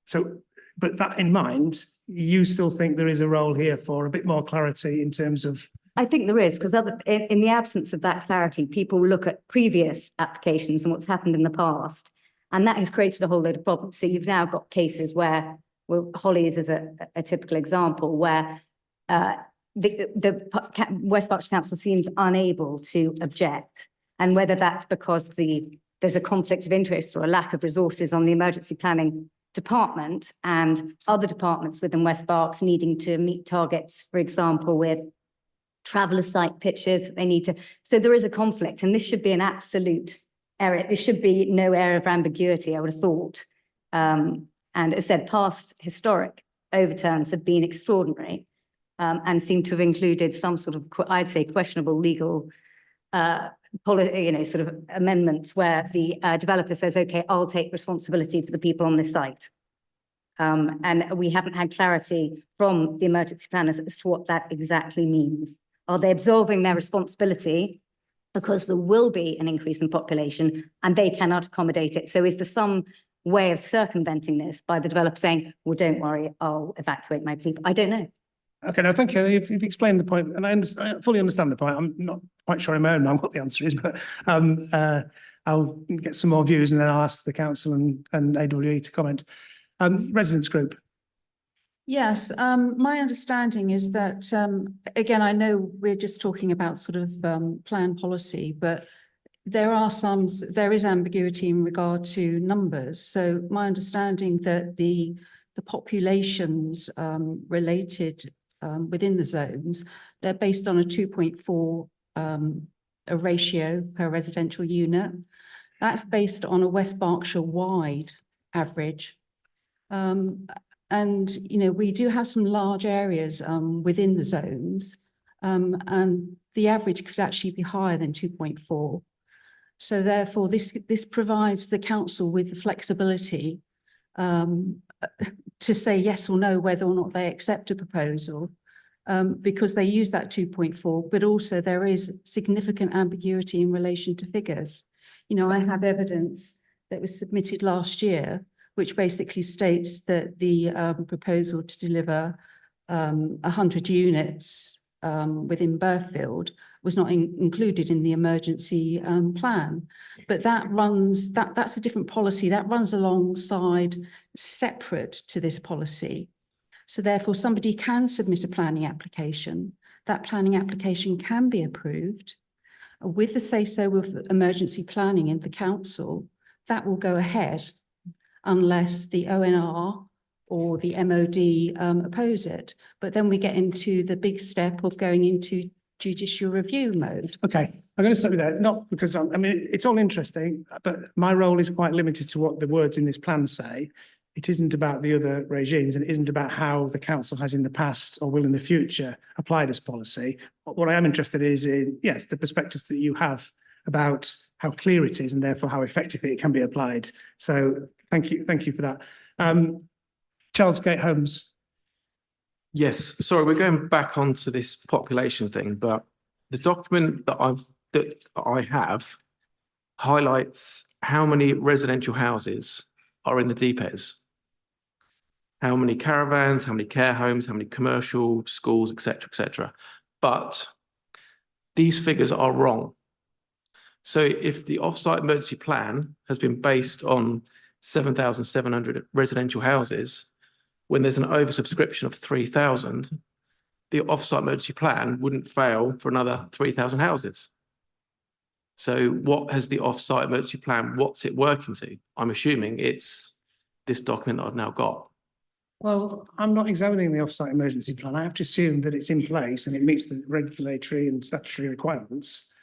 So, but that in mind, you still think there is a role here for a bit more clarity in terms of. I think there is, because in the absence of that clarity, people look at previous applications and what's happened in the past, and that has created a whole load of problems. So you've now got cases where, well, Holly's is a typical example where the West Berkshire Council seems unable to object, and whether that's because there's a conflict of interest or a lack of resources on the emergency planning department, and other departments within West Berks needing to meet targets, for example, with traveller site pitches that they need to. So there is a conflict, and this should be an absolute area. There should be no area of ambiguity, I would have thought. And as I said, past historic overturns have been extraordinary, and seem to have included some sort of, I'd say, questionable legal sort of amendments where the developer says, okay, I'll take responsibility for the people on this site. And we haven't had clarity from the emergency planners as to what that exactly means. Are they absolving their responsibility because there will be an increase in population and they cannot accommodate it? So is there some way of circumventing this by the developer saying, well, don't worry, I'll evacuate my people? I don't know. Okay, no, thank you. You've explained the point, and I fully understand the point. I'm not quite sure in my own mind what the answer is, but I'll get some more views and then I'll ask the council and AWE to comment. Residents group. Yes, my understanding is that, again, I know we're just talking about sort of plan policy, but there is ambiguity in regard to numbers. So my understanding that the populations related within the zones, they're based on a 2.4 a ratio per residential unit. That's based on a West Berkshire wide average. And, we do have some large areas within the zones, and the average could actually be higher than 2.4. So therefore, this provides the council with the flexibility to say yes or no whether or not they accept a proposal, because they use that 2.4, but also there is significant ambiguity in relation to figures. I have evidence that was submitted last year, which basically states that the proposal to deliver 100 units within Burfield was not included in the emergency plan. But that's a different policy that runs alongside, separate to this policy. So therefore, somebody can submit a planning application. That planning application can be approved with the say-so of emergency planning in the council. That will go ahead unless the ONR or the MOD oppose it. But then we get into the big step of going into judicial review mode. Okay, I'm going to start with that, not because I mean, it's all interesting, but my role is quite limited to what the words in this plan say. It isn't about the other regimes and it isn't about how the council has in the past or will in the future apply this policy. What I am interested is in, yes, the perspectives that you have about how clear it is and therefore how effectively it can be applied. So thank you for that. Charles Gate Holmes. Yes, sorry, we're going back onto this population thing, but the document that I have highlights how many residential houses are in the DPES. How many caravans, how many care homes, how many commercial schools, etc. But these figures are wrong. So if the off-site emergency plan has been based on 7,700 residential houses, when there's an oversubscription of 3,000, the off-site emergency plan wouldn't fail for another 3,000 houses. So what has the off-site emergency plan, what's it working to? I'm assuming it's this document that I've now got. Well, I'm not examining the off-site emergency plan. I have to assume that it's in place and it meets the regulatory and statutory requirements.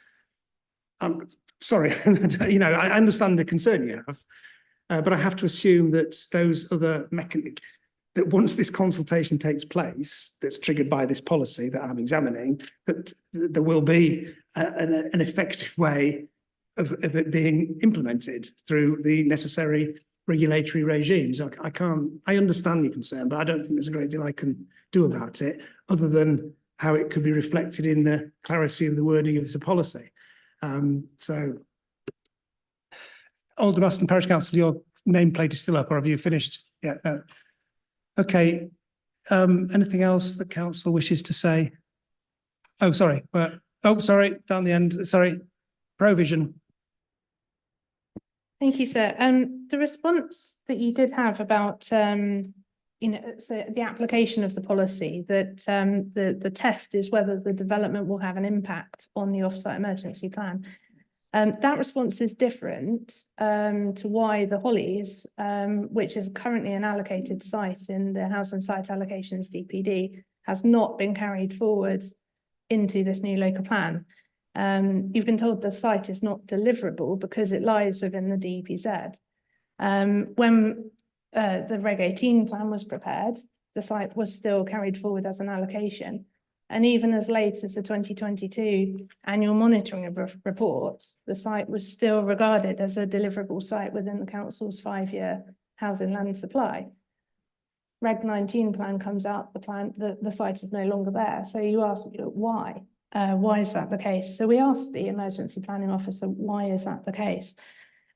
I'm sorry, you know, I understand the concern you have, but I have to assume that those other mechanisms, that once this consultation takes place, that's triggered by this policy that I'm examining, that there will be an effective way of it being implemented through the necessary regulatory regimes. I understand your concern, but I don't think there's a great deal I can do about it, other than how it could be reflected in the clarity of the wording of this policy. So, Aldermaston Parish Council, your nameplate is still up, or have you finished? Yeah. No. Okay. Anything else the council wishes to say? Oh, sorry. Sorry, down the end. Sorry. Provision. Thank you, sir. The response that you did have about, you know, so the application of the policy, that the test is whether the development will have an impact on the off-site emergency plan. That response is different to why the Hollies, which is currently an allocated site in the Housing Site Allocations DPD, has not been carried forward into this new local plan. You've been told the site is not deliverable because it lies within the DPZ. When the Reg 18 plan was prepared, the site was still carried forward as an allocation. And even as late as the 2022 annual monitoring report, the site was still regarded as a deliverable site within the council's 5-year housing land supply. Reg 19 plan comes out, the site is no longer there. So you ask why? Why is that the case? So we asked the emergency planning officer, why is that the case?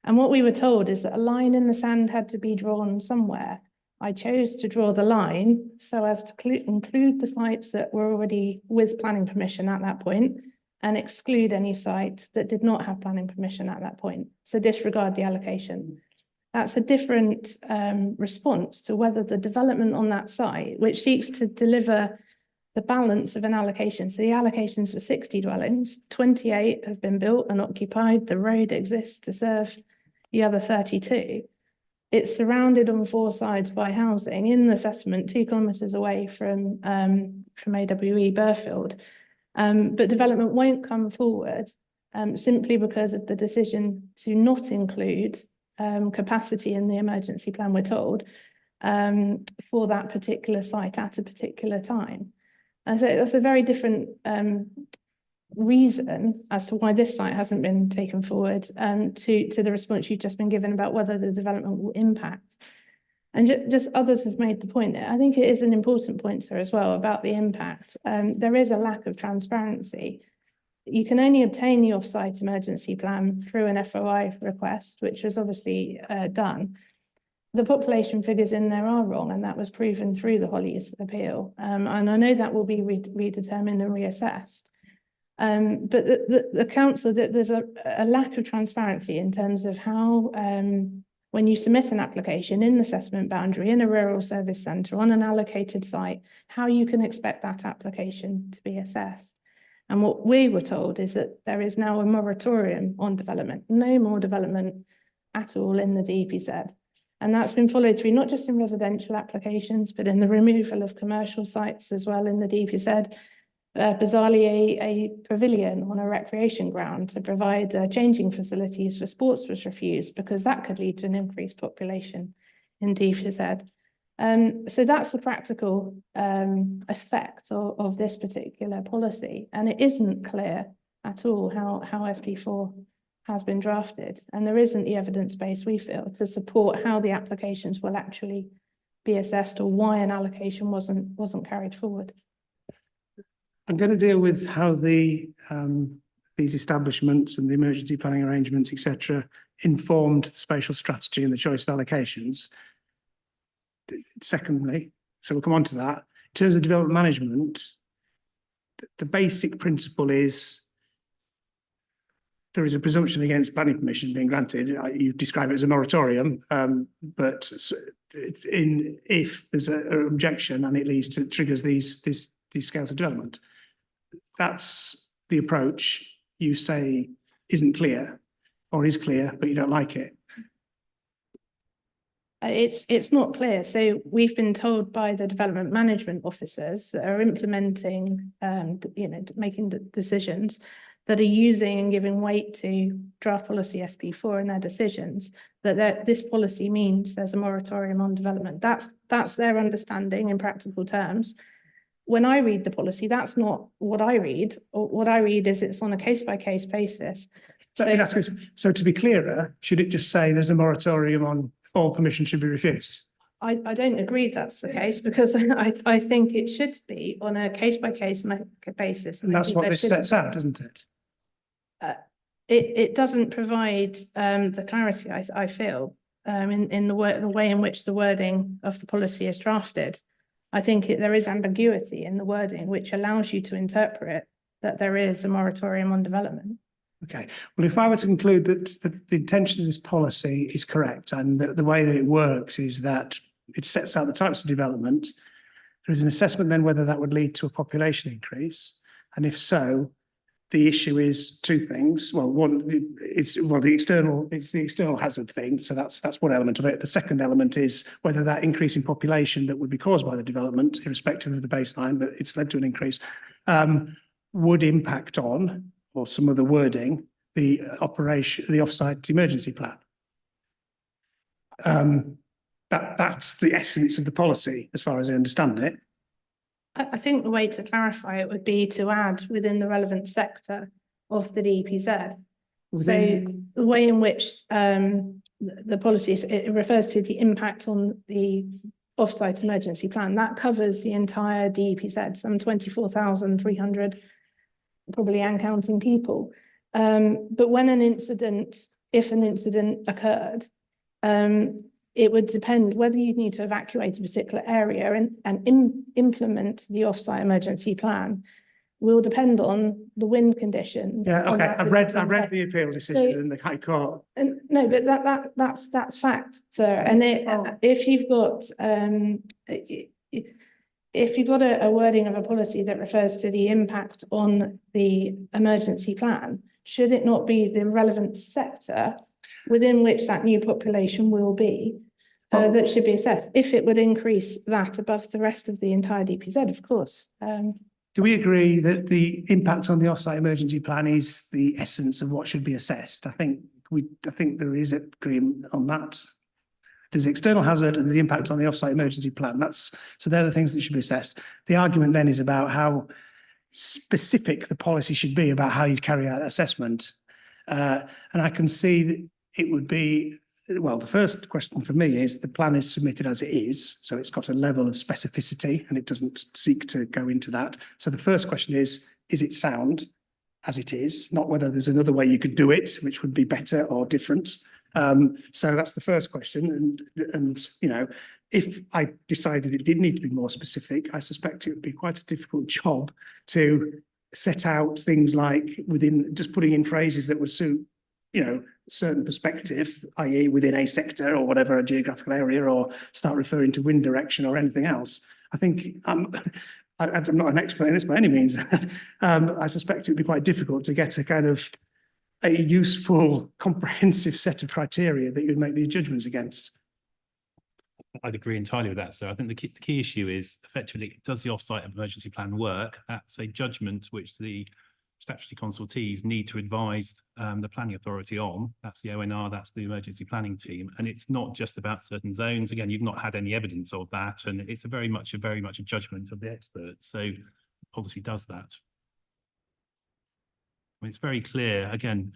And what we were told is that a line in the sand had to be drawn somewhere. I chose to draw the line so as to include the sites that were already with planning permission at that point and exclude any site that did not have planning permission at that point. So disregard the allocation. That's a different response to whether the development on that site, which seeks to deliver the balance of an allocation. So the allocations for 60 dwellings, 28 have been built and occupied. The road exists to serve the other 32. It's surrounded on 4 sides by housing in the settlement 2 kilometres away from AWE Burfield. But development won't come forward simply because of the decision to not include capacity in the emergency plan, we're told, for that particular site at a particular time. And so that's a very different reason as to why this site hasn't been taken forward to the response you've just been given about whether the development will impact. And just others have made the point there. I think it is an important point, sir, as well, about the impact. There is a lack of transparency. You can only obtain the off-site emergency plan through an FOI request, which was obviously done. The population figures in there are wrong, and that was proven through the Hollies appeal. And I know that will be redetermined and reassessed. But the council, there's a lack of transparency in terms of how, when you submit an application in the assessment boundary, in a rural service centre, on an allocated site, how you can expect that application to be assessed. And what we were told is that there is now a moratorium on development, no more development at all in the DPZ. And that's been followed through not just in residential applications, but in the removal of commercial sites as well in the DPZ. bizarrely, a pavilion on a recreation ground to provide changing facilities for sports was refused because that could lead to an increased population in DFZ. So that's the practical effect of this particular policy. And it isn't clear at all how SP4 has been drafted. And there isn't the evidence base, we feel, to support how the applications will actually be assessed or why an allocation wasn't carried forward. I'm going to deal with how these establishments and the emergency planning arrangements, etc., informed the spatial strategy and the choice of allocations. Secondly, so we'll come on to that. In terms of development management, the basic principle is there is a presumption against planning permission being granted. You describe it as a moratorium, but if there's an objection and it leads to triggers these scales of development, that's the approach you say isn't clear or is clear, but you don't like it. It's not clear. So we've been told by the development management officers that are implementing, making the decisions that are using and giving weight to draft policy SP4 in their decisions, that this policy means there's a moratorium on development. That's their understanding in practical terms. When I read the policy, that's not what I read. What I read is it's on a case-by-case basis. So to be clearer, should it just say there's a moratorium on all permission should be refused? I don't agree that's the case, because I think it should be on a case-by-case basis. And that's what this sets out, doesn't it? It doesn't provide the clarity I feel in the way in which the wording of the policy is drafted. I think there is ambiguity in the wording, which allows you to interpret that there is a moratorium on development. Okay. Well, if I were to conclude that the intention of this policy is correct and the way that it works is that it sets out the types of development, there is an assessment then whether that would lead to a population increase. And if so, the issue is two things. Well, it's the external hazard thing. So that's one element of it. The second element is whether that increase in population that would be caused by the development, irrespective of the baseline, but it's led to an increase, would impact on, or some of the wording, the off-site emergency plan. That's the essence of the policy, as far as I understand it. I think the way to clarify it would be to add within the relevant sector of the DPZ. So the way in which the policy it refers to the impact on the off-site emergency plan, that covers the entire DPZ, some 24,300, probably and counting people. But when if an incident occurred, it would depend whether you need to evacuate a particular area and implement the off-site emergency plan will depend on the wind condition. Yeah, okay. I've read the appeal decision in the High Court. No, but that's fact, sir. And if you've got a wording of a policy that refers to the impact on the emergency plan, should it not be the relevant sector within which that new population will be that should be assessed? If it would increase that above the rest of the entire DPZ, of course. Do we agree that the impact on the off-site emergency plan is the essence of what should be assessed? I think there is agreement on that. There's external hazard and the impact on the off-site emergency plan. So they're the things that should be assessed. The argument then is about how specific the policy should be about how you'd carry out assessment. And I can see that it would be, well, the first question for me is the plan is submitted as it is. So it's got a level of specificity and it doesn't seek to go into that. So the first question is it sound as it is? Not whether there's another way you could do it, which would be better or different. So that's the first question. And if I decided it did need to be more specific, I suspect it would be quite a difficult job to set out things like within just putting in phrases that would suit, certain perspective, i.e. within a sector or whatever, a geographical area, or start referring to wind direction or anything else. I think I'm not an expert in this by any means. I suspect it would be quite difficult to get a useful, comprehensive set of criteria that you'd make these judgments against. I'd agree entirely with that. So I think the key issue is effectively, does the offsite emergency plan work? That's a judgment which the statutory consultees need to advise the planning authority on. That's the ONR, that's the emergency planning team. And it's not just about certain zones. Again, you've not had any evidence of that. And it's very much a judgment of the experts. So policy does that. I mean, it's very clear, again,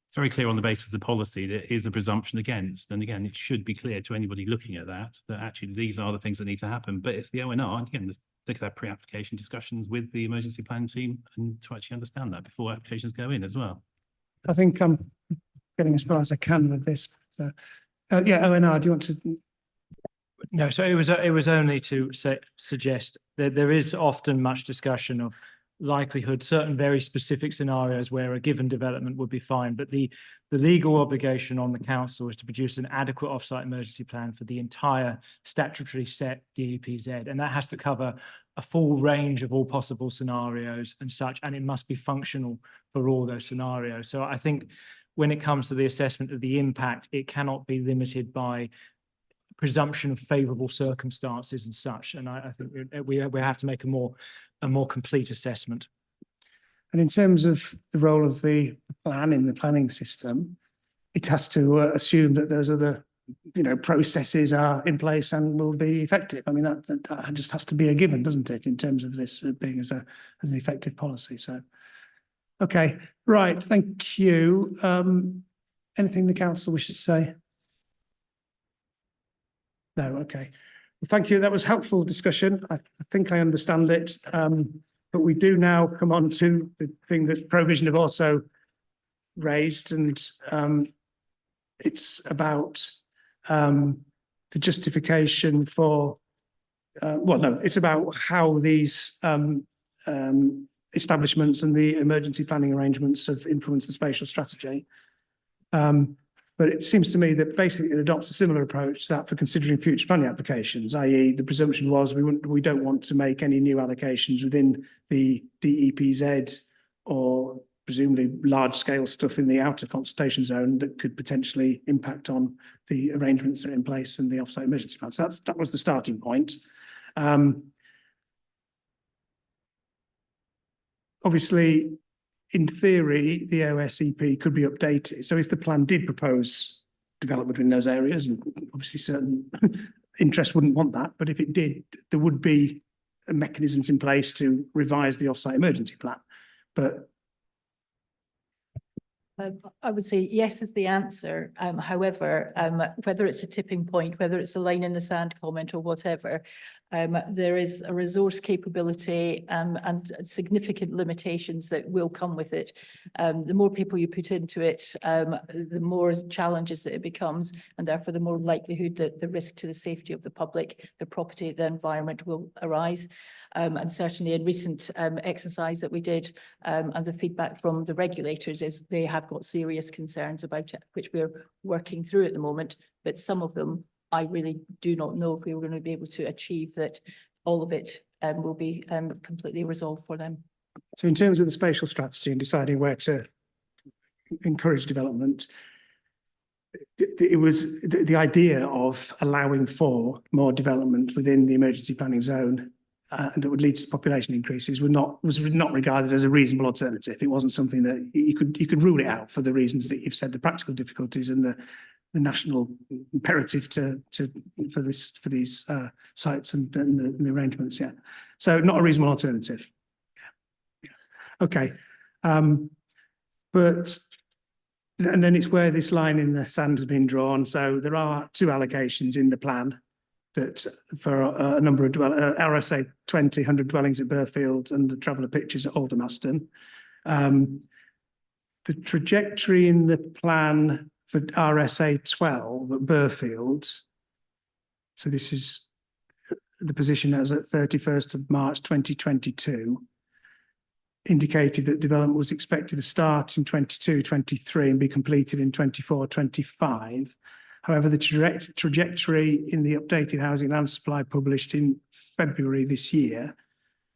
it's very clear on the basis of the policy that it is a presumption against. And again, it should be clear to anybody looking at that actually these are the things that need to happen. But if the ONR, again, they could have pre-application discussions with the emergency plan team and to actually understand that before applications go in as well. I think I'm getting as far as I can with this. Yeah, ONR, do you want to? No, so it was only to suggest that there is often much discussion of likelihood, certain very specific scenarios where a given development would be fine, but the legal obligation on the council is to produce an adequate offsite emergency plan for the entire statutory set DEPZ, and that has to cover a full range of all possible scenarios and such, and it must be functional for all those scenarios. So I think when it comes to the assessment of the impact, it cannot be limited by presumption of favourable circumstances and such, and I think we have to make a more complete assessment. And in terms of the role of the plan in the planning system, it has to assume that those other, processes are in place and will be effective. I mean, that just has to be a given, doesn't it, in terms of this being as an effective policy. So, okay, right, thank you. Anything the council wishes to say? No, okay. Well, thank you. That was helpful discussion. I think I understand it. But we do now come on to the thing that Provision have also raised, and it's about the justification for, it's about how these establishments and the emergency planning arrangements have influenced the spatial strategy. But it seems to me that basically it adopts a similar approach to that for considering future planning applications, i.e. the presumption was we don't want to make any new allocations within the DEPZ or presumably large-scale stuff in the outer consultation zone that could potentially impact on the arrangements that are in place and the offsite emergency plans. So that was the starting point. Obviously, in theory, the OSEP could be updated. So if the plan did propose development in those areas, and obviously certain interests wouldn't want that, but if it did, there would be mechanisms in place to revise the offsite emergency plan. But I would say yes is the answer. However, whether it's a tipping point, whether it's a line in the sand comment or whatever, there is a resource capability and significant limitations that will come with it. The more people you put into it, the more challenges that it becomes, and therefore the more likelihood that the risk to the safety of the public, the property, the environment will arise. And certainly in recent exercise that we did, and the feedback from the regulators is they have got serious concerns about it, which we're working through at the moment. But some of them, I really do not know if we were going to be able to achieve that all of it will be completely resolved for them. So in terms of the spatial strategy and deciding where to encourage development, it was the idea of allowing for more development within the emergency planning zone and that would lead to population increases was not regarded as a reasonable alternative. It wasn't something that you could rule it out for the reasons that you've said, the practical difficulties and the national imperative for these sites and the arrangements. Yeah, so not a reasonable alternative. Yeah. Okay, but and then it's where this line in the sand has been drawn. So there are 2 allocations in the plan that for a number of RSA 20, 100 dwellings at Burfield and the traveller pitches at Aldermaston. The trajectory in the plan for RSA 12 at Burfield, so this is the position as at 31st of March 2022, indicated that development was expected to start in 22-23 and be completed in 24-25. However, the trajectory in the updated housing land supply published in February this year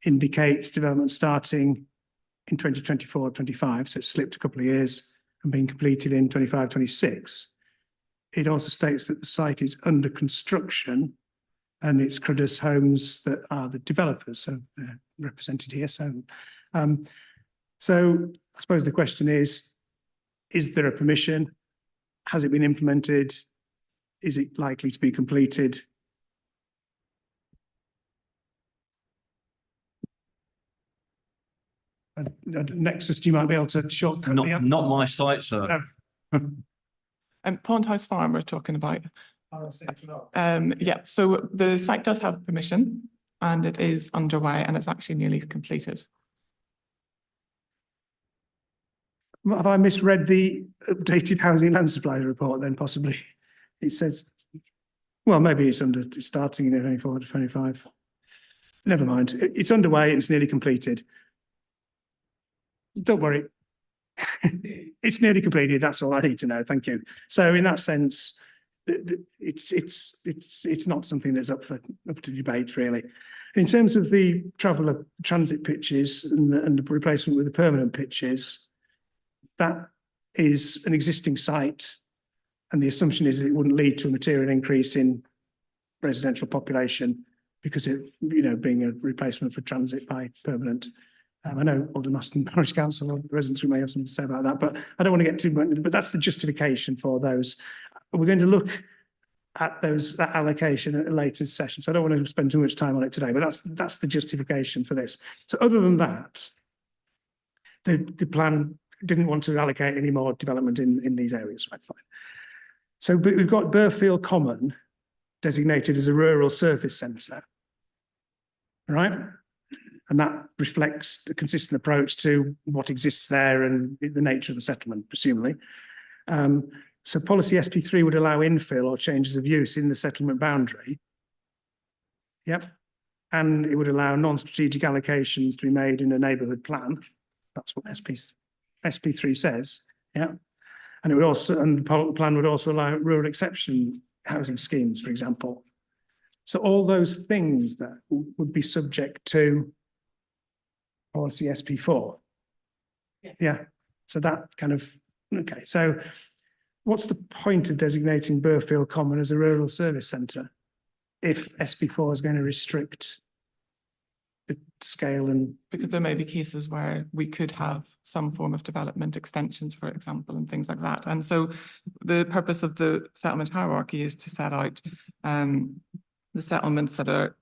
indicates development starting in 2024-25, so it's slipped a couple of years and being completed in 25-26. it also states that the site is under construction and it's Cruddas Homes that are the developers, so they're represented here. So I suppose the question is there a permission? Has it been implemented? Is it likely to be completed? Nexus, you might be able to shortcut me. Not my site, sir. Pond House Farm we're talking about. Yeah, so the site does have permission and it is underway and it's actually nearly completed. Have I misread the updated housing land supply report then possibly? It says, well, maybe it's starting in 24 to 25. Never mind. It's underway and it's nearly completed. Don't worry. It's nearly completed. That's all I need to know. Thank you. So in that sense, it's not something that's up to debate really. In terms of the traveller transit pitches and the replacement with the permanent pitches, that is an existing site, and the assumption is that it wouldn't lead to a material increase in residential population because it, being a replacement for transit by permanent. I know Aldermaston Parish Council or residents who may have something to say about that, but I don't want to get too much, but that's the justification for those. We're going to look at that allocation at a later session, so I don't want to spend too much time on it today, but that's the justification for this. So other than that, the plan didn't want to allocate any more development in these areas, right, fine. So but we've got Burfield Common designated as a rural service centre, right? And that reflects the consistent approach to what exists there and the nature of the settlement, presumably. So policy SP3 would allow infill or changes of use in the settlement boundary. Yep. And it would allow non-strategic allocations to be made in a neighbourhood plan. That's what SP3 says. Yeah. And it would also, and the plan would also allow rural exception housing schemes, for example. So all those things that would be subject to policy SP4. Yes. Yeah. So that kind of, okay. So what's the point of designating Burfield Common as a rural service centre if SP4 is going to restrict the scale? And because there may be cases where we could have some form of development extensions, for example, and things like that. And so the purpose of the settlement hierarchy is to set out the settlements that are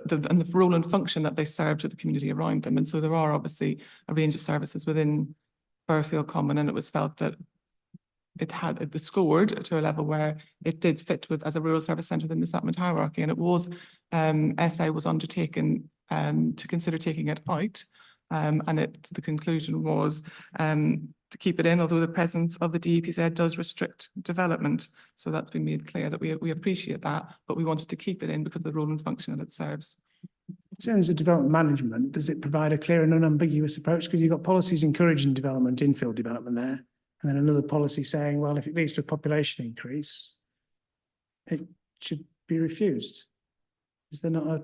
and the role and function that they serve to the community around them. And so there are obviously a range of services within Burfield Common, and it was felt that it scored to a level where it did fit with as a rural service centre within the settlement hierarchy. And it was SA was undertaken to consider taking it out. And the conclusion was to keep it in, although the presence of the DEPZ does restrict development. So that's been made clear that we appreciate that, but we wanted to keep it in because of the role and function that it serves. In terms of development management, does it provide a clear and unambiguous approach? Because you've got policies encouraging development, infill development there, and then another policy saying, well, if it leads to a population increase, it should be refused. Is there not a...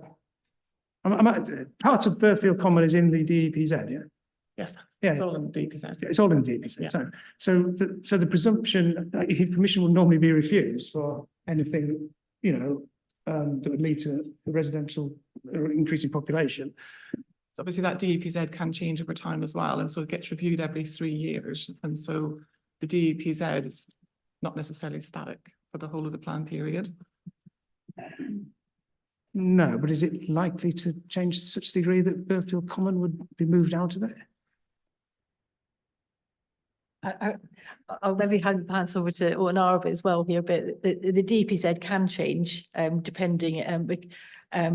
part of Burfield Common is in the DEPZ, yeah? Yes, yeah, it's all in the DEPZ. It's all in the DEPZ. Yeah. So the presumption, permission will normally be refused for anything, that would lead to a residential increase in population. So obviously that DEPZ can change over time as well, and so it gets reviewed every 3 years. And so the DEPZ is not necessarily static for the whole of the plan period. No, but is it likely to change to such a degree that Burfield Common would be moved out of it? I'll maybe hand over to ONR as well here, but the DPZ can change depending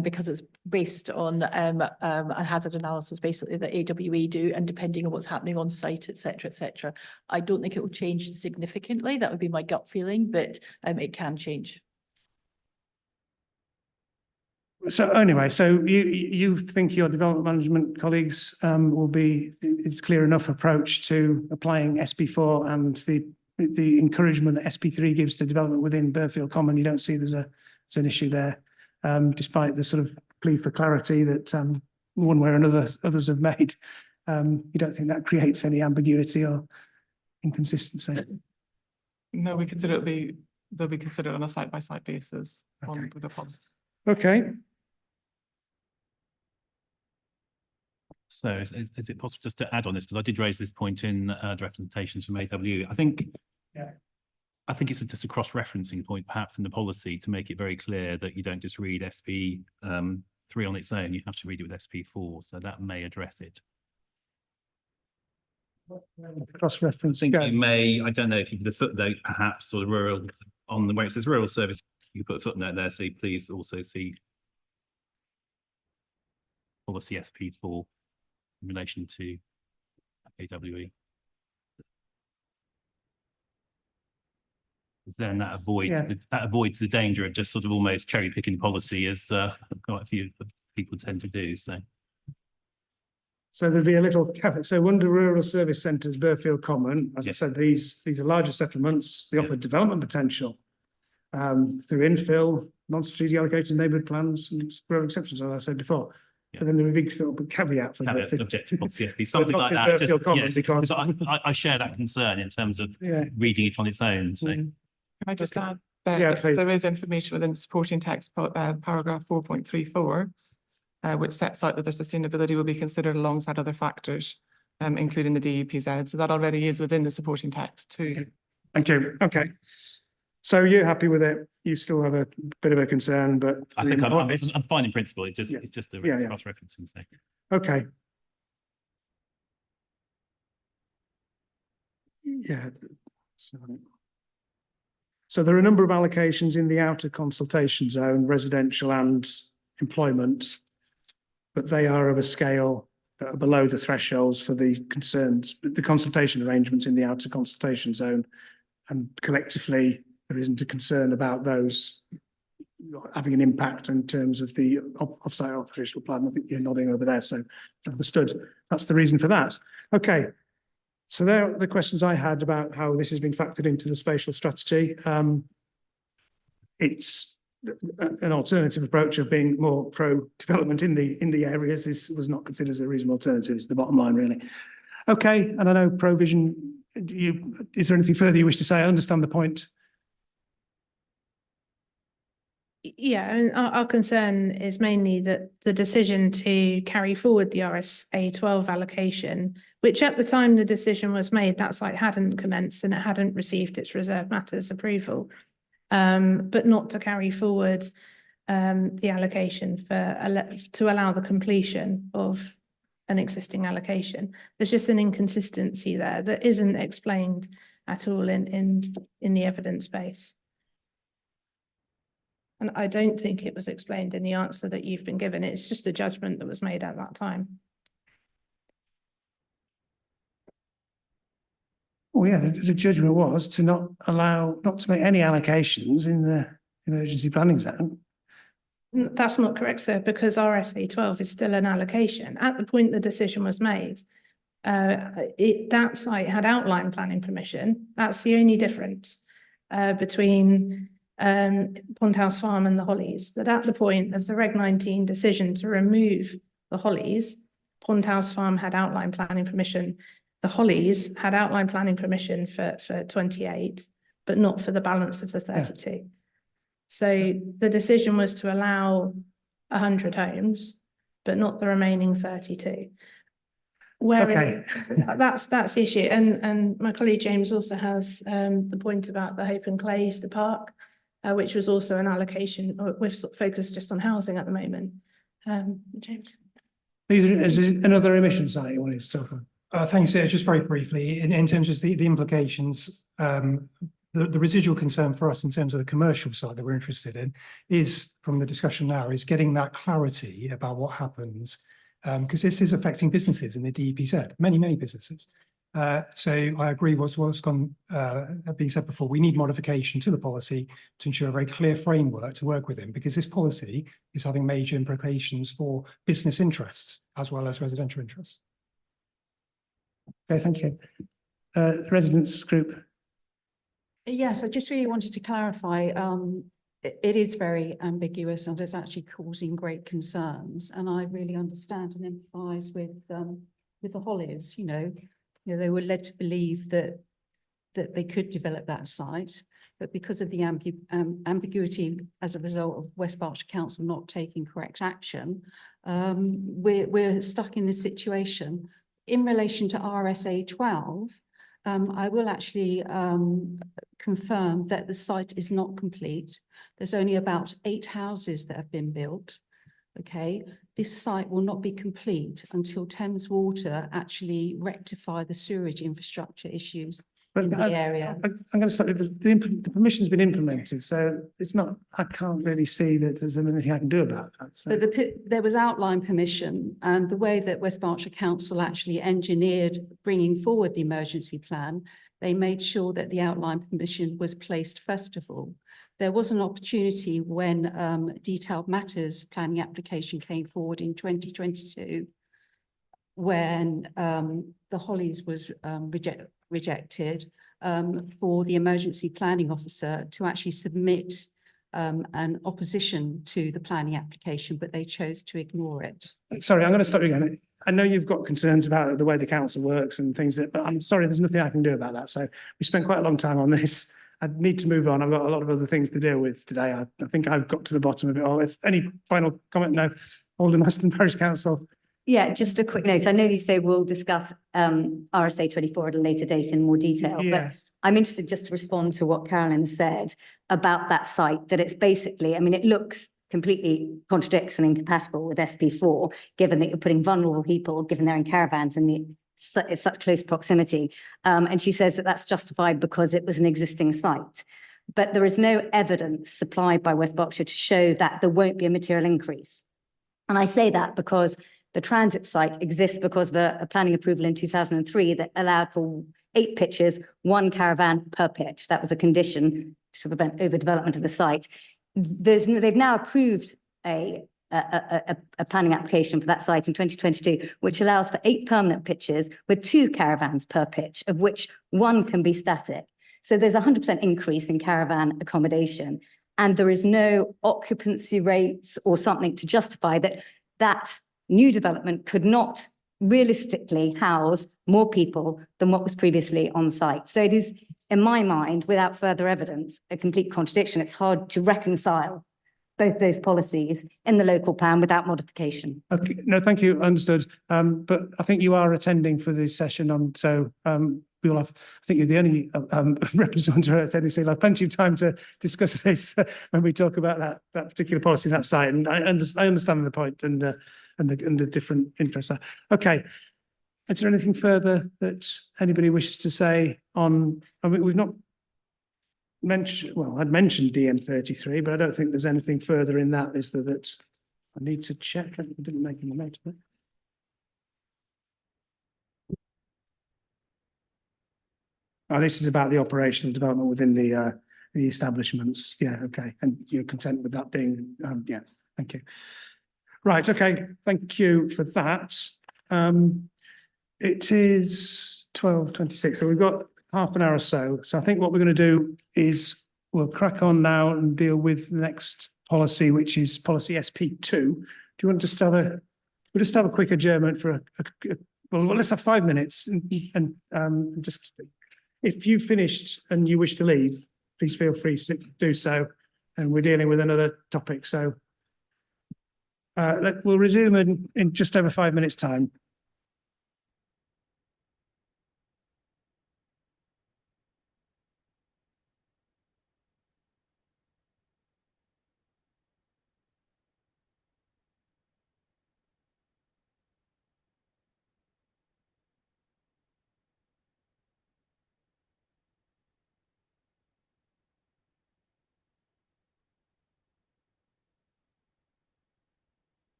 because it's based on a hazard analysis basically that AWE do, and depending on what's happening on site, etc., etc. I don't think it will change significantly. That would be my gut feeling, but it can change. So anyway, so you think your development management colleagues it's clear enough approach to applying SP4 and the encouragement that SP3 gives to development within Burfield Common. You don't see there's an issue there, despite the sort of plea for clarity that one way or another others have made. You don't think that creates any ambiguity or inconsistency? No, we consider it to be they'll be considered on a site-by-site basis on the policy. Okay. So is it possible just to add on this, because I did raise this point in the representations from AW. I think it's just a cross-referencing point perhaps in the policy to make it very clear that you don't just read SP 3 on its own, you have to read it with SP 4, so that may address it. Cross-referencing. You may, I don't know if you put the footnote perhaps, or the rural, on the where it says rural service, you could put a footnote there, so please also see policy SP 4 in relation to AWE. Because then that avoids the danger of just sort of almost cherry picking policy, as quite a few people tend to do. So there'd be a little caveat. So under rural service centres, Burfield Common, as I said, these are larger settlements. They offer development potential through infill, non-strategic allocation neighbourhood plans, and rural exceptions, as I said before. But then there's a big sort of caveat for that. Subject to policy SP, something like that. Just, yes, because I share that concern in terms of reading it on its own. So. Can I just add that there is information within the supporting text, paragraph 4.34, which sets out that the sustainability will be considered alongside other factors, including the DEPZ. So that already is within the supporting text too. Thank you. Okay. So you're happy with it? You still have a bit of a concern, but I think I'm fine in principle. It's just the cross-referencing thing. Okay. Yeah. So there are a number of allocations in the outer consultation zone, residential and employment, but they are of a scale that are below the thresholds for the consultation arrangements in the outer consultation zone, and collectively there isn't a concern about those having an impact in terms of the off-site operational plan. I think you're nodding over there, so understood. That's the reason for that. Okay, so there are the questions I had about how this has been factored into the spatial strategy. It's an alternative approach of being more pro-development in the areas was not considered as a reasonable alternative. It's the bottom line, really. Okay, and I know provision. Is there anything further you wish to say? I understand the point. Yeah, and our concern is mainly that the decision to carry forward the RSA 12 allocation, which at the time the decision was made, that site hadn't commenced and it hadn't received its reserve matters approval, but not to carry forward the allocation to allow the completion of an existing allocation. There's just an inconsistency there that isn't explained at all in the evidence base. And I don't think it was explained in the answer that you've been given. It's just a judgment that was made at that time. Oh yeah, the judgment was to not to make any allocations in the emergency planning zone. That's not correct, sir, because RSA 12 is still an allocation. At the point the decision was made, that site had outline planning permission. That's the only difference between Pond House Farm and the Hollies, that at the point of the Reg 19 decision to remove the Hollies, Pond House Farm had outline planning permission. The Hollies had outline planning permission for 28, but not for the balance of the 32. Yeah. So the decision was to allow 100 homes, but not the remaining 32. Where that's the issue. And my colleague James also has the point about the Hope and Clay Easter Park, which was also an allocation. We're sort of focused just on housing at the moment. James. Is another emission site you wanted to talk about? Thanks, Sarah. Just very briefly, in terms of the implications, the residual concern for us in terms of the commercial side that we're interested in is, from the discussion now, is getting that clarity about what happens, because this is affecting businesses in the DEPZ, many businesses. So I agree with what's being said before. We need modification to the policy to ensure a very clear framework to work within, because this policy is having major implications for business interests as well as residential interests. Okay, thank you. Residents group. Yes, I just really wanted to clarify. It is very ambiguous and it's actually causing great concerns. And I really understand and empathise with the Hollies. You know, they were led to believe that they could develop that site, but because of the ambiguity as a result of West Berkshire Council not taking correct action, we're stuck in this situation. In relation to RSA 12, I will actually confirm that the site is not complete. There's only about 8 houses that have been built. Okay, this site will not be complete until Thames Water actually rectify the sewerage infrastructure issues in the area. I'm going to start with the permission's been implemented, so it's not, I can't really see that there's anything I can do about that. So. But there was outline permission, and the way that West Berkshire Council actually engineered bringing forward the emergency plan, they made sure that the outline permission was placed first of all. There was an opportunity when detailed matters planning application came forward in 2022, when the Hollies was rejected for the emergency planning officer to actually submit an opposition to the planning application, but they chose to ignore it. Sorry, I'm going to stop you again. I know you've got concerns about the way the council works and things that, but I'm sorry, there's nothing I can do about that. So we spent quite a long time on this. I need to move on. I've got a lot of other things to deal with today. I think I've got to the bottom of it all. If any final comment, no. Oldham Aston Parish Council. Yeah, just a quick note. I know you say we'll discuss RSA 24 at a later date in more detail, but I'm interested just to respond to what Carolyn said about that site, that it's basically, I mean, it looks completely contradicts and incompatible with SP4, given that you're putting vulnerable people, given they're in caravans in such close proximity. And she says that that's justified because it was an existing site. But there is no evidence supplied by West Berkshire to show that there won't be a material increase. And I say that because the transit site exists because of a planning approval in 2003 that allowed for 8 pitches, 1 caravan per pitch. That was a condition to prevent overdevelopment of the site. They've now approved a planning application for that site in 2022, which allows for 8 permanent pitches with 2 caravans per pitch, of which 1 can be static. So there's a 100% increase in caravan accommodation, and there is no occupancy rates or something to justify that new development could not realistically house more people than what was previously on site. So it is, in my mind, without further evidence, a complete contradiction. It's hard to reconcile both those policies in the local plan without modification. Okay, no, thank you, understood. But I think you are attending for the session on, so we'll have, I think you're the only representative attending, so you'll have plenty of time to discuss this when we talk about that particular policy, that site. And I understand the point and the different interests. Okay. Is there anything further that anybody wishes to say on, I mean, we've not mentioned, well, I'd mentioned DM33, but I don't think there's anything further in that, is there, that I need to check? I didn't make any note of it. Oh, this is about the operational development within the establishments. Yeah, okay. And you're content with that being, yeah, thank you. Right, okay, thank you for that. It is 12:26, so we've got half an hour or so. So I think what we're going to do is we'll crack on now and deal with the next policy, which is policy SP2. Do you want to just have we'll just have a quick adjournment for well, let's have 5 minutes and just, if you finished and you wish to leave, please feel free to do so. And we're dealing with another topic. So we'll resume in just over 5 minutes' time.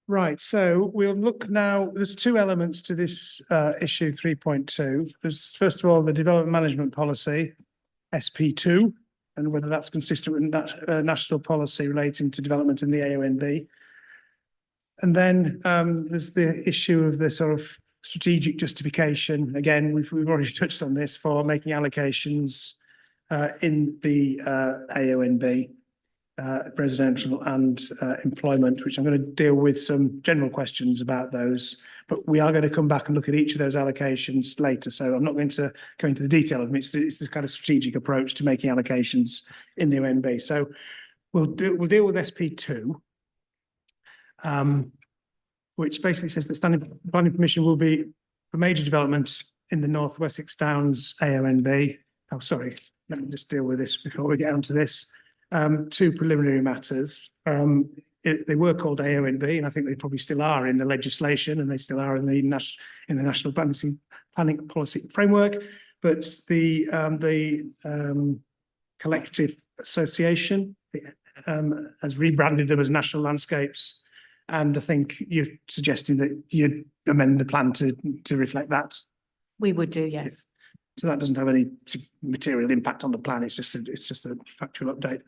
Right, so we'll look now, there's two elements to this issue 3.2. There's first of all, the development management policy, SP2, and whether that's consistent with national policy relating to development in the AONB. And then there's the issue of the sort of strategic justification. Again, we've already touched on this for making allocations in the AONB, residential and employment, which I'm going to deal with some general questions about those. But we are going to come back and look at each of those allocations later. So I'm not going to go into the detail of them. It's the kind of strategic approach to making allocations in the AONB. So we'll deal with SP2. Which basically says that standing planning permission will be for major development in the North Wessex Downs AONB. Oh, sorry, let me just deal with this before we get onto this. Two preliminary matters. They were called AONB, and I think they probably still are in the legislation, and they still are in the national planning policy framework. But the collective association has rebranded them as National Landscapes. And I think you're suggesting that you'd amend the plan to reflect that. We would do, yes. So that doesn't have any material impact on the plan. It's just a factual update.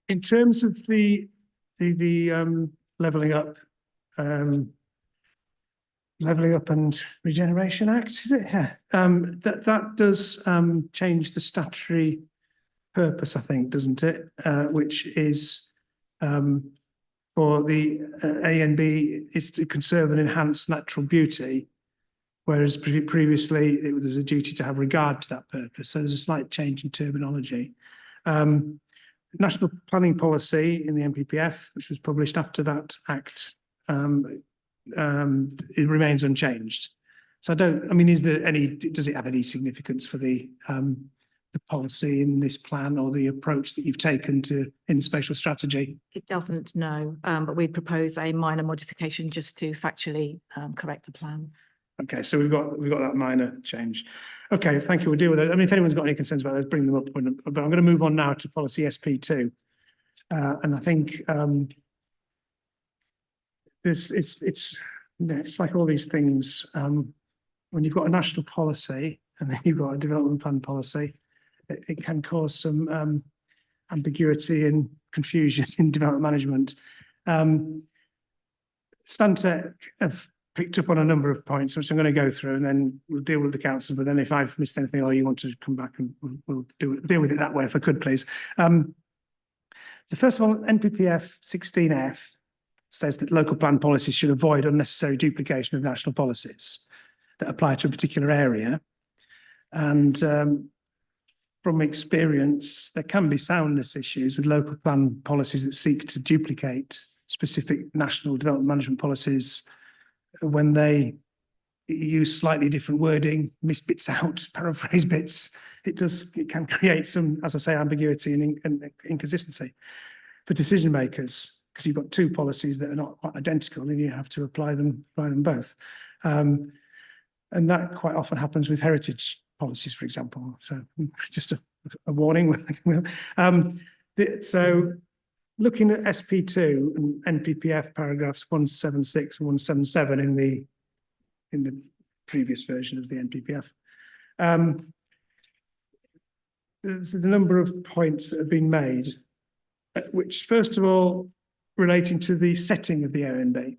In terms of the levelling up and Regeneration Act, is it? Yeah. That does change the statutory purpose, I think, doesn't it? Which is for the AONB, it's to conserve and enhance natural beauty, whereas previously it was a duty to have regard to that purpose. So there's a slight change in terminology. National planning policy in the NPPF, which was published after that act, it remains unchanged. So does it have any significance for the policy in this plan or the approach that you've taken in the spatial strategy? It doesn't, no, but we propose a minor modification just to factually correct the plan. Okay, so we've got that minor change. Okay, thank you. We'll deal with it. I mean, if anyone's got any concerns about those, bring them up. But I'm going to move on now to policy SP2, and I think it's like all these things. When you've got a national policy and then you've got a development plan policy, it can cause some ambiguity and confusion in development management. Stantec have picked up on a number of points, which I'm going to go through, and then we'll deal with the council. But then if I've missed anything or you want to come back, and we'll deal with it that way, if I could, please. So first of all, NPPF 16F says that local plan policies should avoid unnecessary duplication of national policies that apply to a particular area. And from experience, there can be soundness issues with local plan policies that seek to duplicate specific national development management policies when they use slightly different wording, miss bits out, paraphrase bits. It can create some, as I say, ambiguity and inconsistency for decision makers, because you've got two policies that are not quite identical and you have to apply them both. And that quite often happens with heritage policies, for example. So just a warning. So looking at SP2 and NPPF paragraphs 176 and 177 in the previous version of the NPPF, there's a number of points that have been made, which first of all, relating to the setting of the AONB.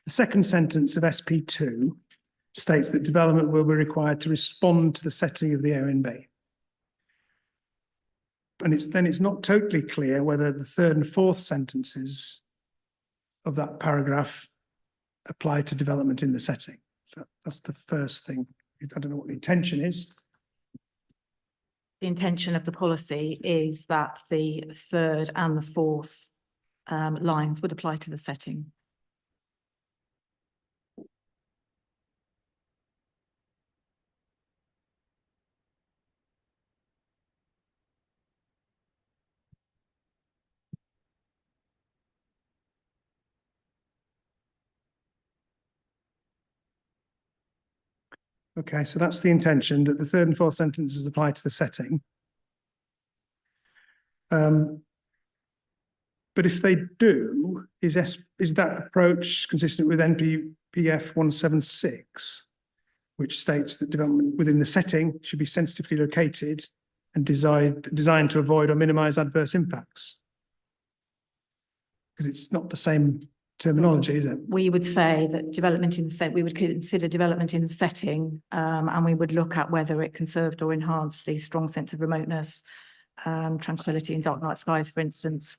The second sentence of SP2 states that development will be required to respond to the setting of the AONB. And it's not totally clear whether the third and fourth sentences of that paragraph apply to development in the setting. So that's the first thing. I don't know what the intention is. The intention of the policy is that the third and the fourth lines would apply to the setting. Okay, so that's the intention, that the third and fourth sentences apply to the setting. But if they do, is that approach consistent with NPPF 176, which states that development within the setting should be sensitively located and designed to avoid or minimize adverse impacts? Because it's not the same terminology, is it? We would say that development in the set, we would consider development in the setting, and we would look at whether it conserved or enhanced the strong sense of remoteness, tranquility in dark night skies, for instance,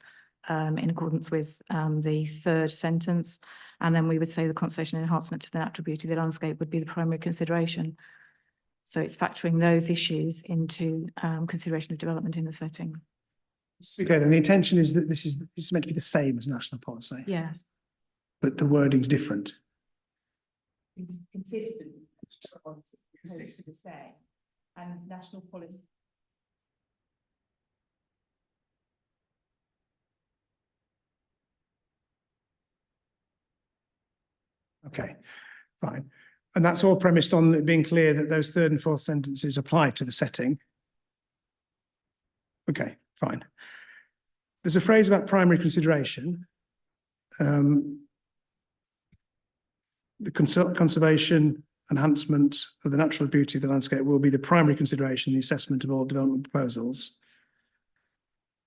in accordance with the third sentence. And then we would say the conservation and enhancement to the natural beauty of the landscape would be the primary consideration. So it's factoring those issues into consideration of development in the setting. Okay, then the intention is that this is meant to be the same as national policy. Yes. But the wording's different. It's consistent. Consistent the same. And national policy. Okay, fine. And that's all premised on it being clear that those third and fourth sentences apply to the setting. Okay, fine. There's a phrase about primary consideration. The conservation enhancement of the natural beauty of the landscape will be the primary consideration in the assessment of all development proposals.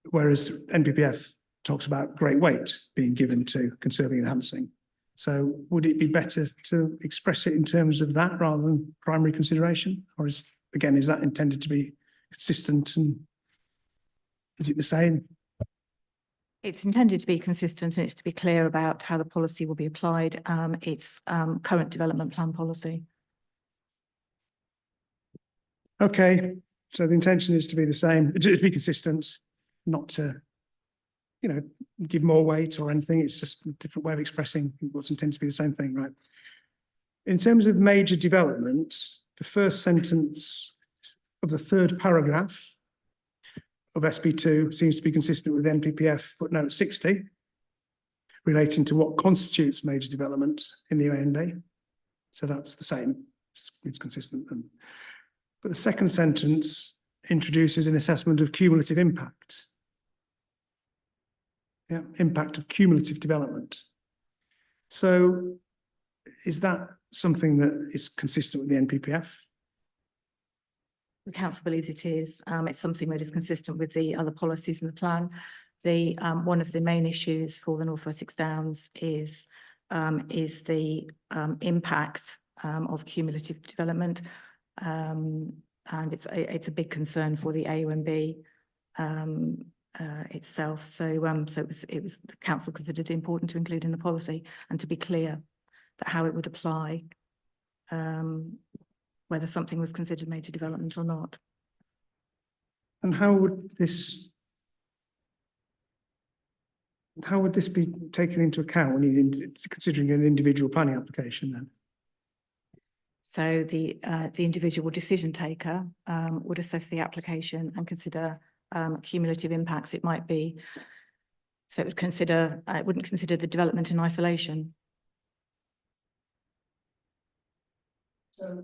Whereas NPPF talks about great weight being given to conserving and enhancing. So would it be better to express it in terms of that rather than primary consideration? Or is that intended to be consistent, and is it the same? It's intended to be consistent, and it's to be clear about how the policy will be applied. It's current development plan policy. Okay, so the intention is to be the same, to be consistent, not to, give more weight or anything. It's just a different way of expressing what's intended to be the same thing, right? In terms of major development, the first sentence of the third paragraph of SB2 seems to be consistent with NPPF footnote 60, relating to what constitutes major development in the AONB. So that's the same, it's consistent. But the second sentence introduces an assessment of cumulative impact. Yeah, impact of cumulative development. So is that something that is consistent with the NPPF? The council believes it is. It's something that is consistent with the other policies in the plan. One of the main issues for the North Wessex Downs is the impact of cumulative development, and it's a big concern for the AONB itself. So it was the council considered it important to include in the policy and to be clear that how it would apply, whether something was considered major development or not. And how would this be taken into account when you're considering an individual planning application then? So the individual decision taker would assess the application and consider cumulative impacts. It might be, so it would consider, it wouldn't consider the development in isolation. So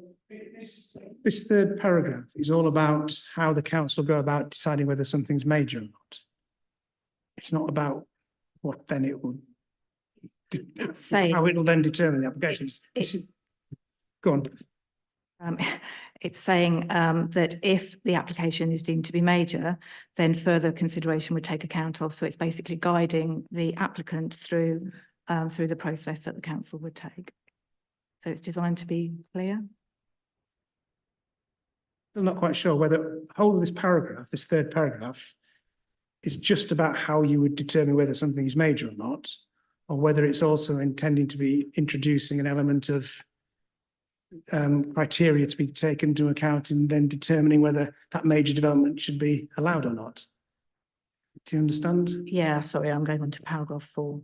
this third paragraph is all about how the council go about deciding whether something's major or not. It's not about what then it will, how it will then determine the application. Go on. It's saying that if the application is deemed to be major, then further consideration would take account of. So it's basically guiding the applicant through the process that the council would take. So it's designed to be clear. I'm not quite sure whether the whole of this paragraph, this third paragraph, is just about how you would determine whether something is major or not, or whether it's also intending to be introducing an element of criteria to be taken into account in then determining whether that major development should be allowed or not. Do you understand? Yeah, sorry, I'm going on to paragraph 4.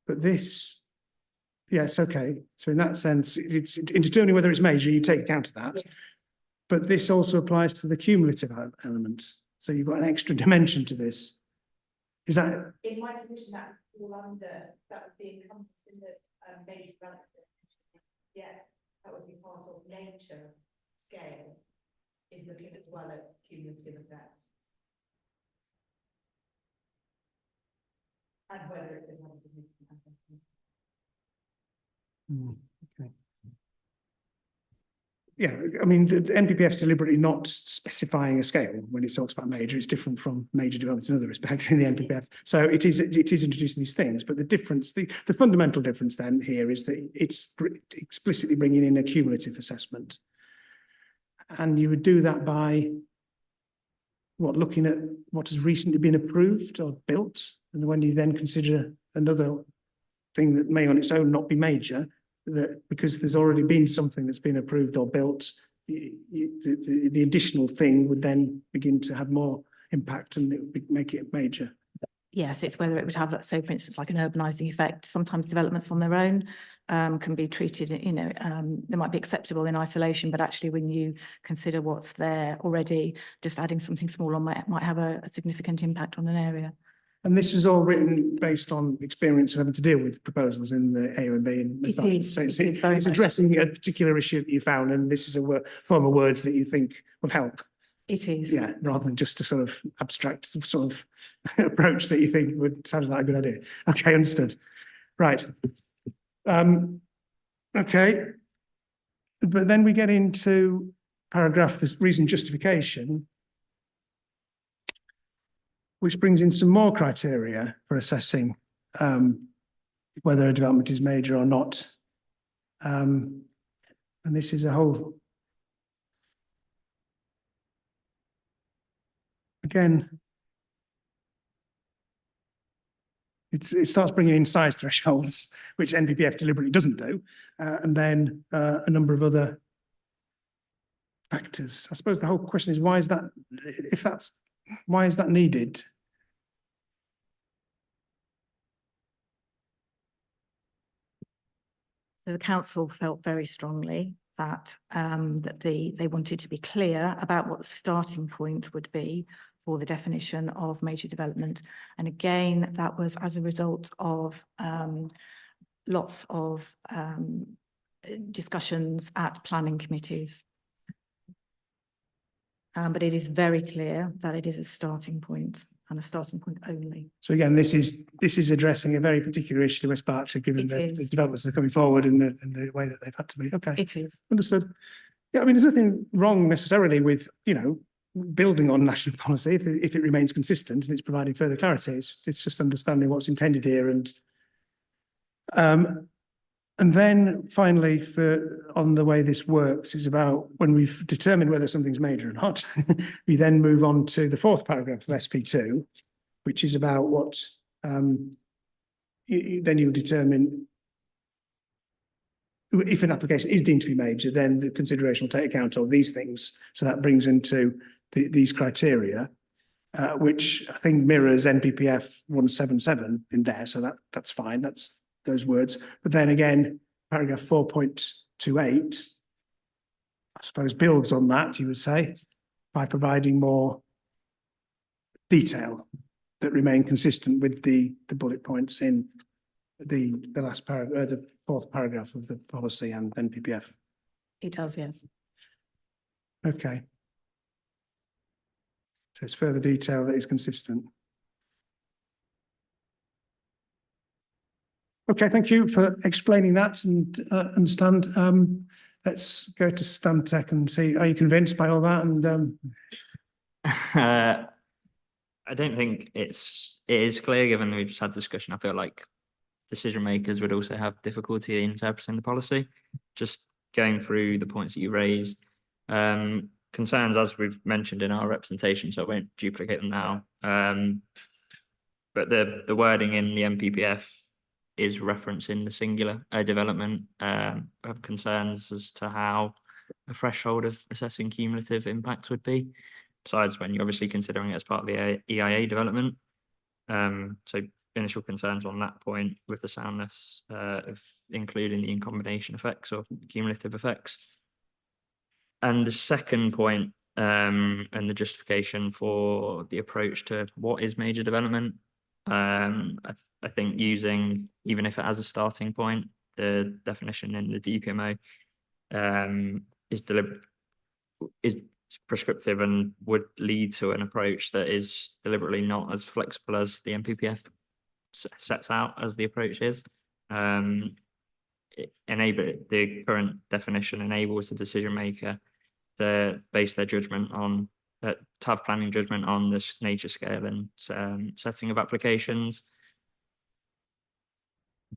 But this, yes, okay. So in that sense, it's in determining whether it's major, you take account of that. But this also applies to the cumulative element. So you've got an extra dimension to this. Is that? In my submission, that would fall under, that would be encompassed in the major development. Yeah, that would be part of nature scale, is looking as well at cumulative effect. And whether it can have a significant impact. Okay. Yeah, I mean, the NPPF is deliberately not specifying a scale when it talks about major. It's different from major developments in other respects in the NPPF. So it is introducing these things, but the difference, the fundamental difference then here is that it's explicitly bringing in a cumulative assessment. And you would do that by what, looking at what has recently been approved or built, and when you then consider another thing that may on its own not be major, that because there's already been something that's been approved or built, the additional thing would then begin to have more impact and it would make it major. Yes, it's whether it would have, so for instance, like an urbanising effect. Sometimes developments on their own can be treated, you know, they might be acceptable in isolation, but actually when you consider what's there already, just adding something small on might have a significant impact on an area. And this was all written based on experience of having to deal with proposals in the AONB. It is. So it's addressing a particular issue that you found, and this is a form of words that you think will help. It is. Yeah, rather than just a sort of abstract sort of approach that you think would sound like a good idea. Okay, understood. Right. Okay. But then we get into paragraph, the reason justification, which brings in some more criteria for assessing whether a development is major or not. And this is a whole, again, it starts bringing in size thresholds, which NPPF deliberately doesn't do, and then a number of other factors. I suppose the whole question is, why is that, why is that needed? So the council felt very strongly that they wanted to be clear about what the starting point would be for the definition of major development. And again, that was as a result of lots of discussions at planning committees. But it is very clear that it is a starting point and a starting point only. So again, this is addressing a very particular issue in West Berkshire, given the developments that are coming forward and the way that they've had to be. Okay. It is. Understood. Yeah, I mean, there's nothing wrong necessarily with, you know, building on national policy if it remains consistent and it's providing further clarity. It's just understanding what's intended here. And then finally, on the way this works is about when we've determined whether something's major or not, we then move on to the fourth paragraph of SP2, which is about what then you'll determine if an application is deemed to be major, then the consideration will take account of these things. So that brings into these criteria, which I think mirrors NPPF 177 in there. So that's fine. That's those words. But then again, paragraph 4.28, I suppose, builds on that, you would say, by providing more detail that remain consistent with the bullet points in the last paragraph, the fourth paragraph of the policy and NPPF. It does, yes. Okay. So it's further detail that is consistent. Okay, thank you for explaining that and understand. Let's go to Stantec and see, are you convinced by all that? And I don't think it is clear, given that we've just had discussion. I feel like decision makers would also have difficulty interpreting the policy. Just going through the points that you raised, concerns as we've mentioned in our representation, so I won't duplicate them now. But the wording in the NPPF is referencing the singular development of concerns as to how a threshold of assessing cumulative impacts would be, besides when you're obviously considering it as part of the EIA development. So initial concerns on that point with the soundness of including the in combination effects or cumulative effects. And the second point, and the justification for the approach to what is major development, I think using, even if it has a starting point, the definition in the DPMO is prescriptive and would lead to an approach that is deliberately not as flexible as the NPPF sets out as the approach is. The current definition enables the decision maker to base their judgment on to have planning judgment on this nature scale and setting of applications.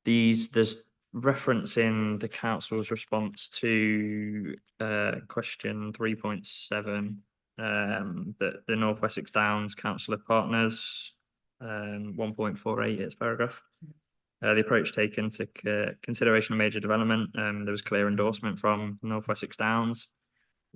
There's reference in the council's response to question 3.7 that the North Wessex Downs Council of Partners 1.48 its paragraph. The approach taken to consideration of major development, there was clear endorsement from North Wessex Downs.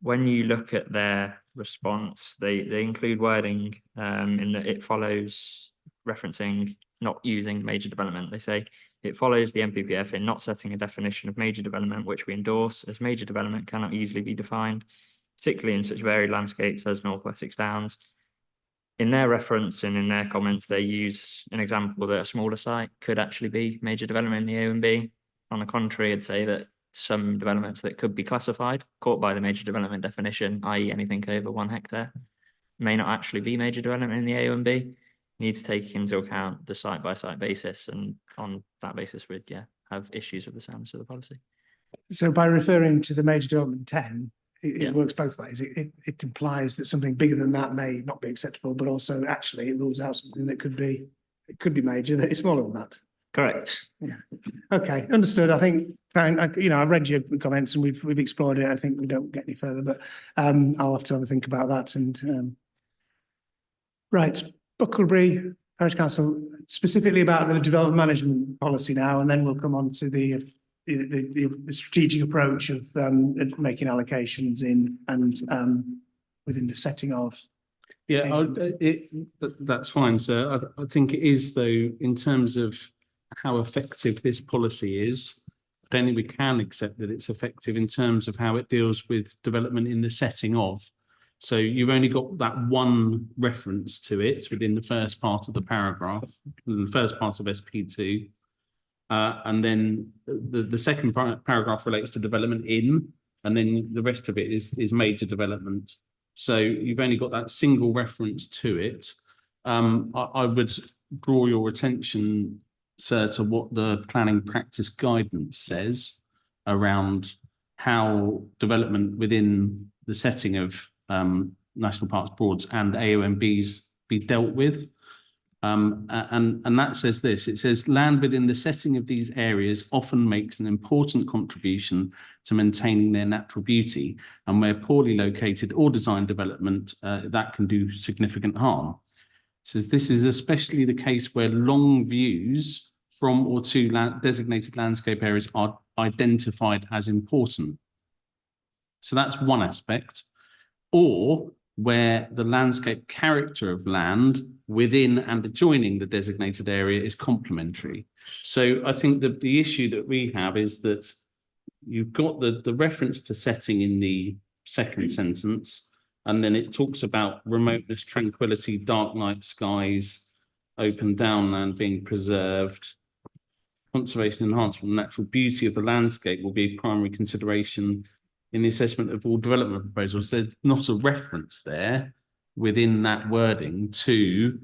When you look at their response, they include wording in that it follows referencing not using major development. They say it follows the NPPF in not setting a definition of major development, which we endorse, as major development cannot easily be defined, particularly in such varied landscapes as North Wessex Downs. In their reference and in their comments, they use an example that a smaller site could actually be major development in the AONB. On the contrary, I'd say that some developments that could be classified, caught by the major development definition, i.e. anything over 1 hectare, may not actually be major development in the AONB. Need to take into account the site-by-site basis, and on that basis we'd have issues with the soundness of the policy. So by referring to the major development 10, it works both ways. It implies that something bigger than that may not be acceptable, but also actually it rules out something that could be major that is smaller than that. Correct. Yeah. Okay, understood. I think, I've read your comments and we've explored it. I think we don't get any further, but I'll have to have a think about that. And right, Bucklebury Parish Council, specifically about the development management policy now, and then we'll come on to the strategic approach of making allocations in and within the setting of. Yeah, that's fine, sir. I think it is, though, in terms of how effective this policy is, I don't think we can accept that it's effective in terms of how it deals with development in the setting of. So you've only got that one reference to it within the first part of the paragraph, the first part of SP2. And then the second paragraph relates to development in, and then the rest of it is major development. So you've only got that single reference to it. I would draw your attention, sir, to what the planning practice guidance says around how development within the setting of National Parks Broads and AONBs be dealt with. And that says this, it says land within the setting of these areas often makes an important contribution to maintaining their natural beauty, and where poorly located or designed development, that can do significant harm. It says this is especially the case where long views from or to designated landscape areas are identified as important. So that's one aspect. Or where the landscape character of land within and adjoining the designated area is complementary. So I think that the issue that we have is that you've got the reference to setting in the second sentence, and then it talks about remoteness, tranquility, dark night skies, open downland being preserved, conservation enhancement, natural beauty of the landscape will be a primary consideration in the assessment of all development proposals. There's not a reference there within that wording to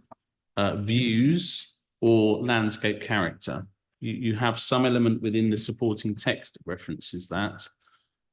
views or landscape character. You have some element within the supporting text that references that.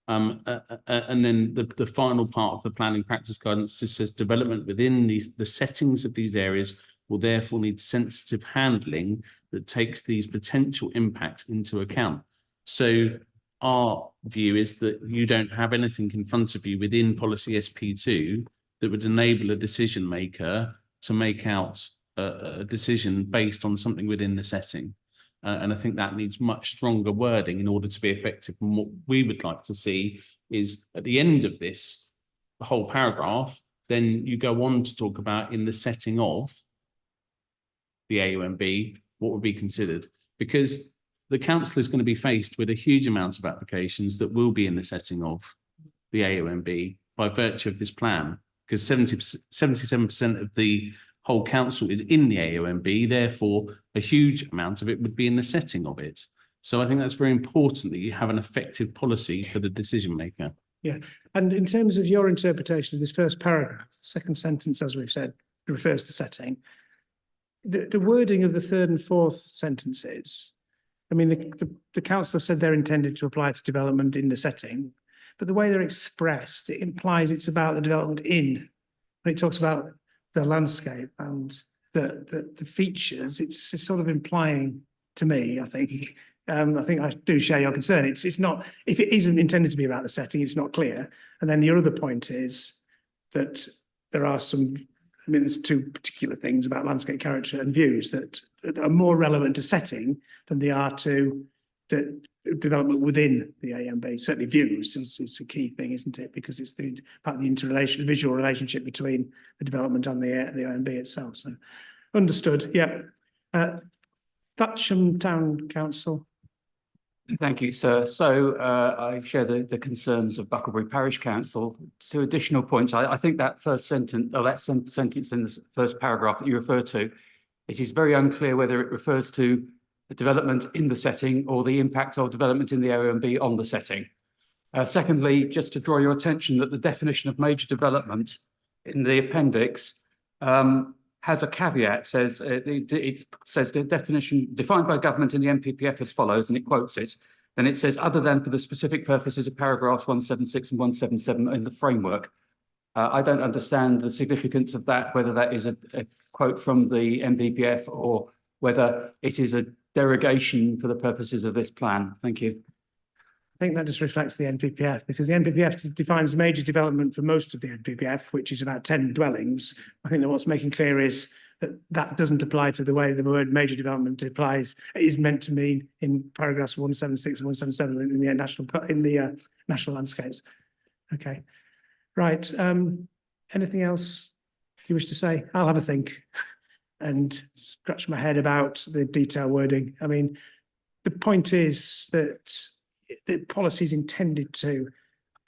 And then the final part of the planning practice guidance just says development within the settings of these areas will therefore need sensitive handling that takes these potential impacts into account. So our view is that you don't have anything in front of you within policy SP2 that would enable a decision maker to make out a decision based on something within the setting. And I think that needs much stronger wording in order to be effective. And what we would like to see is at the end of this whole paragraph, then you go on to talk about in the setting of the AONB, what would be considered, because the council is going to be faced with a huge amount of applications that will be in the setting of the AONB by virtue of this plan, because 77% of the whole council is in the AONB, therefore a huge amount of it would be in the setting of it. So I think that's very important that you have an effective policy for the decision maker. Yeah, and in terms of your interpretation of this first paragraph, second sentence, as we've said, refers to setting. The wording of the third and fourth sentences, I mean, the council have said they're intended to apply to development in the setting, but the way they're expressed, it implies it's about the development in. When it talks about the landscape and the features, it's sort of implying to me, I think I do share your concern. It's not, if it isn't intended to be about the setting, it's not clear. And then your other point is that there are some, I mean, there's two particular things about landscape character and views that are more relevant to setting than they are to the development within the AONB. Certainly views is a key thing, isn't it? Because it's about the visual relationship between the development and the AONB itself. So understood, yeah. Thatcham Town Council. Thank you, sir. So I share the concerns of Bucklebury Parish Council. Two additional points. I think that first sentence, or that sentence in the first paragraph that you refer to, it is very unclear whether it refers to the development in the setting or the impact of development in the AONB on the setting. Secondly, just to draw your attention that the definition of major development in the appendix has a caveat, says it says the definition defined by government in the NPPF as follows, and it quotes it. Then it says, other than for the specific purposes of paragraphs 176 and 177 in the framework. I don't understand the significance of that, whether that is a quote from the NPPF or whether it is a derogation for the purposes of this plan. Thank you. I think that just reflects the NPPF, because the NPPF defines major development for most of the NPPF, which is about 10 dwellings. I think that what's making clear is that that doesn't apply to the way the word major development applies. It is meant to mean in paragraphs 176 and 177 in the national landscapes. Okay, right. Anything else you wish to say? I'll have a think and scratch my head about the detail wording. I mean, the point is that the policy is intended to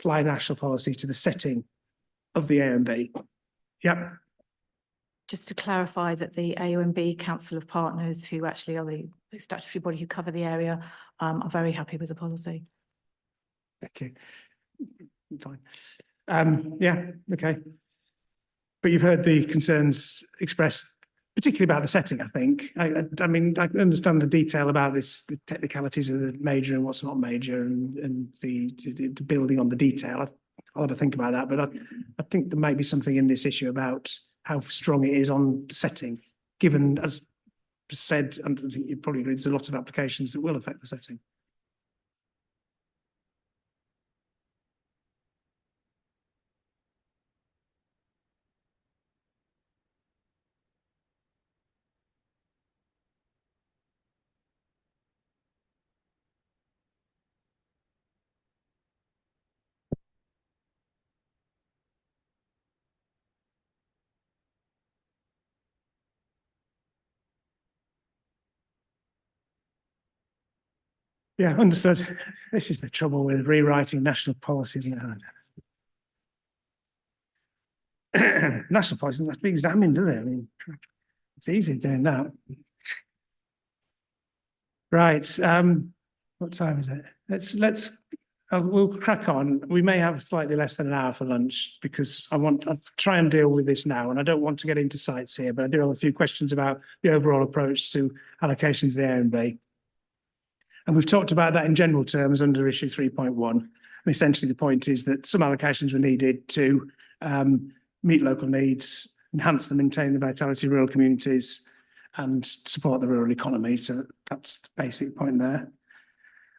apply national policy to the setting of the AONB. Yep. Just to clarify that the AONB Council of Partners, who actually are the statutory body who cover the area, are very happy with the policy. Thank you. Fine. Yeah, okay. But you've heard the concerns expressed, particularly about the setting, I think. I mean, I understand the detail about this, the technicalities of the major and what's not major, and the building on the detail. I'll have a think about that, but I think there might be something in this issue about how strong it is on setting, given, as said, and I think you probably agree, there's a lot of applications that will affect the setting. Yeah, understood. This is the trouble with rewriting national policies. National policies has to be examined, doesn't it? I mean, it's easy doing that. Right. What time is it? We'll crack on. We may have slightly less than an hour for lunch because I'll try and deal with this now, and I don't want to get into sites here, but I do have a few questions about the overall approach to allocations of the AONB. And we've talked about that in general terms under issue 3.1. And essentially the point is that some allocations were needed to meet local needs, enhance and maintain the vitality of rural communities and support the rural economy. So that's the basic point there.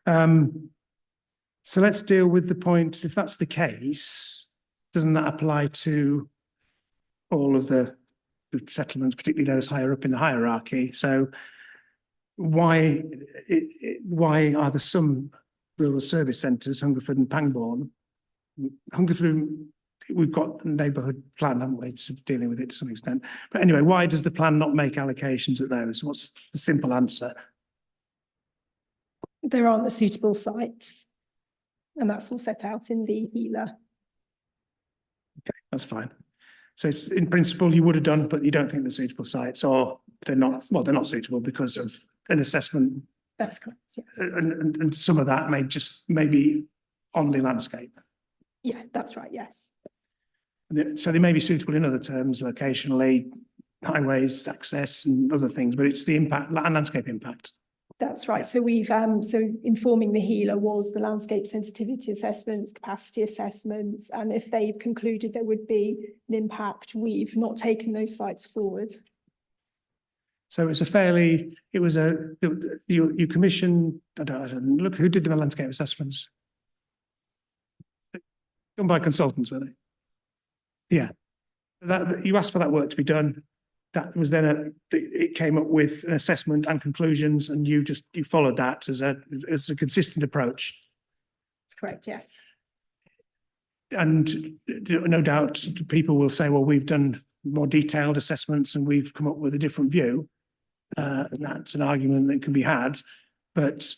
So let's deal with the point, if that's the case, doesn't that apply to all of the settlements, particularly those higher up in the hierarchy? So why are there some rural service centres, Hungerford and Pangbourne? Hungerford we've got a neighbourhood plan, haven't we, to dealing with it to some extent. But anyway, why does the plan not make allocations at those? What's the simple answer? There aren't the suitable sites. And that's all set out in the HELA. Okay, that's fine. So it's in principle you would have done, but you don't think they're suitable sites, or they're not, well, they're not suitable because of an assessment. That's correct, yes. And some of that may be on the landscape. Yeah, that's right, yes. So they may be suitable in other terms, locationally, highways, access and other things, but it's the impact, landscape impact. That's right. So we've so informing the HELA was the landscape sensitivity assessments, capacity assessments, and if they've concluded there would be an impact, we've not taken those sites forward. So it's you commissioned, I don't look, who did the landscape assessments? Done by consultants, were they? Yeah. You asked for that work to be done. That was then it came up with an assessment and conclusions, and you followed that as a consistent approach. That's correct, yes. And no doubt people will say, well, we've done more detailed assessments and we've come up with a different view. And that's an argument that can be had. But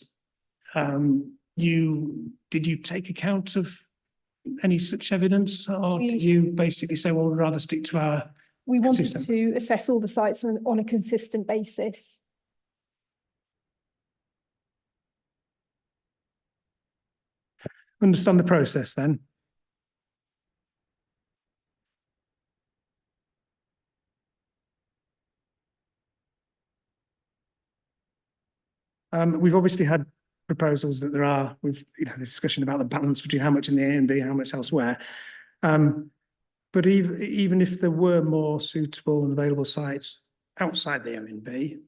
did you take account of any such evidence, or did you basically say, well, we'd rather stick to our We wanted consistent? to assess all the sites on a consistent basis. Understand the process then. We've obviously had proposals that we've the discussion about the balance between how much in the AONB, how much elsewhere. But even if there were more suitable and available sites outside the AONB,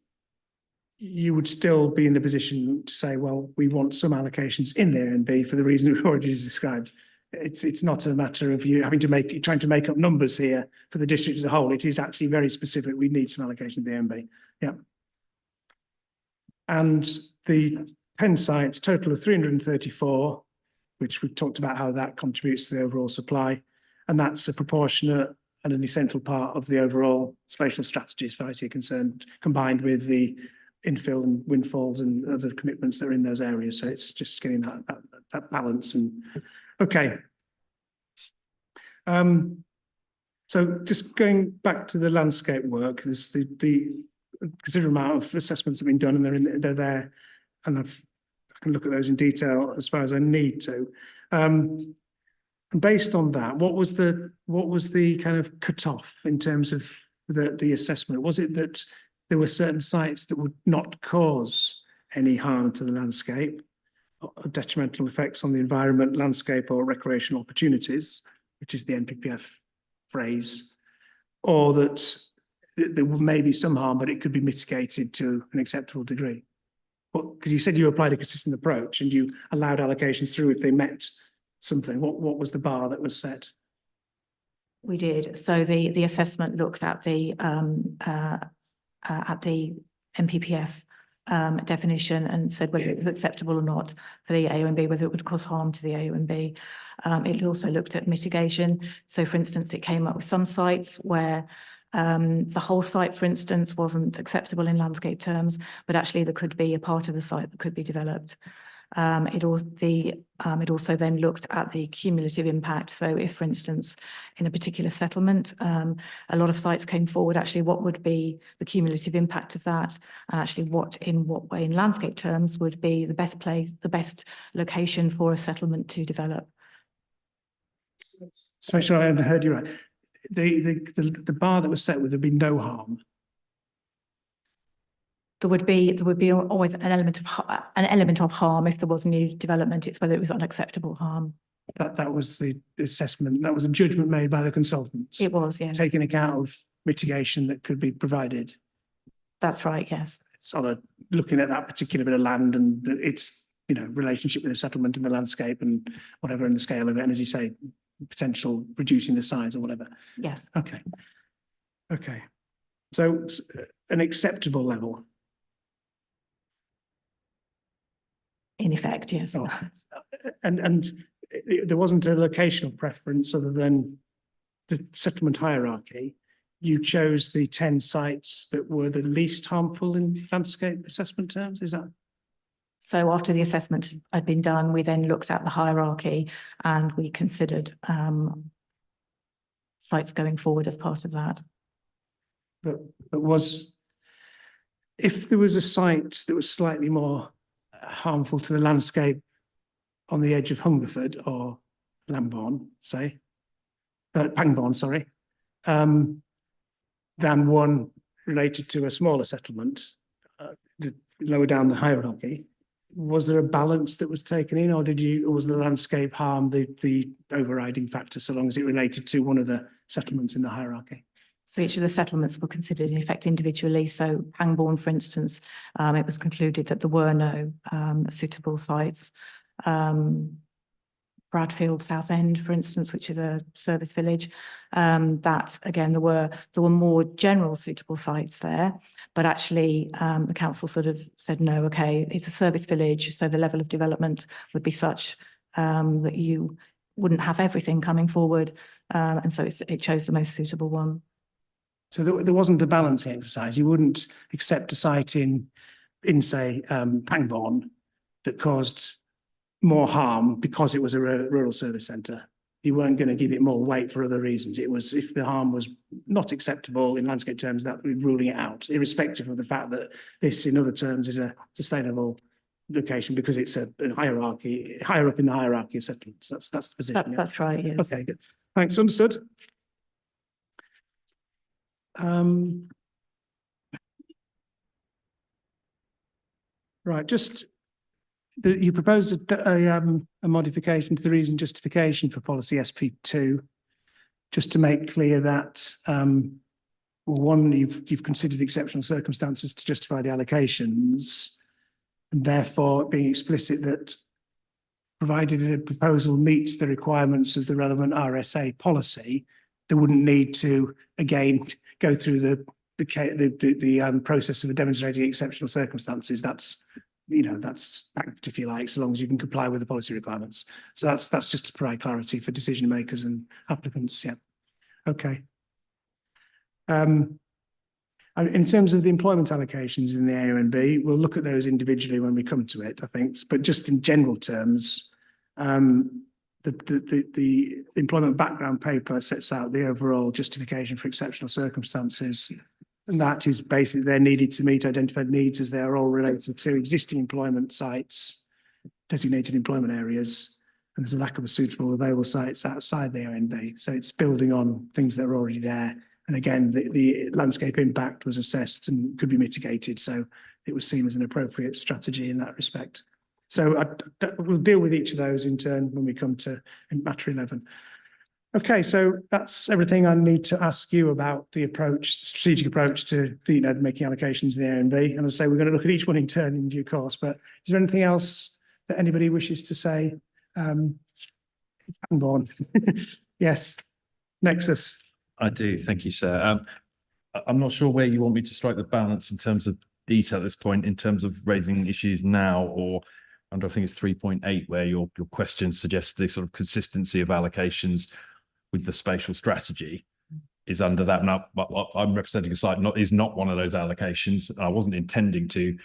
you would still be in a position to say, well, we want some allocations in the AONB for the reason we've already described. It's not a matter of you having to trying to make up numbers here for the district as a whole. It is actually very specific. We need some allocation in the AONB. Yeah. And the 10 sites, total of 334, which we've talked about how that contributes to the overall supply. And that's a proportionate and an essential part of the overall spatial strategy as far as you're concerned, combined with the infill and windfalls and other commitments that are in those areas. So it's just getting that balance. And okay. So just going back to the landscape work, there's the considerable amount of assessments have been done, and they're there, and I can look at those in detail as far as I need to. And based on that, what was the kind of cutoff in terms of the assessment? Was it that there were certain sites that would not cause any harm to the landscape, or detrimental effects on the environment, landscape, or recreational opportunities, which is the NPPF phrase, or that there may be some harm, but it could be mitigated to an acceptable degree? Well, because you said you applied a consistent approach and you allowed allocations through if they met something. What was the bar that was set? We did. So the assessment looked at the NPPF definition and said whether it was acceptable or not for the AONB, whether it would cause harm to the AONB. It also looked at mitigation. So, for instance, it came up with some sites where the whole site, for instance, wasn't acceptable in landscape terms, but actually there could be a part of the site that could be developed. It also then looked at the cumulative impact. So if, for instance, in a particular settlement, a lot of sites came forward, actually what would be the cumulative impact of that, and actually what way in landscape terms would be the best place, the best location for a settlement to develop. So make sure I heard you right. The bar that was set, would there be no harm? There would be always an element of harm if there was new development. It's whether it was unacceptable harm. That was the assessment. That was a judgment made by the consultants. It was, yes. Taking account of mitigation that could be provided. That's right, yes. Sort of looking at that particular bit of land and its relationship with the settlement and the landscape and whatever, and the scale of it, and as you say, potential reducing the size or whatever. Yes. Okay. So an acceptable level. In effect, yes. Oh. And there wasn't a locational preference other than the settlement hierarchy, you chose the 10 sites that were the least harmful in landscape assessment terms, is that? So after the assessment had been done, we then looked at the hierarchy and we considered sites going forward as part of that. But if there was a site that was slightly more harmful to the landscape on the edge of Hungerford or Pangbourne, sorry, than one related to a smaller settlement, lower down the hierarchy, was there a balance that was taken in, or was the landscape harm the overriding factor, so long as it related to one of the settlements in the hierarchy? So each of the settlements were considered in effect individually. So Pangbourne, for instance, it was concluded that there were no suitable sites. Bradfield Southend, for instance, which is a service village, that again there were more general suitable sites there, but actually the council sort of said no, okay, it's a service village, so the level of development would be such that you wouldn't have everything coming forward, and so it chose the most suitable one. So there wasn't a balancing exercise. You wouldn't accept a site in say Pangbourne that caused more harm because it was a rural service centre. You weren't going to give it more weight for other reasons. It was, if the harm was not acceptable in landscape terms, that would be ruling it out, irrespective of the fact that this, in other terms, is a sustainable location because it's a hierarchy, higher up in the hierarchy of settlements. That's the position. That's right, yes. Okay, good. Thanks, understood. Right, just you proposed a modification to the reason justification for policy SP2, just to make clear that one, you've considered exceptional circumstances to justify the allocations, and therefore being explicit that provided a proposal meets the requirements of the relevant RSA policy, there wouldn't need to again go through the process of demonstrating exceptional circumstances. That's backed, if you like, so long as you can comply with the policy requirements. So that's just to provide clarity for decision makers and applicants. Yeah. Okay. In terms of the employment allocations in the AONB, we'll look at those individually when we come to it, I think. But just in general terms, the employment background paper sets out the overall justification for exceptional circumstances. And that is basically they're needed to meet identified needs as they are all related to existing employment sites, designated employment areas, and there's a lack of suitable available sites outside the AONB. So it's building on things that are already there. And again, the landscape impact was assessed and could be mitigated. So it was seen as an appropriate strategy in that respect. So we'll deal with each of those in turn when we come to matter 11. Okay, so that's everything I need to ask you about the approach, the strategic approach to making allocations in the AONB. And as I say, we're going to look at each one in turn in due course. But is there anything else that anybody wishes to say? Hang on. Yes, Nexus. I do, thank you, sir. I'm not sure where you want me to strike the balance in terms of detail at this point, in terms of raising issues now or under, I think it's 3.8, where your question suggests the sort of consistency of allocations with the spatial strategy is under that. Now, I'm representing a site is not one of those allocations. I wasn't intending to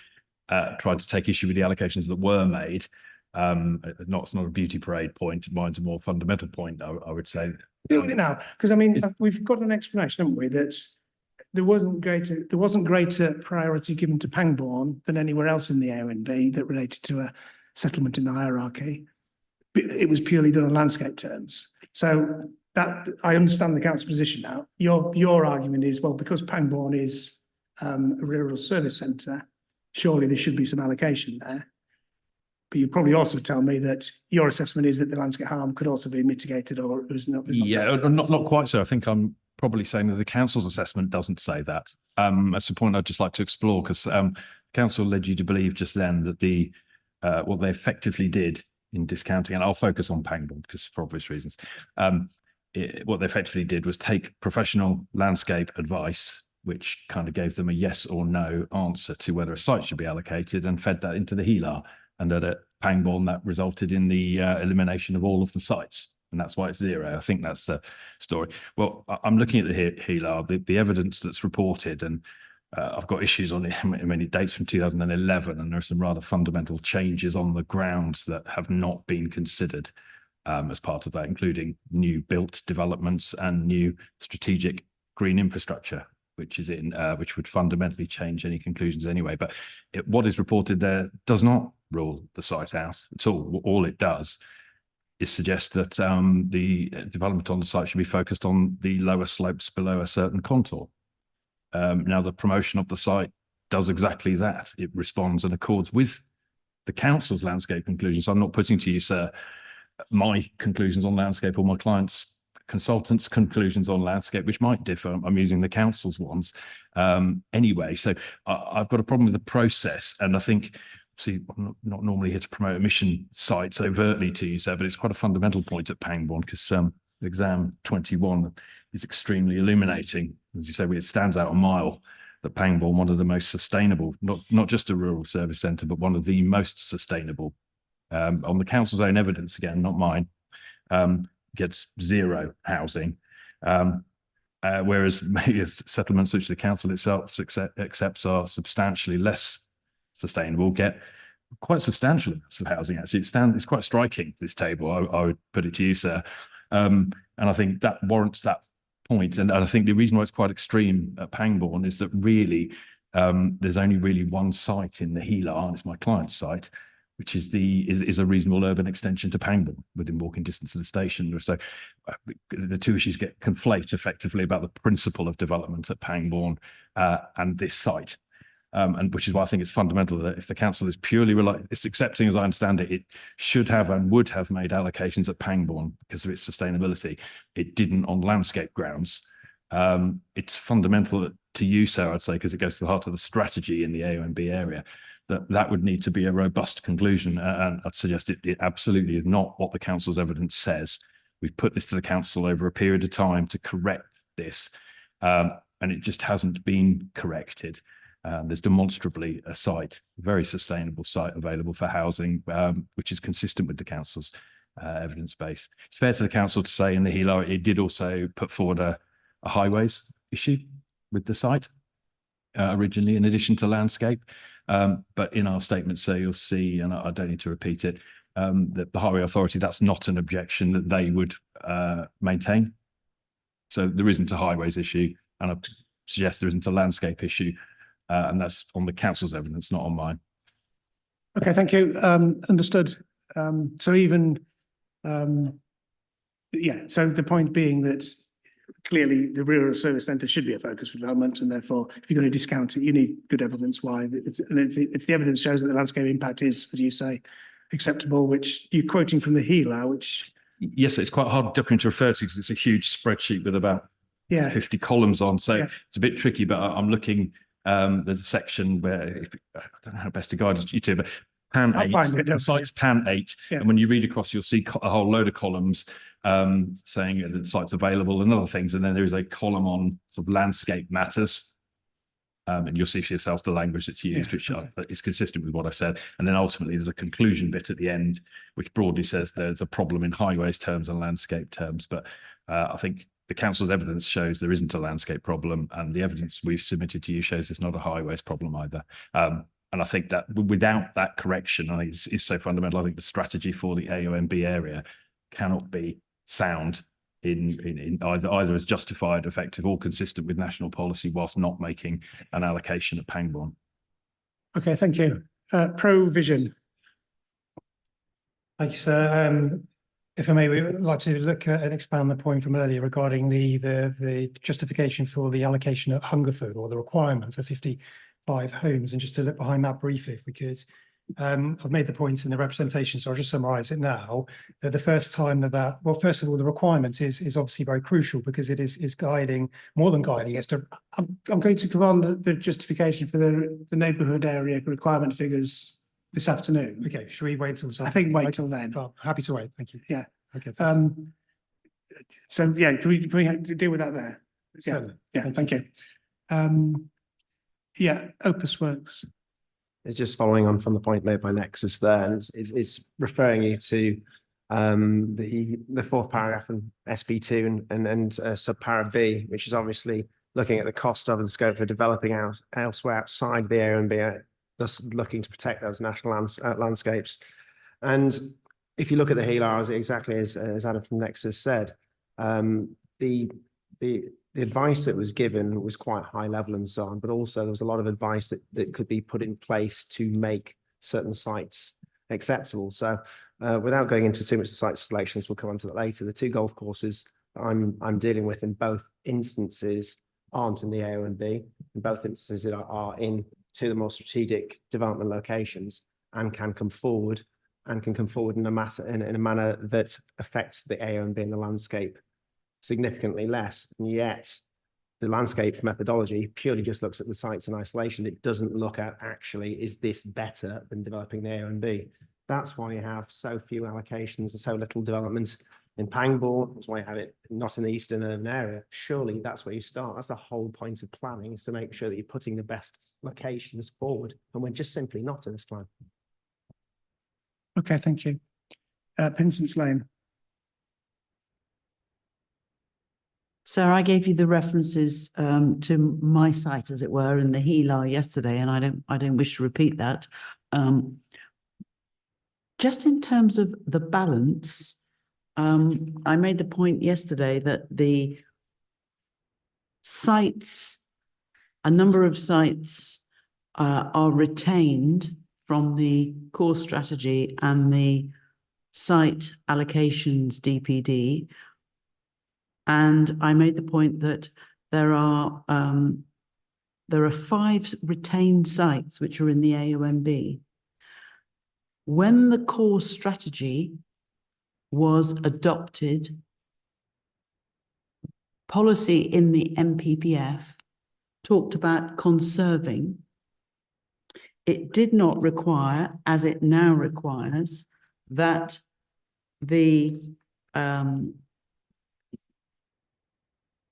try to take issue with the allocations that were made. It's not a beauty parade point. Mine's a more fundamental point, I would say. Deal with it now, because I mean, we've got an explanation, haven't we, that there wasn't greater priority given to Pangbourne than anywhere else in the AONB that related to a settlement in the hierarchy. It was purely done on landscape terms. So that I understand the council position now. Your argument is, well, because Pangbourne is a rural service centre, surely there should be some allocation there. But you probably also tell me that your assessment is that the landscape harm could also be mitigated, or it was not. Yeah, not quite so. I think I'm probably saying that the council's assessment doesn't say that. That's a point I'd just like to explore, because council led you to believe just then that what they effectively did in discounting, and I'll focus on Pangbourne because for obvious reasons, what they effectively did was take professional landscape advice, which kind of gave them a yes or no answer to whether a site should be allocated, and fed that into the HELAR. And at Pangbourne, that resulted in the elimination of all of the sites. and that's why it's 0. I think that's the story. Well, I'm looking at the HELA, the evidence that's reported, and I've got issues on it, many dates from 2011, and there are some rather fundamental changes on the grounds that have not been considered as part of that, including new built developments and new strategic green infrastructure, which is which would fundamentally change any conclusions anyway. But what is reported there does not rule the site out at all. All it does is suggest that the development on the site should be focused on the lower slopes below a certain contour. Now, the promotion of the site does exactly that. It responds and accords with the council's landscape conclusions. I'm not putting to you, sir, my conclusions on landscape or my client's consultants' conclusions on landscape, which might differ. I'm using the council's ones anyway. So I've got a problem with the process, and I think, see, I'm not normally here to promote emission sites overtly to you, sir, but it's quite a fundamental point at Pangbourne, because exam 21 is extremely illuminating. As you say, it stands out a mile that Pangbourne, one of the most sustainable, not just a rural service centre, but one of the most sustainable. On the council's own evidence, again, not mine, gets 0 housing, whereas maybe settlements which the council itself accepts are substantially less sustainable get quite substantial amounts of housing. Actually, it's quite striking, this table. I would put it to you, sir, and I think that warrants that point. And I think the reason why it's quite extreme at Pangbourne is that really there's only really one site in the HELA, and it's my client's site, which is a reasonable urban extension to Pangbourne within walking distance of the station. So the two issues get conflate effectively about the principle of development at Pangbourne and this site. And which is why I think it's fundamental that if the council is purely it's accepting, as I understand it, it should have and would have made allocations at Pangbourne because of its sustainability. It didn't on landscape grounds. It's fundamental to you, sir, I'd say, because it goes to the heart of the strategy in the AONB area, that would need to be a robust conclusion. And I'd suggest it absolutely is not what the council's evidence says. We've put this to the council over a period of time to correct this, and it just hasn't been corrected. There's demonstrably a very sustainable site available for housing, which is consistent with the council's evidence base. It's fair to the council to say in the HELA, it did also put forward a highways issue with the site originally, in addition to landscape. But in our statement, so you'll see, and I don't need to repeat it, that the Highway Authority, that's not an objection that they would maintain. So there isn't a highways issue, and I suggest there isn't a landscape issue. And that's on the council's evidence, not on mine. Okay, thank you. Understood. So even, so the point being that clearly the rural service centre should be a focus for development, and therefore, if you're going to discount it, you need good evidence why. And if the evidence shows that the landscape impact is, as you say, acceptable, which you're quoting from the HELA, which... Yes, it's quite hard document to refer to because it's a huge spreadsheet with about 50 columns on. So it's a bit tricky, but I'm looking... there's a section where, I don't know how best to guide you to, but pan 8, the site's pan 8, and when you read across, you'll see a whole load of columns saying that the site's available and other things, and then there is a column on sort of landscape matters, and you'll see for yourselves the language that's used, which is consistent with what I've said. And then ultimately there's a conclusion bit at the end, which broadly says there's a problem in highways terms and landscape terms, but I think the council's evidence shows there isn't a landscape problem, and the evidence we've submitted to you shows it's not a highways problem either. And I think that without that correction, I think is so fundamental. I think the strategy for the AONB area cannot be sound in either as justified, effective, or consistent with national policy, whilst not making an allocation at Pangbourne. Okay, thank you. Provision. Thank you, sir. If I may, we would like to look at and expand the point from earlier regarding the justification for the allocation at Hungerford, or the requirement for 55 homes. And just to look behind that briefly, if we could. I've made the points in the representation, so I'll just summarise it now. That the first time well, first of all, the requirement is obviously very crucial, because it is guiding, more than guiding. I'm going to command the justification for the neighbourhood area requirement figures this afternoon. Okay, should we wait till this afternoon? I think wait till then. Well, happy to wait, thank you. Yeah. Okay. So yeah, can we deal with that there? Yeah. Certainly. Yeah. Thank you. Yeah. Opus Works. It's just following on from the point made by Nexus there, and it's referring you to the fourth paragraph in SP2 and subpara B, which is obviously looking at the cost of and scope for developing elsewhere outside the AONB, thus looking to protect those national landscapes. And if you look at the HELAR, exactly as Adam from Nexus said, the advice that was given was quite high level and so on, but also there was a lot of advice that could be put in place to make certain sites acceptable. So without going into too much of site selections, we'll come on to that later. The two golf courses that I'm dealing with in both instances aren't in the AONB. In both instances are in to the more strategic development locations and can come forward in a manner that affects the AONB and the landscape significantly less. And yet the landscape methodology purely just looks at the sites in isolation. It doesn't look at actually, is this better than developing the AONB? That's why you have so few allocations and so little development in Pangbourne. That's why you have it not in the eastern urban area. Surely that's where you start. That's the whole point of planning, is to make sure that you're putting the best locations forward. And we're just simply not in this plan. Okay, thank you. Pinson's Lane. So I gave you the references to my site, as it were, in the HELAR yesterday, and I don't wish to repeat that. Just in terms of the balance, I made the point yesterday that the sites, a number of sites are retained from the core strategy and the site allocations DPD. And I made the point that there are 5 retained sites which are in the AONB. When the core strategy was adopted, policy in the MPPF talked about conserving. It did not require, as it now requires, that the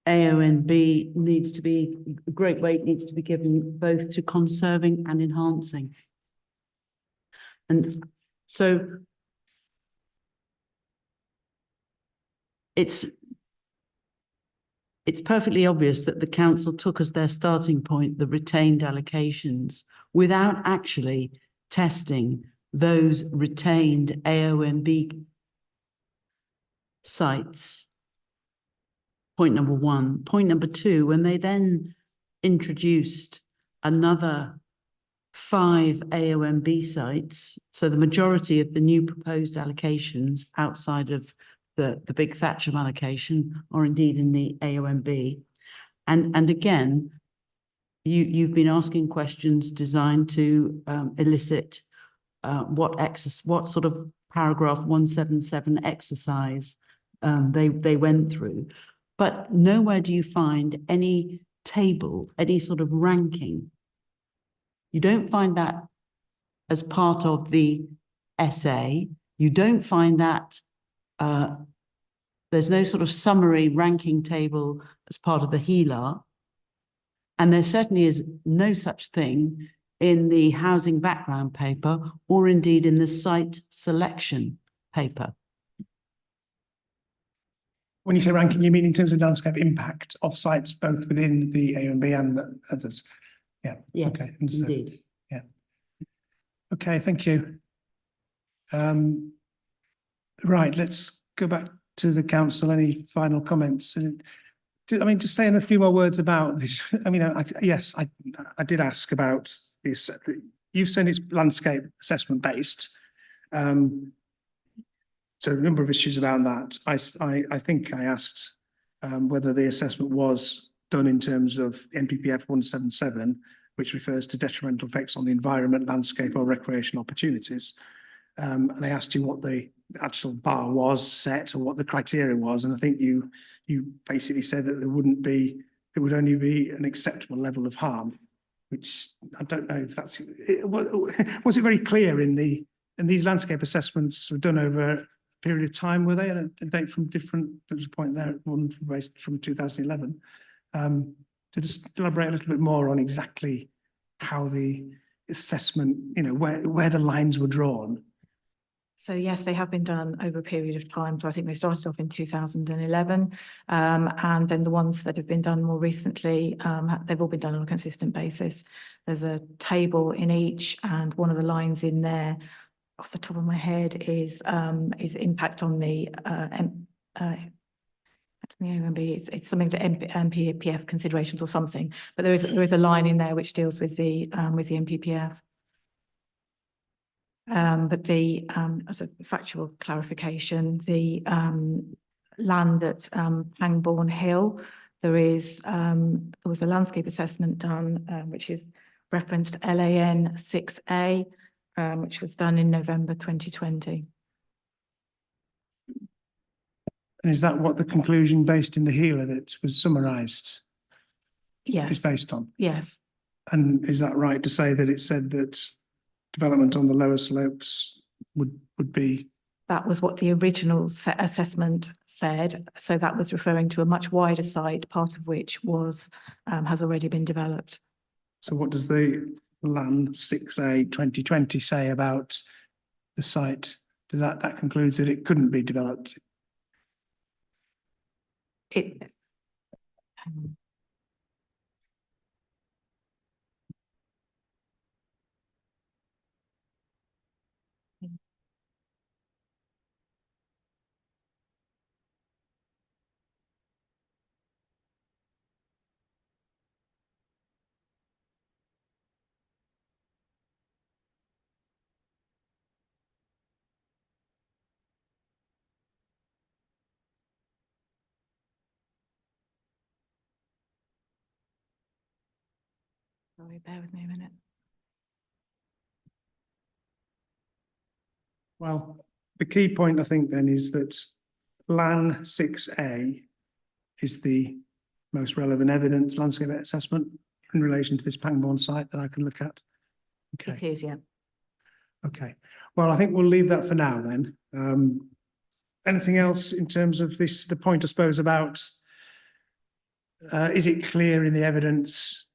AONB needs to be, great weight needs to be given both to conserving and enhancing. And so it's perfectly obvious that the council took as their starting point the retained allocations without actually testing those retained AONB sites. Point number 1. Point number 2, when they then introduced another 5 AONB sites, so the majority of the new proposed allocations outside of the big Thatcham allocation, or indeed in the AONB. And again, you've been asking questions designed to elicit what sort of paragraph 177 exercise they went through. But nowhere do you find any table, any sort of ranking. You don't find that as part of the essay. You don't find that there's no sort of summary ranking table as part of the HELAR. And there certainly is no such thing in the housing background paper or indeed in the site selection paper. When you say ranking, you mean in terms of landscape impact of sites both within the AONB and the others? Yeah. Yes, okay, understood. indeed. Yeah. Okay, thank you. Right, let's go back to the council. Any final comments? And I mean, just saying a few more words about this. I mean, yes, I did ask about this. You've said it's landscape assessment based. So a number of issues around that. I think I asked whether the assessment was done in terms of NPPF 177, which refers to detrimental effects on the environment, landscape or recreation opportunities. And I asked you what the actual bar was set or what the criteria was. And I think you basically said that it would only be an acceptable level of harm, which I don't know if that's, was it very clear in these landscape assessments were done over a period of time, were they? A date from different, there was a point there, one based from 2011. To just elaborate a little bit more on exactly how the assessment, you know, where the lines were drawn So yes, they have been done over a period of time. So I think they started off in 2011. And then the ones that have been done more recently, they've all been done on a consistent basis. There's a table in each, and one of the lines in there, off the top of my head, is impact on the AONB. It's something to MPPF considerations or something. But there is a line in there which deals with the MPPF. But as a factual clarification, the land at Pangbourne Hill, there was a landscape assessment done, which is referenced LAN 6A, which was done in November 2020. And is that what the conclusion based in the Healer that was summarised Yes. is based on? Yes. And is that right to say that it said that development on the lower slopes would be? That was what the original assessment said. So that was referring to a much wider site, part of which has already been developed. So what does the LAN 6A 2020 say about the site? Does that concludes that it couldn't be developed? Sorry, bear with me a minute. Well, the key point I think then is that LAN 6A is the most relevant evidence landscape assessment in relation to this Pangbourne site that I can look at. Okay. It is, yeah. Okay. Well, I think we'll leave that for now then. Anything else in terms of this, the point I suppose about, is it clear in the evidence,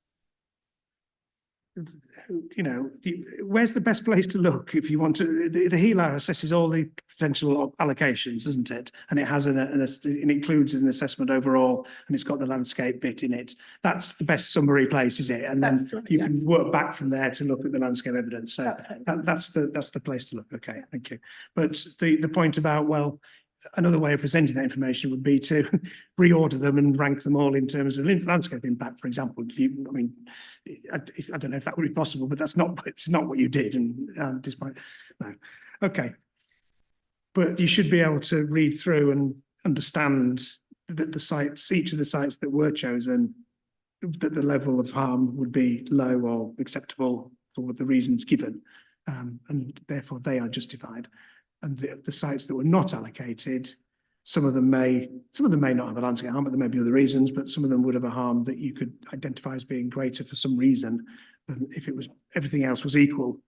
you know, where's the best place to look if you want to? The HELA assesses all the potential allocations, doesn't it? And it has it includes an assessment overall, and it's got the landscape bit in it. That's the best summary place, is it? And then you can work back from there to look at the landscape evidence. So that's the place to look. Okay, thank you. But the point about, well, another way of presenting that information would be to reorder them and rank them all in terms of landscape impact, for example. I don't know if that would be possible, but it's not what you did. And despite no, okay. But you should be able to read through and understand that the sites, each of the sites that were chosen, that the level of harm would be low or acceptable for the reasons given, and therefore they are justified. And the sites that were not allocated, some of them may not have a landscape harm, but there may be other reasons, but some of them would have a harm that you could identify as being greater for some reason than if it was everything else was equal,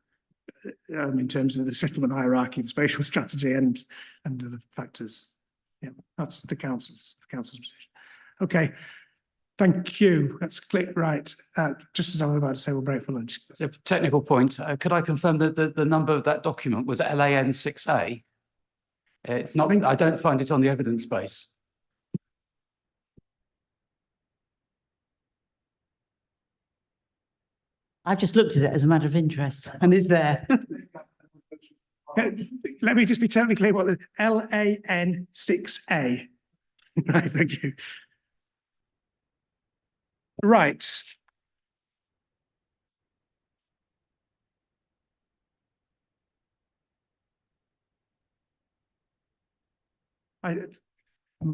in terms of the settlement hierarchy, the spatial strategy, and the factors. Yeah, that's the council's position. Okay. Thank you. That's clear. Right. Just as I was about to say, we'll break for lunch. So for technical point, could I confirm that the number of that document was LAN 6A? It's not. I don't find it on the evidence base. I've just looked at it as a matter of interest, and is there. Let me just be totally clear what the LAN 6A. Right. Thank you. Right. I'm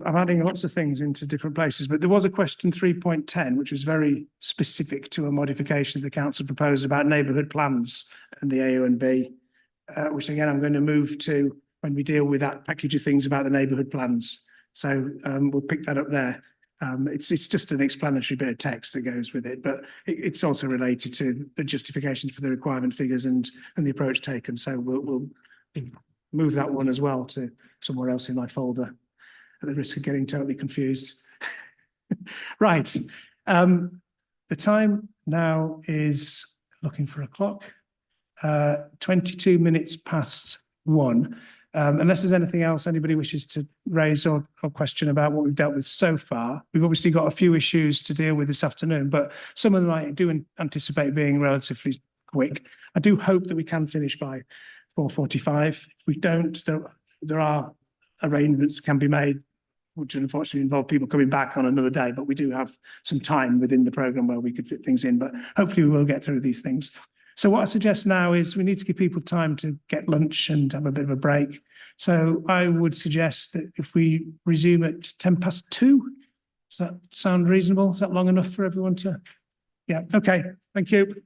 adding lots of things into different places, but there was a question 3.10, which was very specific to a modification the council proposed about neighbourhood plans and the AONB, which again, I'm going to move to when we deal with that package of things about the neighbourhood plans. So we'll pick that up there. It's just an explanatory bit of text that goes with it, but it's also related to the justifications for the requirement figures and the approach taken. So we'll move that one as well to somewhere else in my folder at the risk of getting totally confused. Right. The time now is, looking for a clock, 22 minutes past one. Unless there's anything else anybody wishes to raise or question about what we've dealt with so far. We've obviously got a few issues to deal with this afternoon, but some of them I do anticipate being relatively quick. I do hope that we can finish by 4:45. If we don't, there are arrangements can be made, which unfortunately involve people coming back on another day, but we do have some time within the programme where we could fit things in, but hopefully we will get through these things. So what I suggest now is we need to give people time to get lunch and have a bit of a break. So I would suggest that if we resume at 2:10, does that sound reasonable? Is that long enough for everyone to? Yeah, okay, thank you.